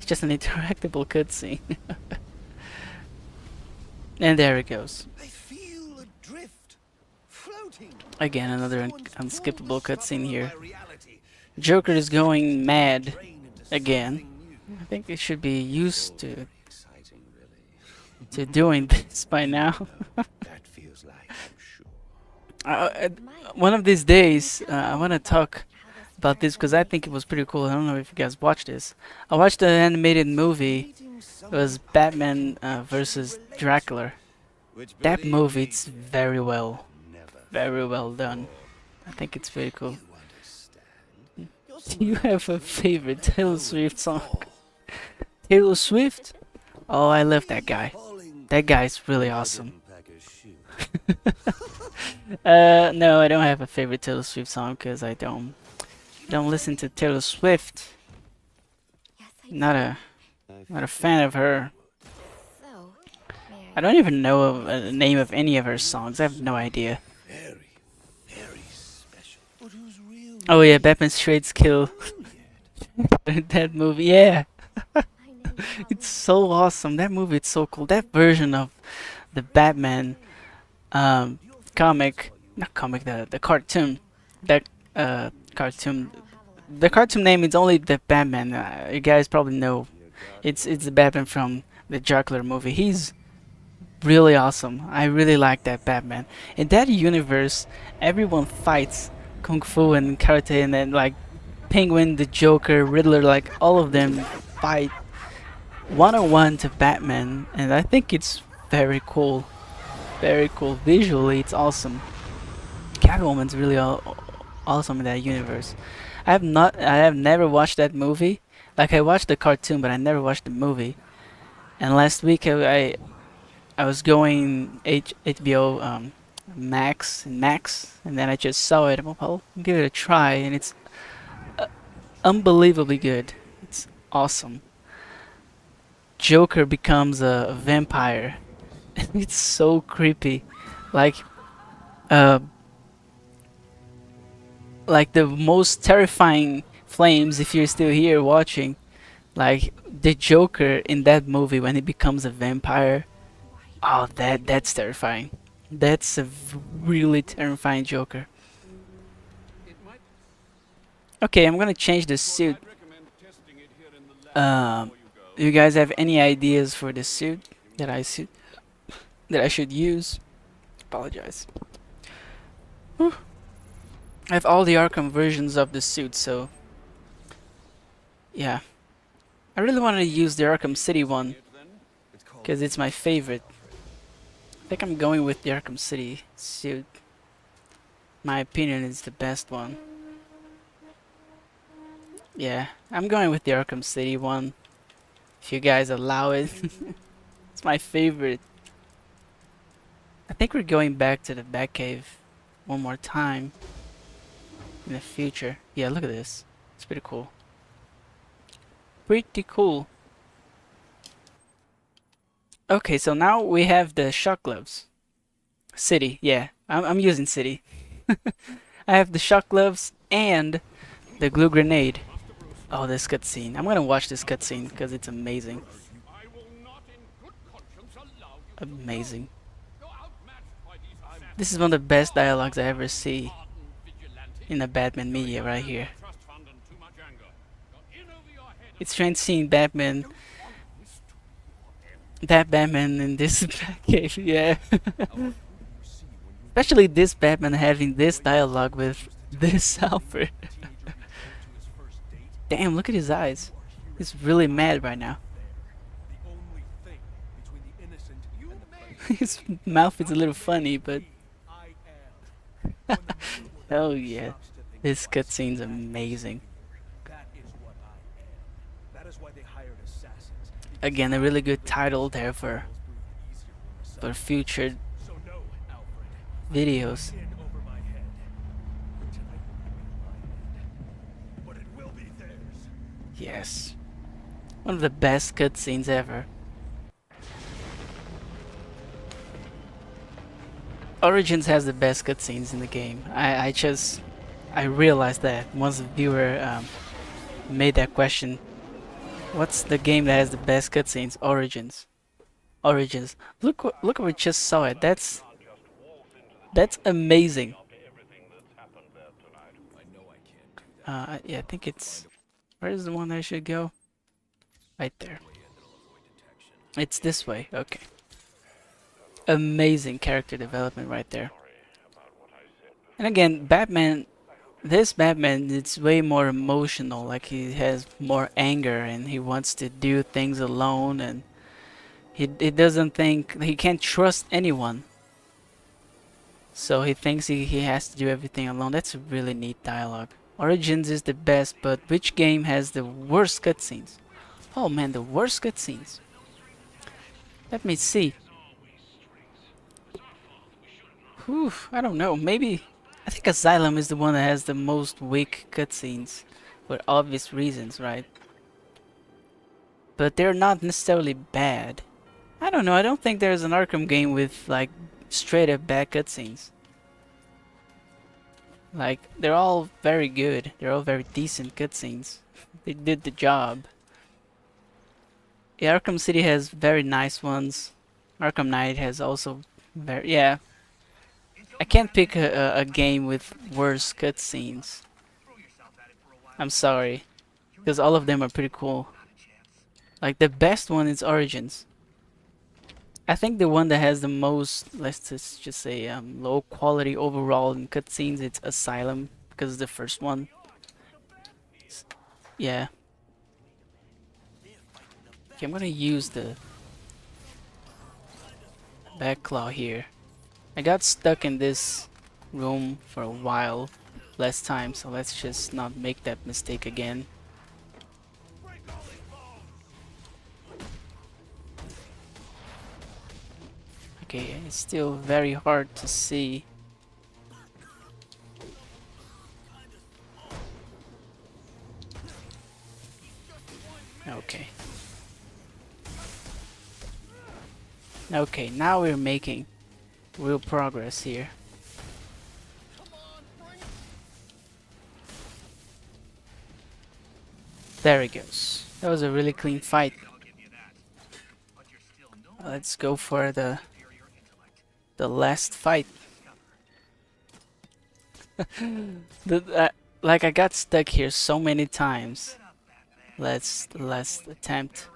just an interactable cutscene. And there it goes. I feel adrift, floating. Again, another unskippable cutscene here. Joker is going mad again. I think they should be used to doing this by now. That feels like, I'm sure. One of these days, I want to talk about this because I think it was pretty cool. I don't know if you guys watched this. I watched the animated movie. It was Batman versus Dracula. That movie, it's very well done. I think it's very cool. Do you have a favorite Taylor Swift song? Taylor Swift? Oh, I love that guy. That guy's really awesome. No, I don't have a favorite Taylor Swift song because I don't listen to Taylor Swift. Not a fan of her. I don't even know the name of any of her songs. I have no idea. Very special. But who's real? Oh yeah, Batman Straight's Kill. That movie, yeah. It's so awesome. That movie, it's so cool. That version of the Batman comic, not comic, the cartoon. That cartoon. The cartoon name is only the Batman. You guys probably know. It's the Batman from the Dracula movie. He's really awesome. I really like that Batman. In that universe, everyone fights kung fu and karate, and then like Penguin, the Joker, Riddler, like all of them fight one-on-one to Batman, and I think it's very cool. Very cool. Visually, it's awesome. Catwoman's really awesome in that universe. I have never watched that movie. Like I watched the cartoon, but I never watched the movie. And last week I was going HBO Max, and then I just saw it. I'll give it a try, and it's unbelievably good. It's awesome. Joker becomes a vampire. It's so creepy, like the most terrifying flames. If you're still here watching, like the Joker in that movie when he becomes a vampire. Oh, that's terrifying. That's a really terrifying Joker. Okay, I'm gonna change the suit. You guys have any ideas for the suit that I should use? Apologize. Whew. I have all the Arkham versions of the suit, so yeah. I really wanted to use the Arkham City one because it's my favorite. I think I'm going with the Arkham City suit. My opinion is the best one. Yeah, I'm going with the Arkham City one. If you guys allow it. It's my favorite. I think we're going back to the Batcave one more time. in the future. Yeah, look at this. It's pretty cool. Pretty cool. Okay, so now we have the shock gloves. City, yeah. I'm using city. I have the shock gloves and the glue grenade. Oh, this cutscene. I'm gonna watch this cutscene because it's amazing. Amazing. This is one of the best dialogues I ever see in the Batman media right here. It's strange seeing Batman, that Batman in this Batcave, yeah. Especially this Batman having this dialogue with this Alfred. Damn, look at his eyes. He's really mad right now. His mouth is a little funny, but oh yeah, this cutscene's amazing. Again, a really good title there for future videos. Yes, one of the best cutscenes ever. Origins has the best cutscenes in the game. I realized that once the viewer made that question. What's the game that has the best cutscenes? Origins. Origins. Look what we just saw it. That's amazing. Yeah, I think it's. Where is the one I should go? Right there. It's this way. Okay. Amazing character development right there. And again, Batman. This Batman, it's way more emotional. Like he has more anger and he wants to do things alone, and he doesn't think he can't trust anyone. So he thinks he has to do everything alone. That's a really neat dialogue. Origins is the best, but which game has the worst cutscenes? Oh man, the worst cutscenes. Let me see. Whew, I don't know. Maybe I think Asylum is the one that has the most weak cutscenes, for obvious reasons, right? But they're not necessarily bad. I don't know. I don't think there's an Arkham game with like straight up bad cutscenes. Like they're all very good. They're all very decent cutscenes. They did the job. Yeah, Arkham City has very nice ones. Arkham Knight has also very yeah. I can't pick a game with worse cutscenes. I'm sorry, because all of them are pretty cool. Like the best one is Origins. I think the one that has the most, let's just say, low quality overall in cutscenes, it's Asylum, because it's the first one. Yeah. Okay, I'm gonna use the back claw here. I got stuck in this room for a while last time, so let's just not make that mistake again. Okay, it's still very hard to see. Okay. Okay, now we're making real progress here. There it goes. That was a really clean fight. Let's go for the last fight. Like I got stuck here so many times. Let's last attempt.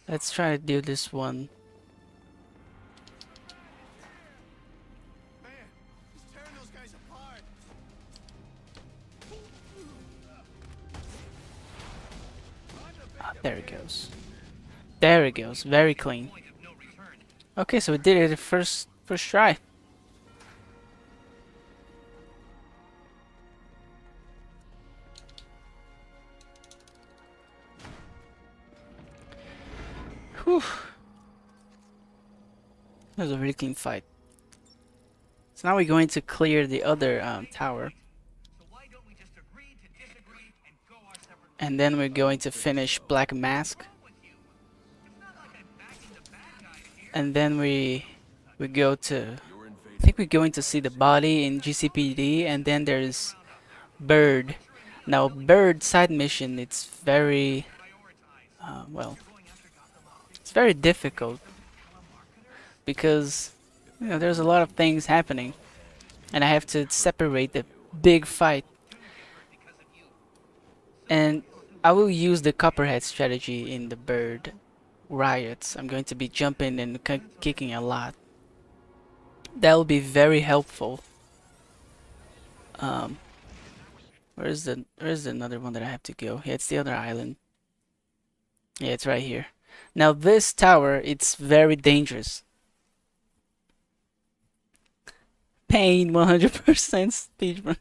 Let's try to do this one. There it goes. There it goes. Very clean. Okay, so we did it the first try. Whew. That was a really clean fight. So now we're going to clear the other tower. and then we're going to finish Black Mask, and then we go to, I think we're going to see the body in GCPD, and then there's Bird. Now Bird side mission, it's very well, it's very difficult because there's a lot of things happening, and I have to separate the big fight. And I will use the Copperhead strategy in the Bird riots. I'm going to be jumping and kicking a lot. That will be very helpful. Where's the another one that I have to go? Yeah, it's the other island. Yeah, it's right here. Now this tower, it's very dangerous. Pain 100% speed run.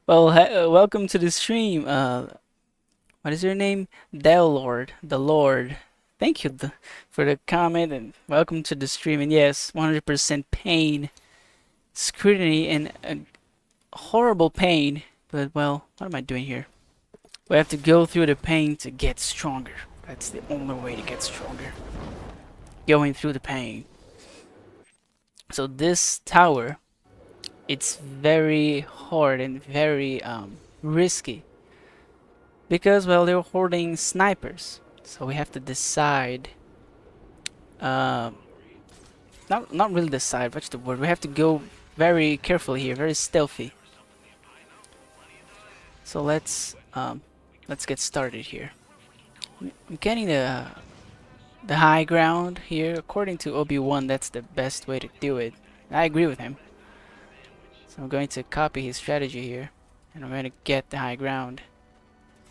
Well, welcome to the stream. What is your name? Del Lord, the Lord. Thank you for the comment and welcome to the stream. And yes, 100% pain, scrutiny, and horrible pain. But well, what am I doing here? We have to go through the pain to get stronger. That's the only way to get stronger. Going through the pain. So this tower, it's very hard and very risky. Because, well, they're holding snipers. So we have to decide. Not really decide, what's the word? We have to go very carefully here, very stealthy. So let's get started here. I'm getting the high ground here. According to Obi-Wan, that's the best way to do it. I agree with him. So I'm going to copy his strategy here, and I'm going to get the high ground.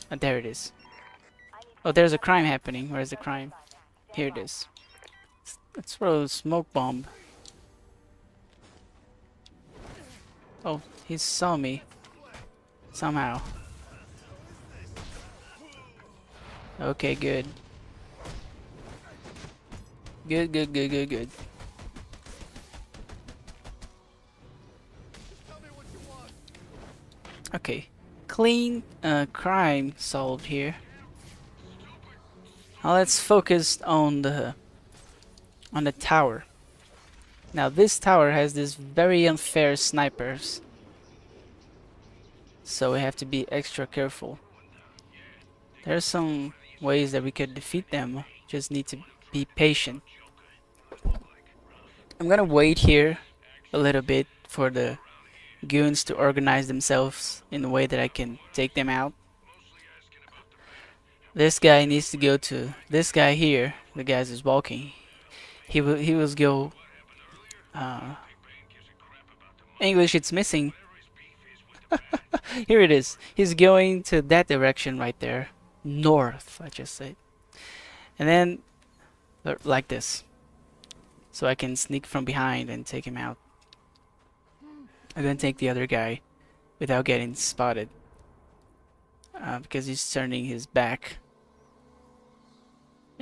And there it is. Oh, there's a crime happening. Where's the crime? Here it is. Let's throw a smoke bomb. Oh, he saw me. Somehow. Okay, good. Good. Okay. Clean crime solved here. Now let's focus on the tower. Now this tower has this very unfair snipers, so we have to be extra careful. There's some ways that we could defeat them, just need to be patient. I'm gonna wait here a little bit for the goons to organize themselves in a way that I can take them out. This guy needs to go to this guy here. The guy is walking. He was go. English, it's missing. Here it is. He's going to that direction right there, north. I just said, and then like this, so I can sneak from behind and take him out. I'm gonna take the other guy without getting spotted because he's turning his back.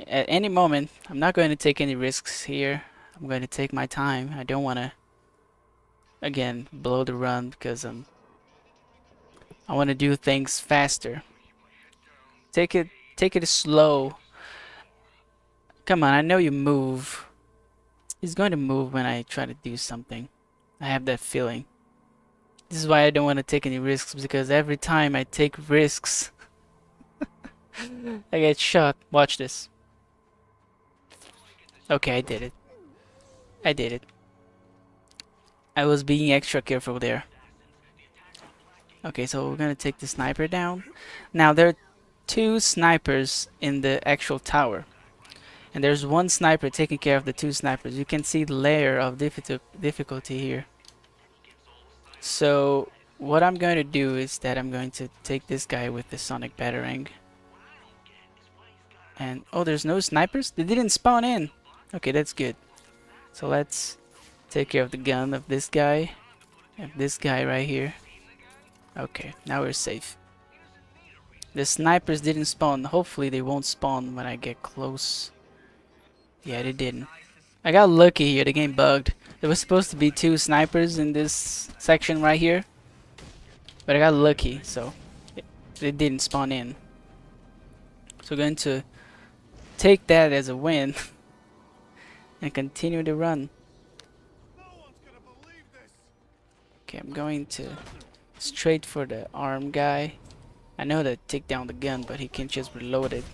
At any moment, I'm not going to take any risks here. I'm going to take my time. I don't want to, again, blow the run because I want to do things faster. Take it slow. Come on, I know you move. He's going to move when I try to do something. I have that feeling. This is why I don't want to take any risks, because every time I take risks, I get shot. Watch this. Okay, I did it. I was being extra careful there. Okay, so we're gonna take the sniper down. Now there are 2 snipers in the actual tower, and there's 1 sniper taking care of the 2 snipers. You can see the layer of difficulty here. So what I'm going to do is that I'm going to take this guy with the sonic batarang. And oh, there's no snipers? They didn't spawn in. Okay, that's good. So let's take care of the gun of this guy. And this guy right here. Okay, now we're safe. The snipers didn't spawn. Hopefully they won't spawn when I get close. Yeah, they didn't. I got lucky here. The game bugged. There was supposed to be 2 snipers in this section right here, but I got lucky, so they didn't spawn in. So we're going to take that as a win and continue the run. Okay, I'm going to straight for the arm guy. I know that take down the gun, but he can just reload it.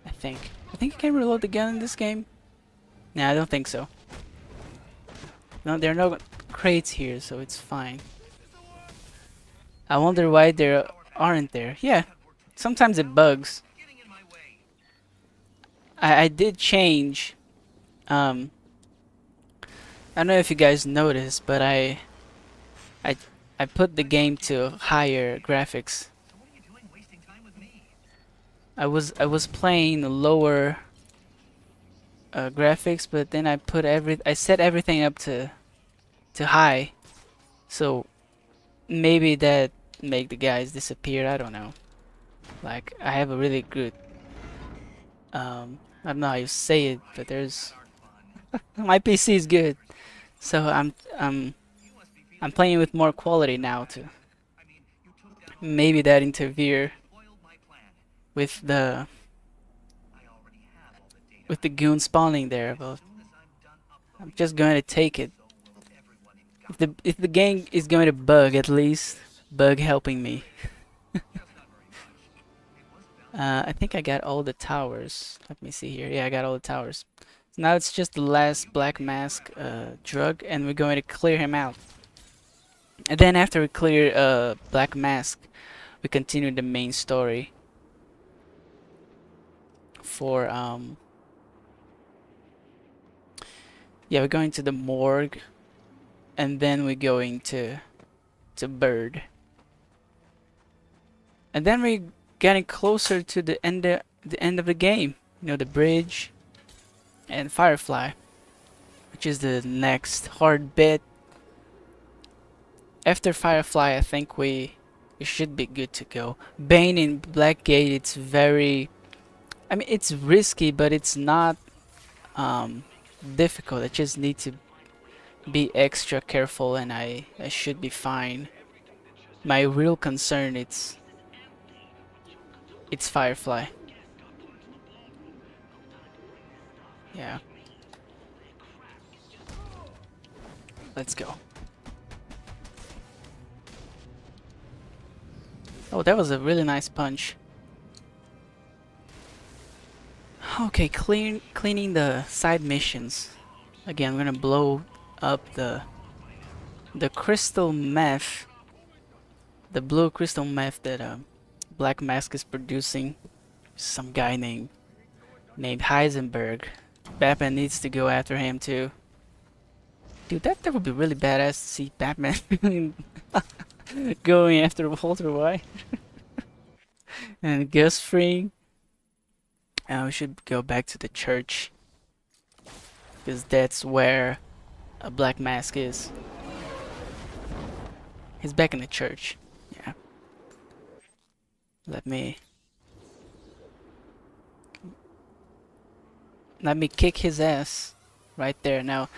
I think you can reload the gun in this game. Nah, I don't think so. No, there are no crates here, so it's fine. I wonder why there aren't there. Yeah, sometimes it bugs. I did change. I don't know if you guys noticed, but I put the game to higher graphics. I was playing lower graphics, but then I set everything up to high, so maybe that make the guys disappear. I don't know. Like I have a really good I don't know how you say it, but there's my PC is good, so I'm playing with more quality now too. Maybe that interfere with the goon spawning there, but I'm just going to take it. If the game is going to bug, at least bug helping me. I think I got all the towers. Let me see here. Yeah, I got all the towers. So now it's just the last Black Mask drug, and we're going to clear him out. And then after we clear Black Mask, we continue the main story for yeah, we're going to the morgue, and then we're going to Bird, and then we're getting closer to the end of the game. You know, the bridge and Firefly, which is the next hard bit. After Firefly, I think we should be good to go. Bane in Blackgate, it's very, I mean, it's risky, but it's not difficult. I just need to be extra careful, and I should be fine. My real concern it's Firefly. Yeah. Let's go. Oh, that was a really nice punch. Okay, cleaning the side missions. Again, I'm gonna blow up the crystal meth, the blue crystal meth that Black Mask is producing. Some guy named Heisenberg. Batman needs to go after him too. Dude, that would be really badass to see Batman going after Walter White. And Gus Fring. We should go back to the church, because that's where a Black Mask is. He's back in the church. Yeah. Let me kick his ass right there. Now,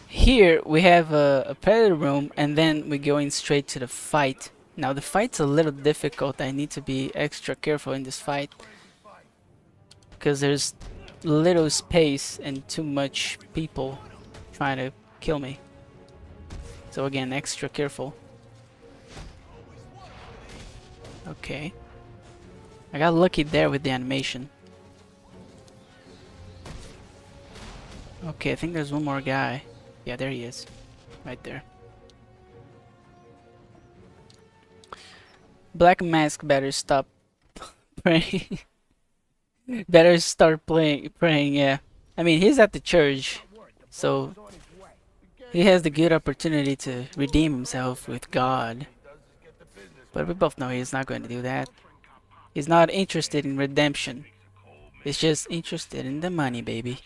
here we have a predator room, and then we're going straight to the fight. Now the fight's a little difficult. I need to be extra careful in this fight, because there's little space and too much people trying to kill me. So again, extra careful. Okay. I got lucky there with the animation. Okay, I think there's one more guy. Yeah, there he is. Right there. Black Mask better stop praying. Better start praying, yeah. I mean, he's at the church, so he has the good opportunity to redeem himself with God. But we both know he's not going to do that. He's not interested in redemption. He's just interested in the money, baby.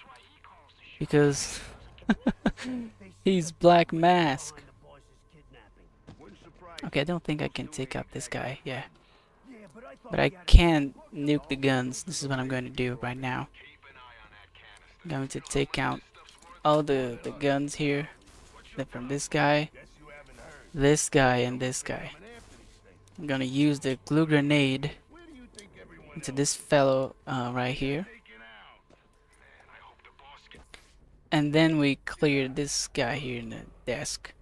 Because he's Black Mask. Okay, I don't think I can take out this guy, yeah. But I can nuke the guns. This is what I'm going to do right now. I'm going to take out all the guns here. From this guy, and this guy. I'm gonna use the glue grenade into this fellow right here. And then we clear this guy here in the desk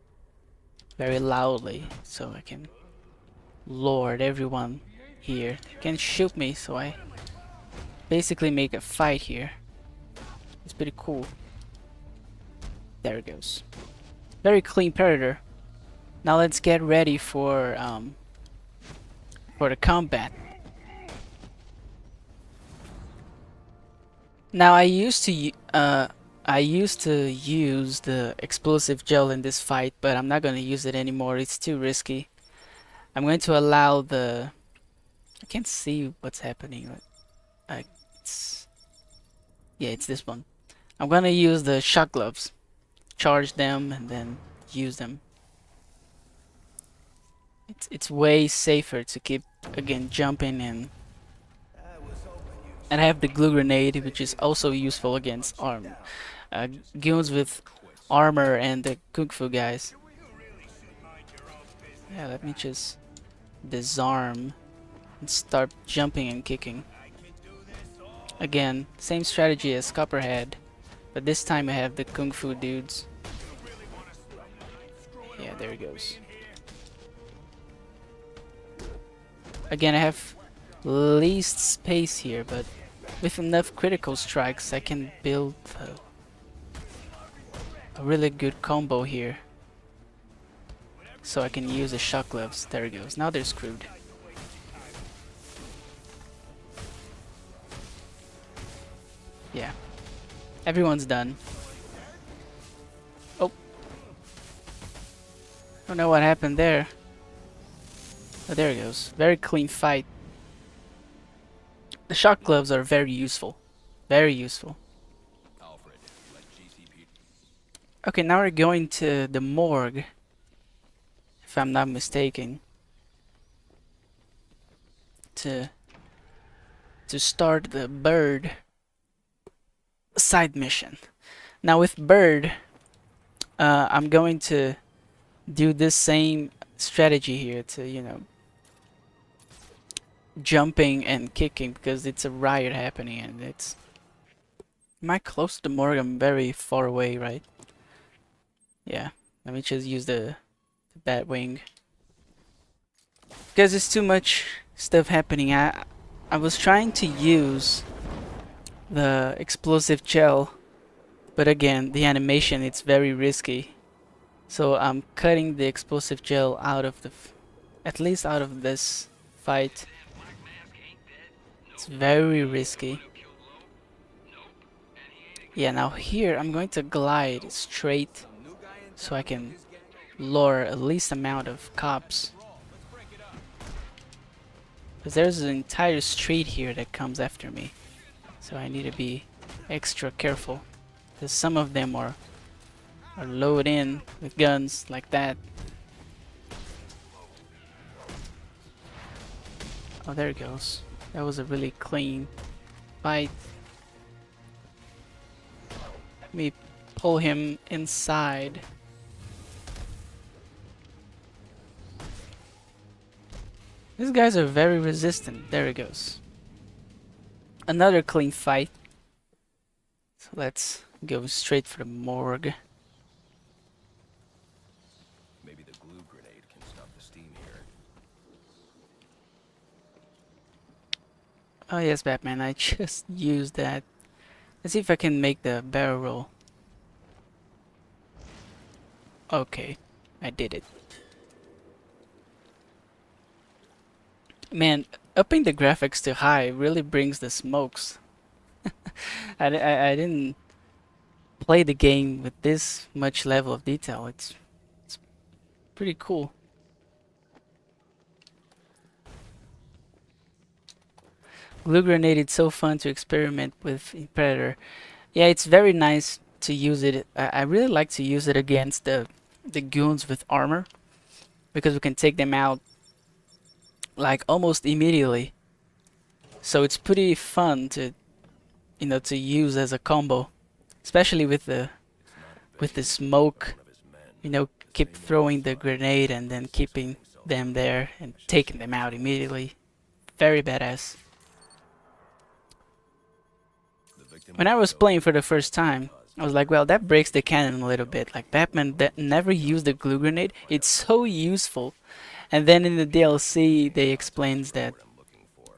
very loudly so I can lord everyone here. They can shoot me, so I basically make a fight here. It's pretty cool. There it goes. Very clean Predator. Now let's get ready for the combat. Now I used to use the explosive gel in this fight, but I'm not gonna use it anymore. It's too risky. I'm going to allow the... I can't see what's happening. Yeah, it's this one. I'm gonna use the shock gloves. Charge them and then use them. It's way safer to keep again jumping and I have the glue grenade, which is also useful against goons with armor and the kung fu guys. Yeah, let me just disarm and start jumping and kicking. Again, same strategy as Copperhead, but this time I have the kung fu dudes. Yeah, there he goes. Again, I have least space here, but with enough critical strikes I can build a really good combo here. So I can use the shock gloves. There he goes. Now they're screwed. Yeah. Everyone's done. Oh. Don't know what happened there. Oh, there it goes. Very clean fight. The shock gloves are very useful. Very useful. Alfred, let GCP. Okay, now we're going to the morgue. If I'm not mistaken. To start the bird side mission. Now with bird, I'm going to do this same strategy here to, you know, jumping and kicking because it's a riot happening and it's... Am I close to the morgue? I'm very far away, right? Yeah, let me just use the bat wing. Because it's too much stuff happening. I was trying to use the explosive gel, but again, the animation, it's very risky. So I'm cutting the explosive gel out of the... at least out of this fight. It's very risky. Yeah, now here I'm going to glide straight so I can lure at least amount of cops. Because there's an entire street here that comes after me. So I need to be extra careful. Because some of them are loaded in with guns like that. Oh, there it goes. That was a really clean fight. Let me pull him inside. These guys are very resistant. There it goes. Another clean fight. So let's go straight for the morgue. Maybe the glue grenade can stop the steam here. Oh yes, Batman, I just used that. Let's see if I can make the barrel roll. Okay, I did it. Man, upping the graphics to high really brings the smokes. I didn't play the game with this much level of detail. It's pretty cool. Glue grenade, it's so fun to experiment with in Predator. Yeah, it's very nice to use it. I really like to use it against the goons with armor because we can take them out like almost immediately. So it's pretty fun to, you know, to use as a combo, especially with the smoke. You know, keep throwing the grenade and then keeping them there and taking them out immediately. Very badass. When I was playing for the first time, I was like, well, that breaks the canon a little bit. Like, Batman that never used the glue grenade. It's so useful. And then in the DLC, they explains that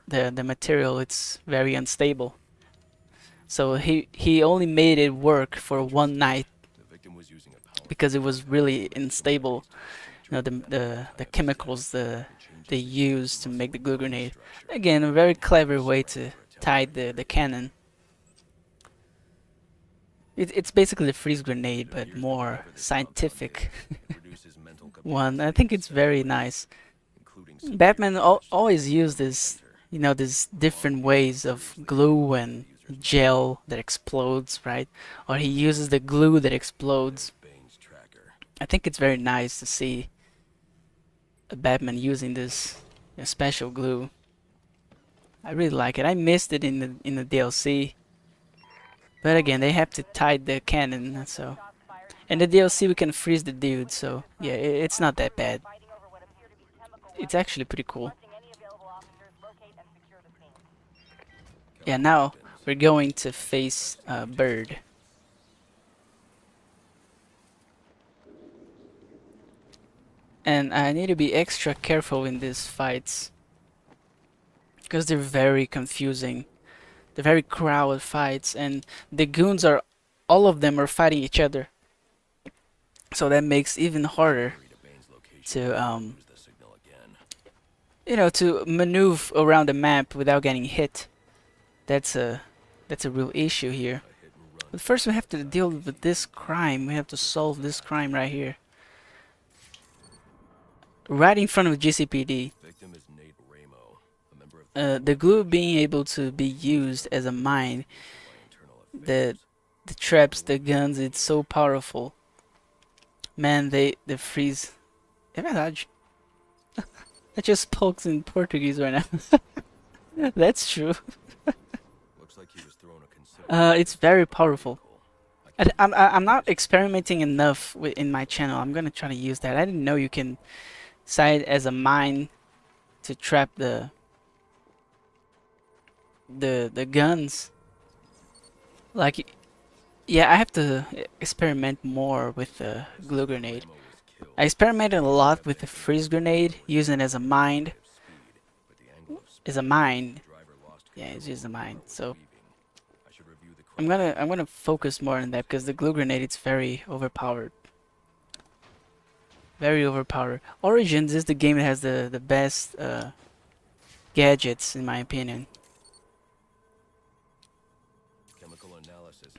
the material it's very unstable. So he only made it work for one night because it was really unstable. You know, the chemicals they use to make the glue grenade. Again, a very clever way to tie the cannon. It's basically a freeze grenade, but more scientific one. I think it's very nice. Batman always used this, you know, these different ways of glue and gel that explodes, right? Or he uses the glue that explodes. I think it's very nice to see a Batman using this special glue. I really like it. I missed it in the DLC. But again, they have to tie the cannon, so. In the DLC, we can freeze the dude, so yeah, it's not that bad. It's actually pretty cool. Yeah, now we're going to face Bird. And I need to be extra careful in these fights because they're very confusing. They're very crowded fights, and the goons are, all of them are fighting each other. So that makes it even harder to you know, to maneuver around the map without getting hit. That's a real issue here. But first we have to deal with this crime. We have to solve this crime right here. Right in front of GCPD. The glue being able to be used as a mine. The traps, the guns, it's so powerful. Man, they freeze. É verdade. I just spoke in Portuguese right now. That's true. It's very powerful. I'm not experimenting enough in my channel. I'm gonna try to use that. I didn't know you can side as a mine to trap the guns. Like, yeah, I have to experiment more with the glue grenade. I experimented a lot with the freeze grenade, using it as a mine. Yeah, it's just a mine. So I'm gonna focus more on that because the glue grenade it's very overpowered. Very overpowered. Origins is the game that has the best gadgets in my opinion.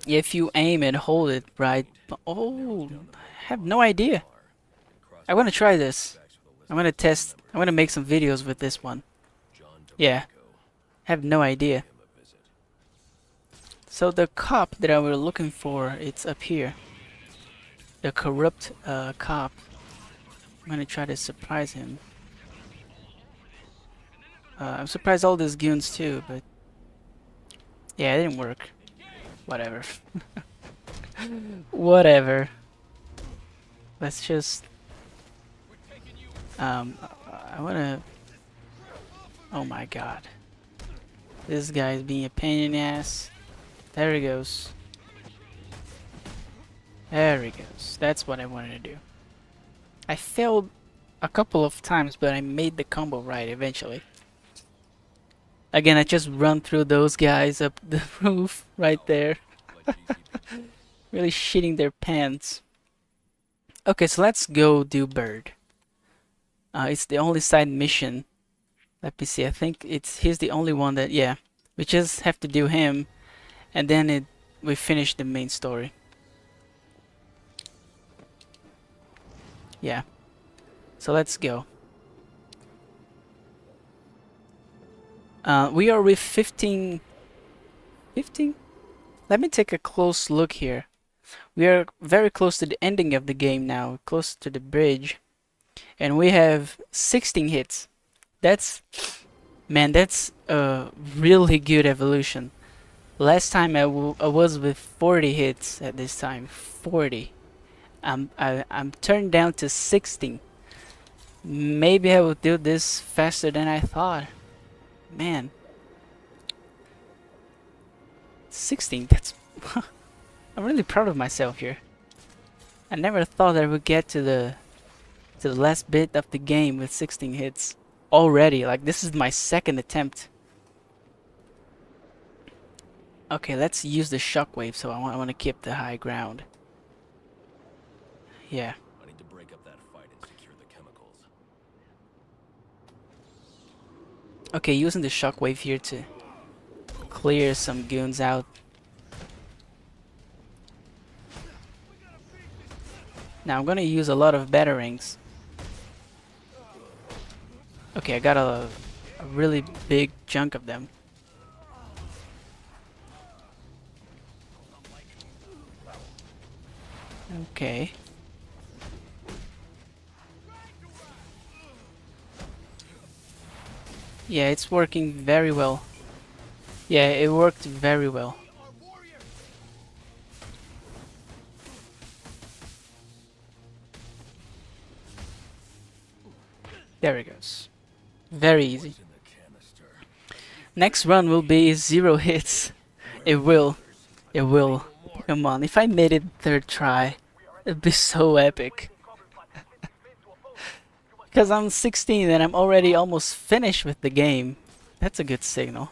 If you aim and hold it right. Oh, I have no idea. I want to try this. I'm gonna test. I'm gonna make some videos with this one. Yeah, I have no idea. So the cop that I was looking for, it's up here. The corrupt cop. I'm gonna try to surprise him. I'm surprised all these goons too, but yeah, it didn't work. Whatever. Whatever. Let's just I wanna. Oh my god. This guy is being a pain in the ass. There he goes. There he goes. That's what I wanted to do. I failed a couple of times, but I made the combo right eventually. Again, I just run through those guys up the roof right there. Really shitting their pants. Okay, so let's go do Bird. It's the only side mission. Let me see. I think he's the only one that, yeah. We just have to do him, and then we finish the main story. Yeah. So let's go. We are with 15. 15? Let me take a close look here. We are very close to the ending of the game now, close to the bridge. And we have 16 hits. Man, that's a really good evolution. Last time I was with 40 hits at this time. 40. I'm turned down to 16. Maybe I will do this faster than I thought. Man. 16, that's... I'm really proud of myself here. I never thought I would get to the last bit of the game with 16 hits already. Like, this is my second attempt. Okay, let's use the shockwave, so I want to keep the high ground. Yeah. I need to break up that fight and secure the chemicals. Okay, using the shockwave here to clear some goons out. Now I'm gonna use a lot of batarangs. Okay, I got a really big chunk of them. Okay. Yeah, it's working very well. Yeah, it worked very well. There it goes. Very easy. What's in the canister? Next run will be 0 hits. It will. It will. Come on, if I made it third try, it'd be so epic. Because I'm 16 and I'm already almost finished with the game. That's a good signal.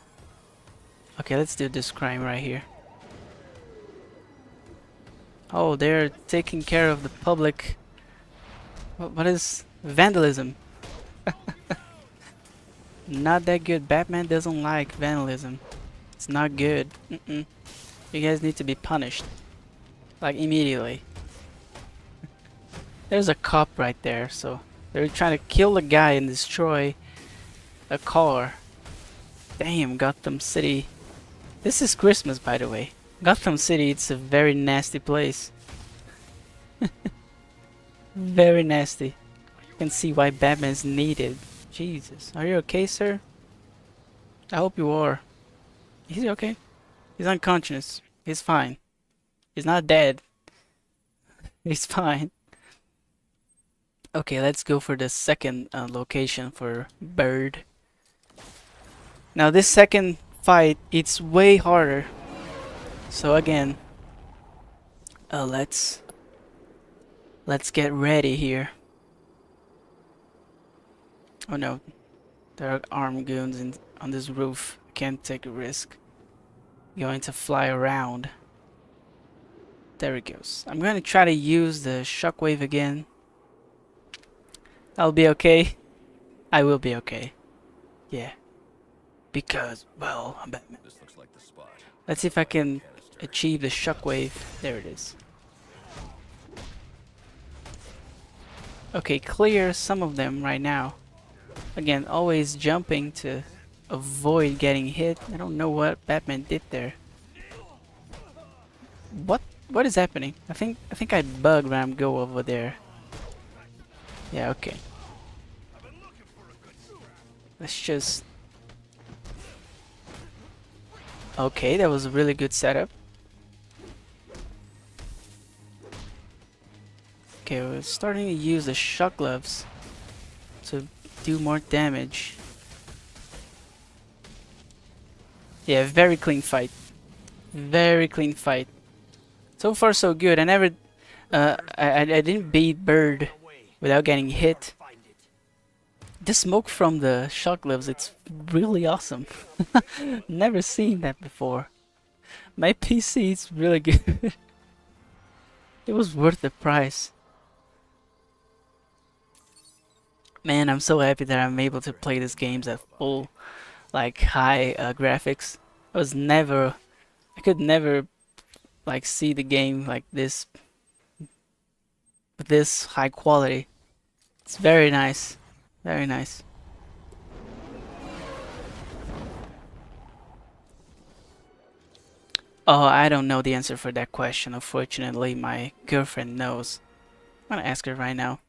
Okay, let's do this crime right here. Oh, they're taking care of the public. What is vandalism? Not that good. Batman doesn't like vandalism. It's not good. You guys need to be punished. Like, immediately. There's a cop right there, so they're trying to kill a guy and destroy a car. Damn, Gotham City. This is Christmas, by the way. Gotham City, it's a very nasty place. Very nasty. You can see why Batman's needed. Jesus. Are you okay, sir? I hope you are. Is he okay? He's unconscious. He's fine. He's not dead. He's fine. Okay, let's go for the second location for Bird. Now this second fight, it's way harder. So again, let's get ready here. Oh no, there are armed goons on this roof. I can't take a risk. Going to fly around. There it goes. I'm gonna try to use the shockwave again. I'll be okay. I will be okay. Yeah. Because, well, I'm Batman. This looks like the spot. Let's see if I can Canister. achieve the shockwave. There it is. Okay, clear some of them right now. Again, always jumping to avoid getting hit. I don't know what Batman did there. What is happening? I think I bugged when I go over there. Yeah, okay. Let's just... Okay, that was a really good setup. Okay, we're starting to use the shock gloves to do more damage. Yeah, very clean fight. Very clean fight. So far so good. I didn't beat Bird without getting hit. The smoke from the shock gloves, it's really awesome. Never seen that before. My PC is really good. It was worth the price. Man, I'm so happy that I'm able to play these games at full, like, high graphics. I could never, like, see the game like this, with this high quality. It's very nice. Very nice. Oh, I don't know the answer for that question. Unfortunately, my girlfriend knows. I'm gonna ask her right now.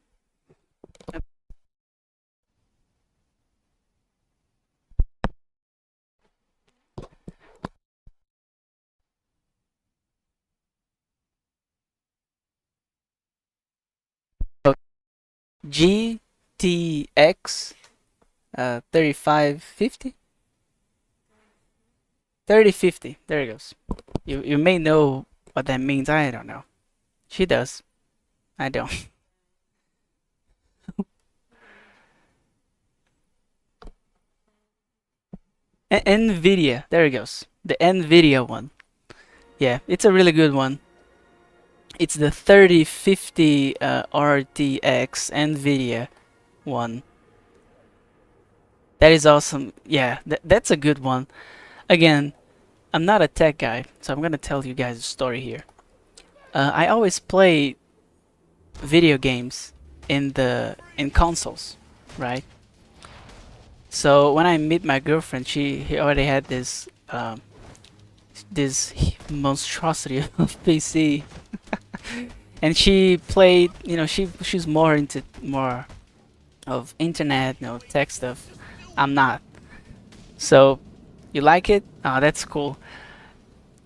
G RTX 3550. 3050. There it goes. You may know what that means. I don't know. She does. I don't. NVIDIA. There it goes. The NVIDIA one. Yeah, it's a really good one. It's the 3050 RTX NVIDIA one. That is awesome. Yeah, that's a good one. Again, I'm not a tech guy, so I'm gonna tell you guys a story here. I always play video games in consoles, right? So when I meet my girlfriend, she already had this this monstrosity of PC, and she played. You know, she's more into more of internet, you know, tech stuff. I'm not. So, you like it? Oh, that's cool.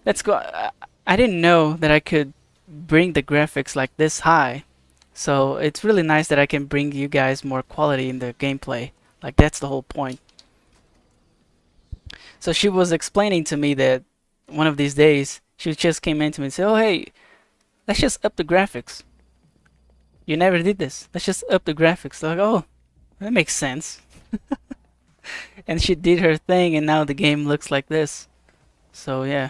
Let's go. I didn't know that I could bring the graphics like this high. So it's really nice that I can bring you guys more quality in the gameplay. Like that's the whole point. So she was explaining to me that one of these days she just came in to me and said, "Oh hey, let's just up the graphics. You never did this. Let's just up the graphics." Like, oh, that makes sense. And she did her thing, and now the game looks like this. So yeah,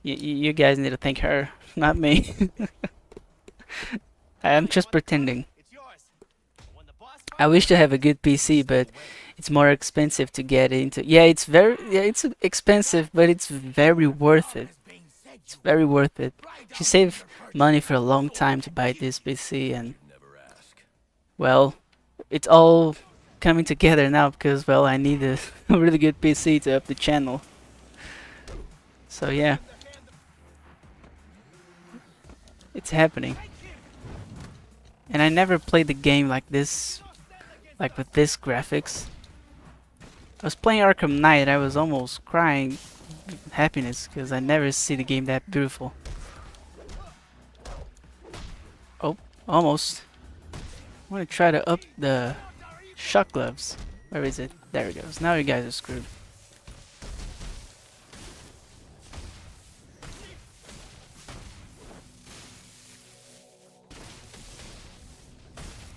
you guys need to thank her, not me. I'm just pretending. I wish to have a good PC, but it's more expensive to get into. Yeah, it's expensive, but it's very worth it. It's very worth it. She saved money for a long time to buy this PC, and well, it's all coming together now because, well, I need a really good PC to up the channel. So yeah, it's happening. And I never played the game like this, like with this graphics. I was playing Arkham Knight, I was almost crying happiness because I never see the game that beautiful. Oh, almost. I want to try to up the shock gloves. Where is it? There it goes. Now you guys are screwed.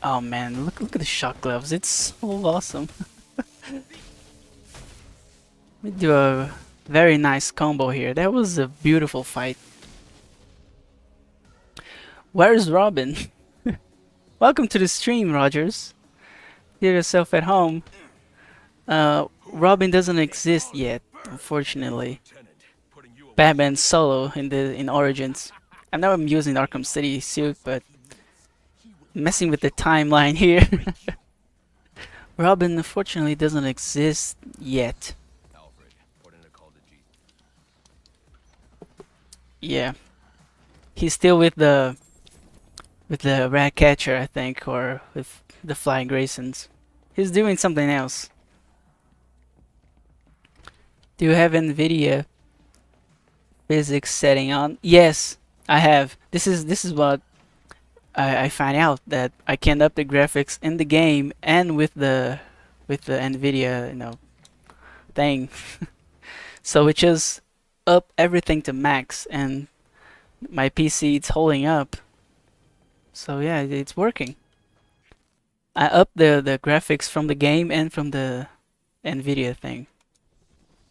Oh man, look at the shock gloves. It's so awesome. We do a very nice combo here. That was a beautiful fight. Where's Robin? Welcome to the stream, Rogers. Get yourself at home. Robin doesn't exist yet, unfortunately. Batman solo in Origins. I know I'm using Arkham City suit, but messing with the timeline here. Robin unfortunately doesn't exist yet. Yeah, he's still with the rat catcher, I think, or with the flying Graysons. He's doing something else. Do you have NVIDIA physics setting on? Yes, I have. This is what I find out, that I can up the graphics in the game and with the NVIDIA, you know, thing. So it just up everything to max, and my PC it's holding up. So yeah, it's working. I up the graphics from the game and from the NVIDIA thing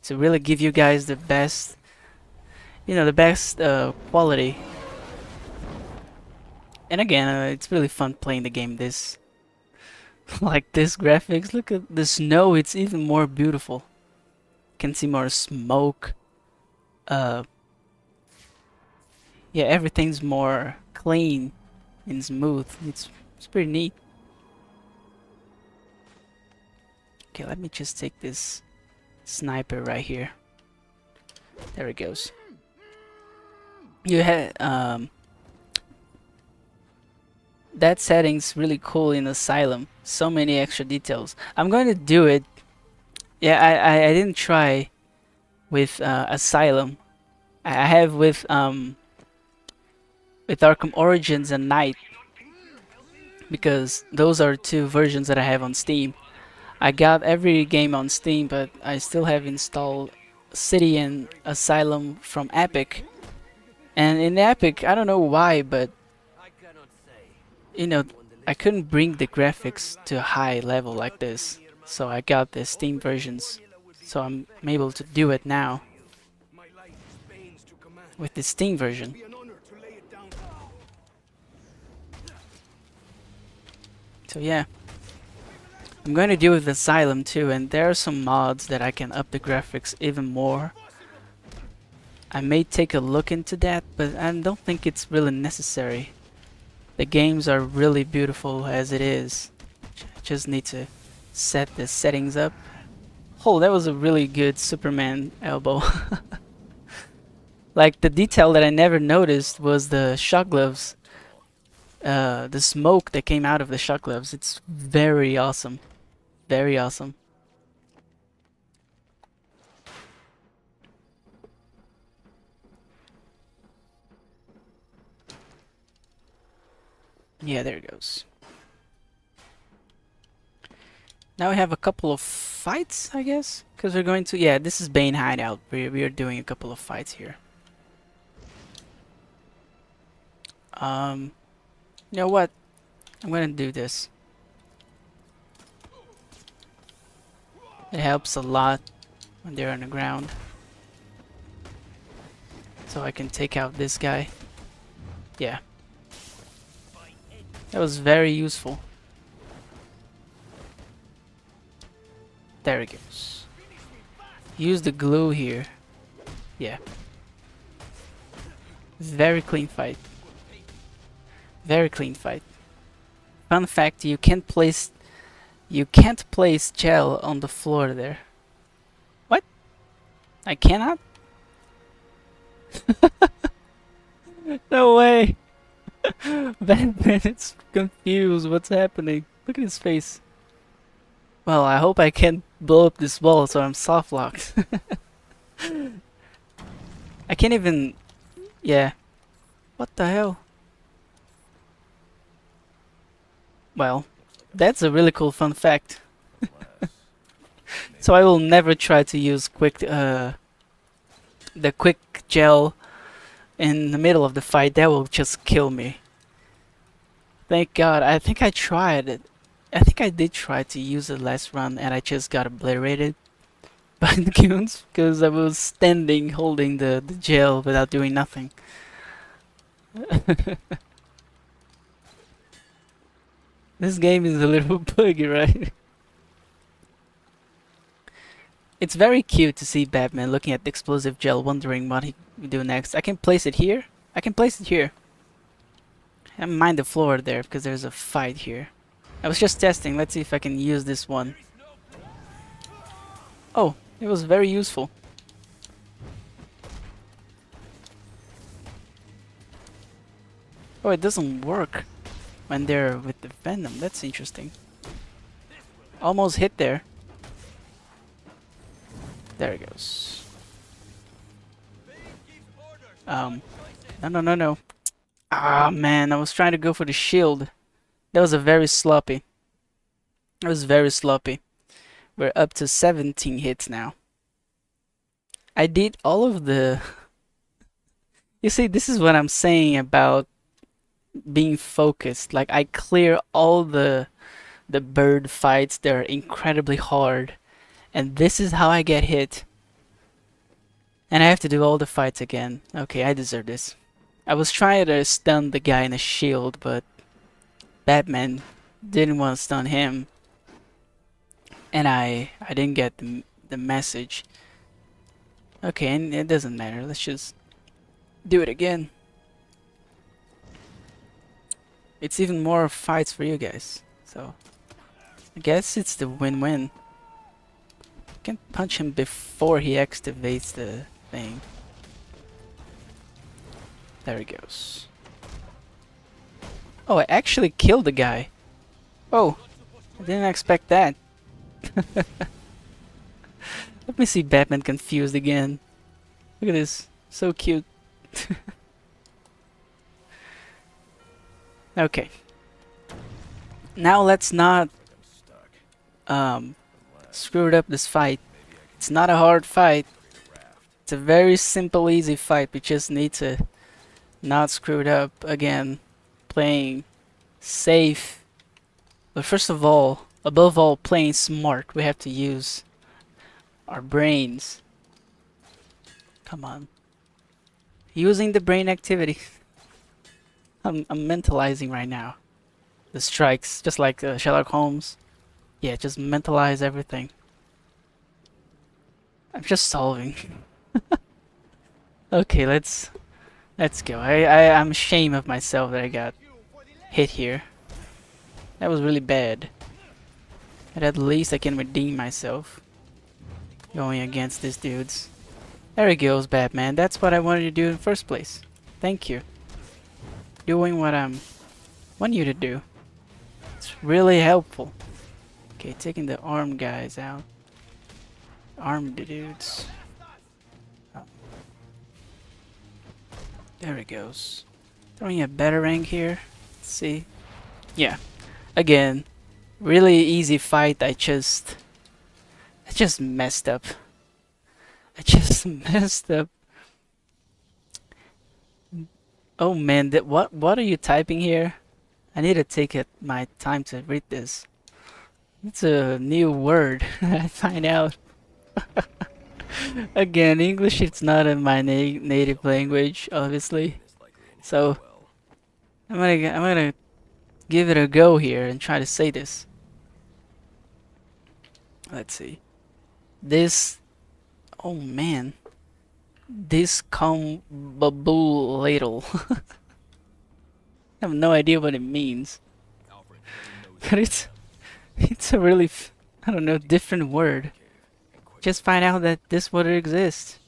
to really give you guys the best, you know, the best quality. And again, it's really fun playing the game this like this graphics. Look at the snow, it's even more beautiful. Can see more smoke. Yeah, everything's more clean and smooth. It's pretty neat. Okay, let me just take this sniper right here. There it goes. You had that setting's really cool in Asylum. So many extra details. I'm going to do it. Yeah, I didn't try with Asylum. I have with Arkham Origins and Night. because those are two versions that I have on Steam. I got every game on Steam, but I still have installed City and Asylum from Epic. And in Epic, I don't know why, but you know, I couldn't bring the graphics to a high level like this. So I got the Steam versions. So I'm able to do it now with the Steam version. So yeah. I'm going to do with Asylum too, and there are some mods that I can up the graphics even more. I may take a look into that, but I don't think it's really necessary. The games are really beautiful as it is. Just need to set the settings up. Oh, that was a really good Superman elbow. Like, the detail that I never noticed was the shock gloves. The smoke that came out of the shock gloves. It's very awesome. Very awesome. Yeah, there it goes. Now we have a couple of fights, I guess? Because we're going to... Yeah, this is Bane Hideout. We are doing a couple of fights here. You know what? I'm gonna do this. It helps a lot when they're on the ground. So I can take out this guy. Yeah. That was very useful. There it goes. Use the glue here. Yeah. Very clean fight. Very clean fight. Fun fact, you can't place gel on the floor there. What? I cannot? No way. Batman is confused. What's happening? Look at his face. Well, I hope I can't blow up this wall so I'm soft locked. I can't even... Yeah. What the hell? Well, that's a really cool fun fact. So I will never try to use the quick gel in the middle of the fight. That will just kill me. Thank God. I think I tried it. I think I did try to use it last run and I just got obliterated by the goons because I was standing holding the gel without doing nothing. This game is a little buggy, right? It's very cute to see Batman looking at the explosive gel, wondering what he will do next. I can place it here. I can place it here. I mind the floor there because there's a fight here. I was just testing. Let's see if I can use this one. Oh, it was very useful. Oh, it doesn't work when they're with the Venom. That's interesting. Almost hit there. There it goes. No. Ah, man, I was trying to go for the shield. That was very sloppy. That was very sloppy. We're up to 17 hits now. I did all of the... You see, this is what I'm saying about being focused. Like, I clear all the bird fights. They're incredibly hard. And this is how I get hit. And I have to do all the fights again. Okay, I deserve this. I was trying to stun the guy in a shield, but Batman didn't want to stun him. And I didn't get the message. Okay, and it doesn't matter. Let's just do it again. It's even more fights for you guys. So, I guess it's the win-win. I can punch him before he activates the thing. There he goes. Oh, I actually killed the guy. Oh, I didn't expect that. Let me see Batman confused again. Look at this. So cute. Okay. Now let's not I'm stuck. um Relax. screw up this fight. Maybe I can It's not a hard fight. create a raft. It's a very simple, easy fight. We just need to not screw it up again. Playing safe. But first of all, above all, playing smart. We have to use our brains. Come on. Using the brain activity. I'm mentalizing right now. The strikes, just like Sherlock Holmes. Yeah, just mentalize everything. I'm just solving. Okay, let's go. I'm ashamed of myself that I got hit here. That was really bad. But at least I can redeem myself. Going against these dudes. There he goes, Batman. That's what I wanted to do in the first place. Thank you. Doing what I want you to do. It's really helpful. Okay, taking the armed guys out. Armed dudes. Oh. There he goes. Throwing a batarang here. Let's see. Yeah. Again, really easy fight. I just messed up. I just messed up. Oh man, what are you typing here? I need to take my time to read this. It's a new word. I find out. Again, English it's not in my native language, obviously. It's likely anything So well. I'm gonna give it a go here and try to say this. Let's see. This. Oh man. Discombobulatal. I have no idea what it means. Alfred, But it's a really I don't know, different word. Just find out that this word exists.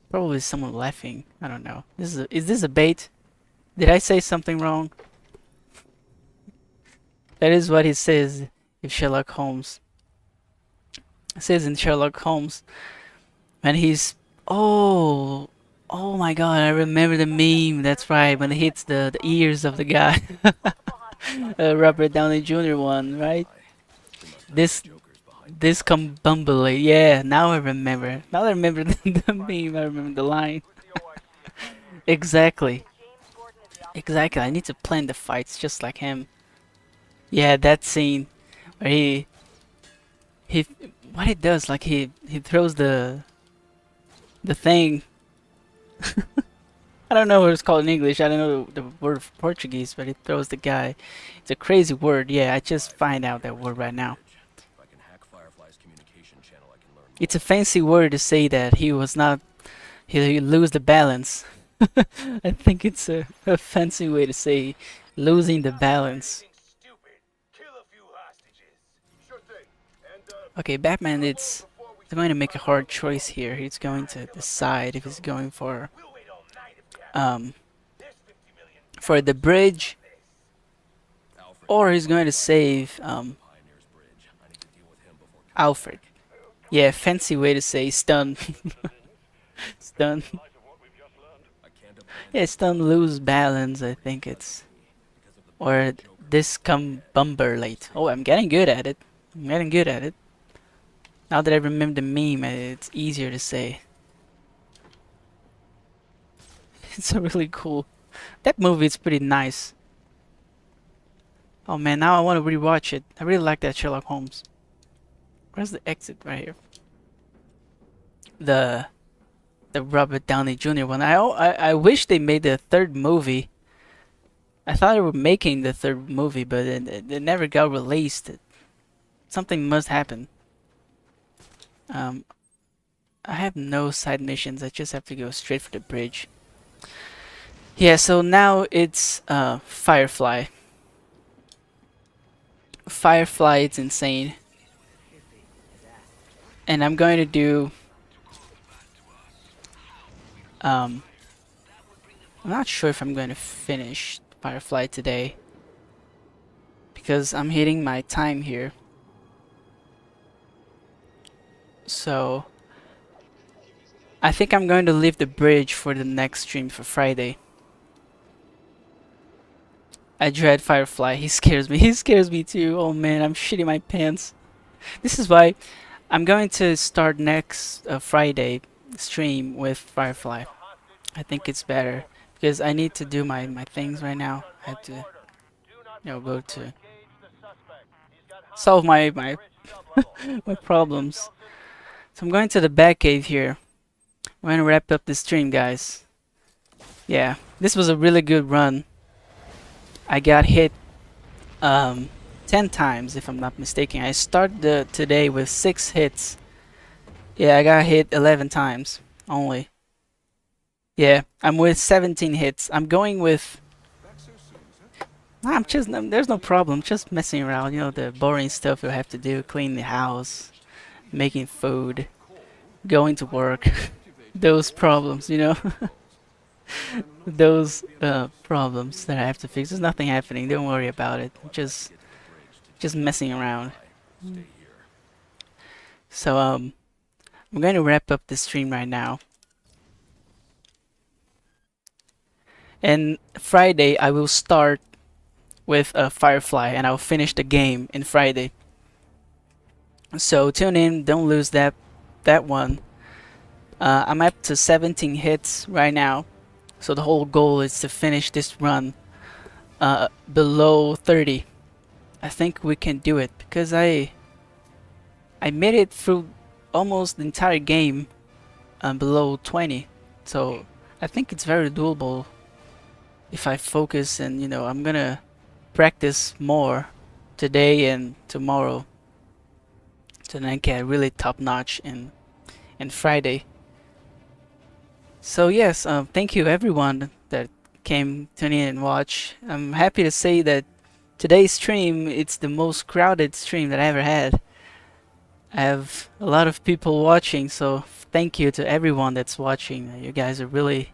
Probably someone laughing. I don't know. Is this a bait? Did I say something wrong? That is what it says if Sherlock Holmes. It says in Sherlock Holmes when he's oh my god, I remember the meme. That's right, when it hits the ears of the guy. Robert Downey Jr. one, right? This Joker's behind. discombobulate. Yeah, now I remember. Now I remember the meme. I remember the line. Exactly. Exactly. I need to plan the fights just like him. Yeah, that scene where he what he does, like he throws the thing. I don't know what it's called in English. I don't know the word for Portuguese, but he throws the guy. It's a crazy word. Yeah, I just find out that word right now. If I can hack Firefly's communication channel, I can learn more. It's a fancy word to say that he was not. He lose the balance. I think it's a fancy way to say losing the balance. Stupid. Kill a few hostages. Sure thing. And Okay, Batman is going to make a hard choice here. He's going to decide if he's going we'll wait all night if we have to. There's 50 million. for the bridge Alfred, or he's going to save Pioneer's Bridge. I need to deal with him before. Alfred. Yeah, fancy way to say stun. Stun. I can't abandon Yeah, stun lose balance. I think it's because of the or discombobulate. Oh, I'm getting good at it. I'm getting good at it. Now that I remember the meme, it's easier to say. It's a really cool. That movie is pretty nice. Oh man, now I want to rewatch it. I really like that Sherlock Holmes. Where's the exit? Right here. The Robert Downey Jr. one. I wish they made the third movie. I thought they were making the third movie, but it never got released. Something must happen. I have no side missions. I just have to go straight for the bridge. Yeah, so now it's Firefly. Firefly, it's insane. And I'm going to do I'm not sure if I'm going to finish Firefly today because I'm hitting my time here. So I think I'm going to leave the bridge for the next stream for Friday. I dread Firefly. He scares me. He scares me too. Oh man, I'm shitting my pants. This is why I'm going to start next Friday stream with Firefly. I think it's better because I need to do my things right now. I have to, go to solve my my problems. So I'm going to the back cave here. I'm going to wrap up the stream, guys. Yeah, this was a really good run. I got hit 10 times if I'm not mistaken. I started today with 6 hits. Yeah, I got hit 11 times only. Yeah, I'm with 17 hits. I'm going with... there's no problem. Just messing around. You know, the boring stuff you have to do. Clean the house, making food, going to work. Those problems, you know. Those problems that I have to fix. There's nothing happening. Don't worry about it. Just messing around. So I'm going to wrap up the stream right now. And Friday I will start with Firefly, and I'll finish the game in Friday. So tune in. Don't lose that one. I'm up to 17 hits right now. So the whole goal is to finish this run below 30. I think we can do it because I made it through almost the entire game below 20. So I think it's very doable if I focus, and I'm gonna practice more today and tomorrow so then I get really top notch in Friday. So yes, thank you everyone that came tune in and watch. I'm happy to say that today's stream, it's the most crowded stream that I ever had. I have a lot of people watching, so thank you to everyone that's watching. You guys are really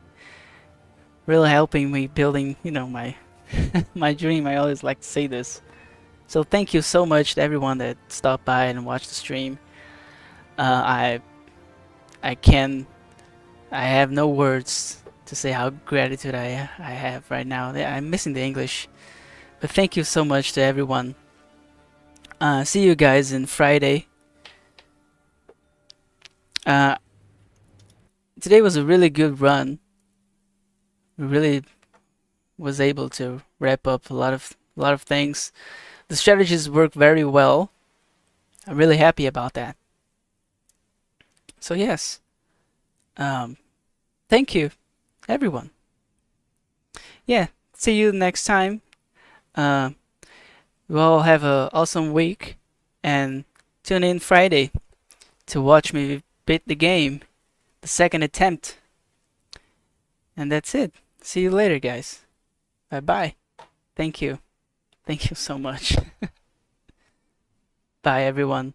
helping me building, my my dream. I always like to say this. So thank you so much to everyone that stopped by and watched the stream. I have no words to say how gratitude I have right now. I'm missing the English. But thank you so much to everyone. See you guys in Friday. Today was a really good run. We really was able to wrap up a lot of things. The strategies work very well. I'm really happy about that. So yes, thank you, everyone. Yeah, see you next time. You all have an awesome week, and tune in Friday to watch me beat the game, the second attempt. And that's it. See you later, guys. Bye bye. Thank you. Thank you so much. Bye, everyone.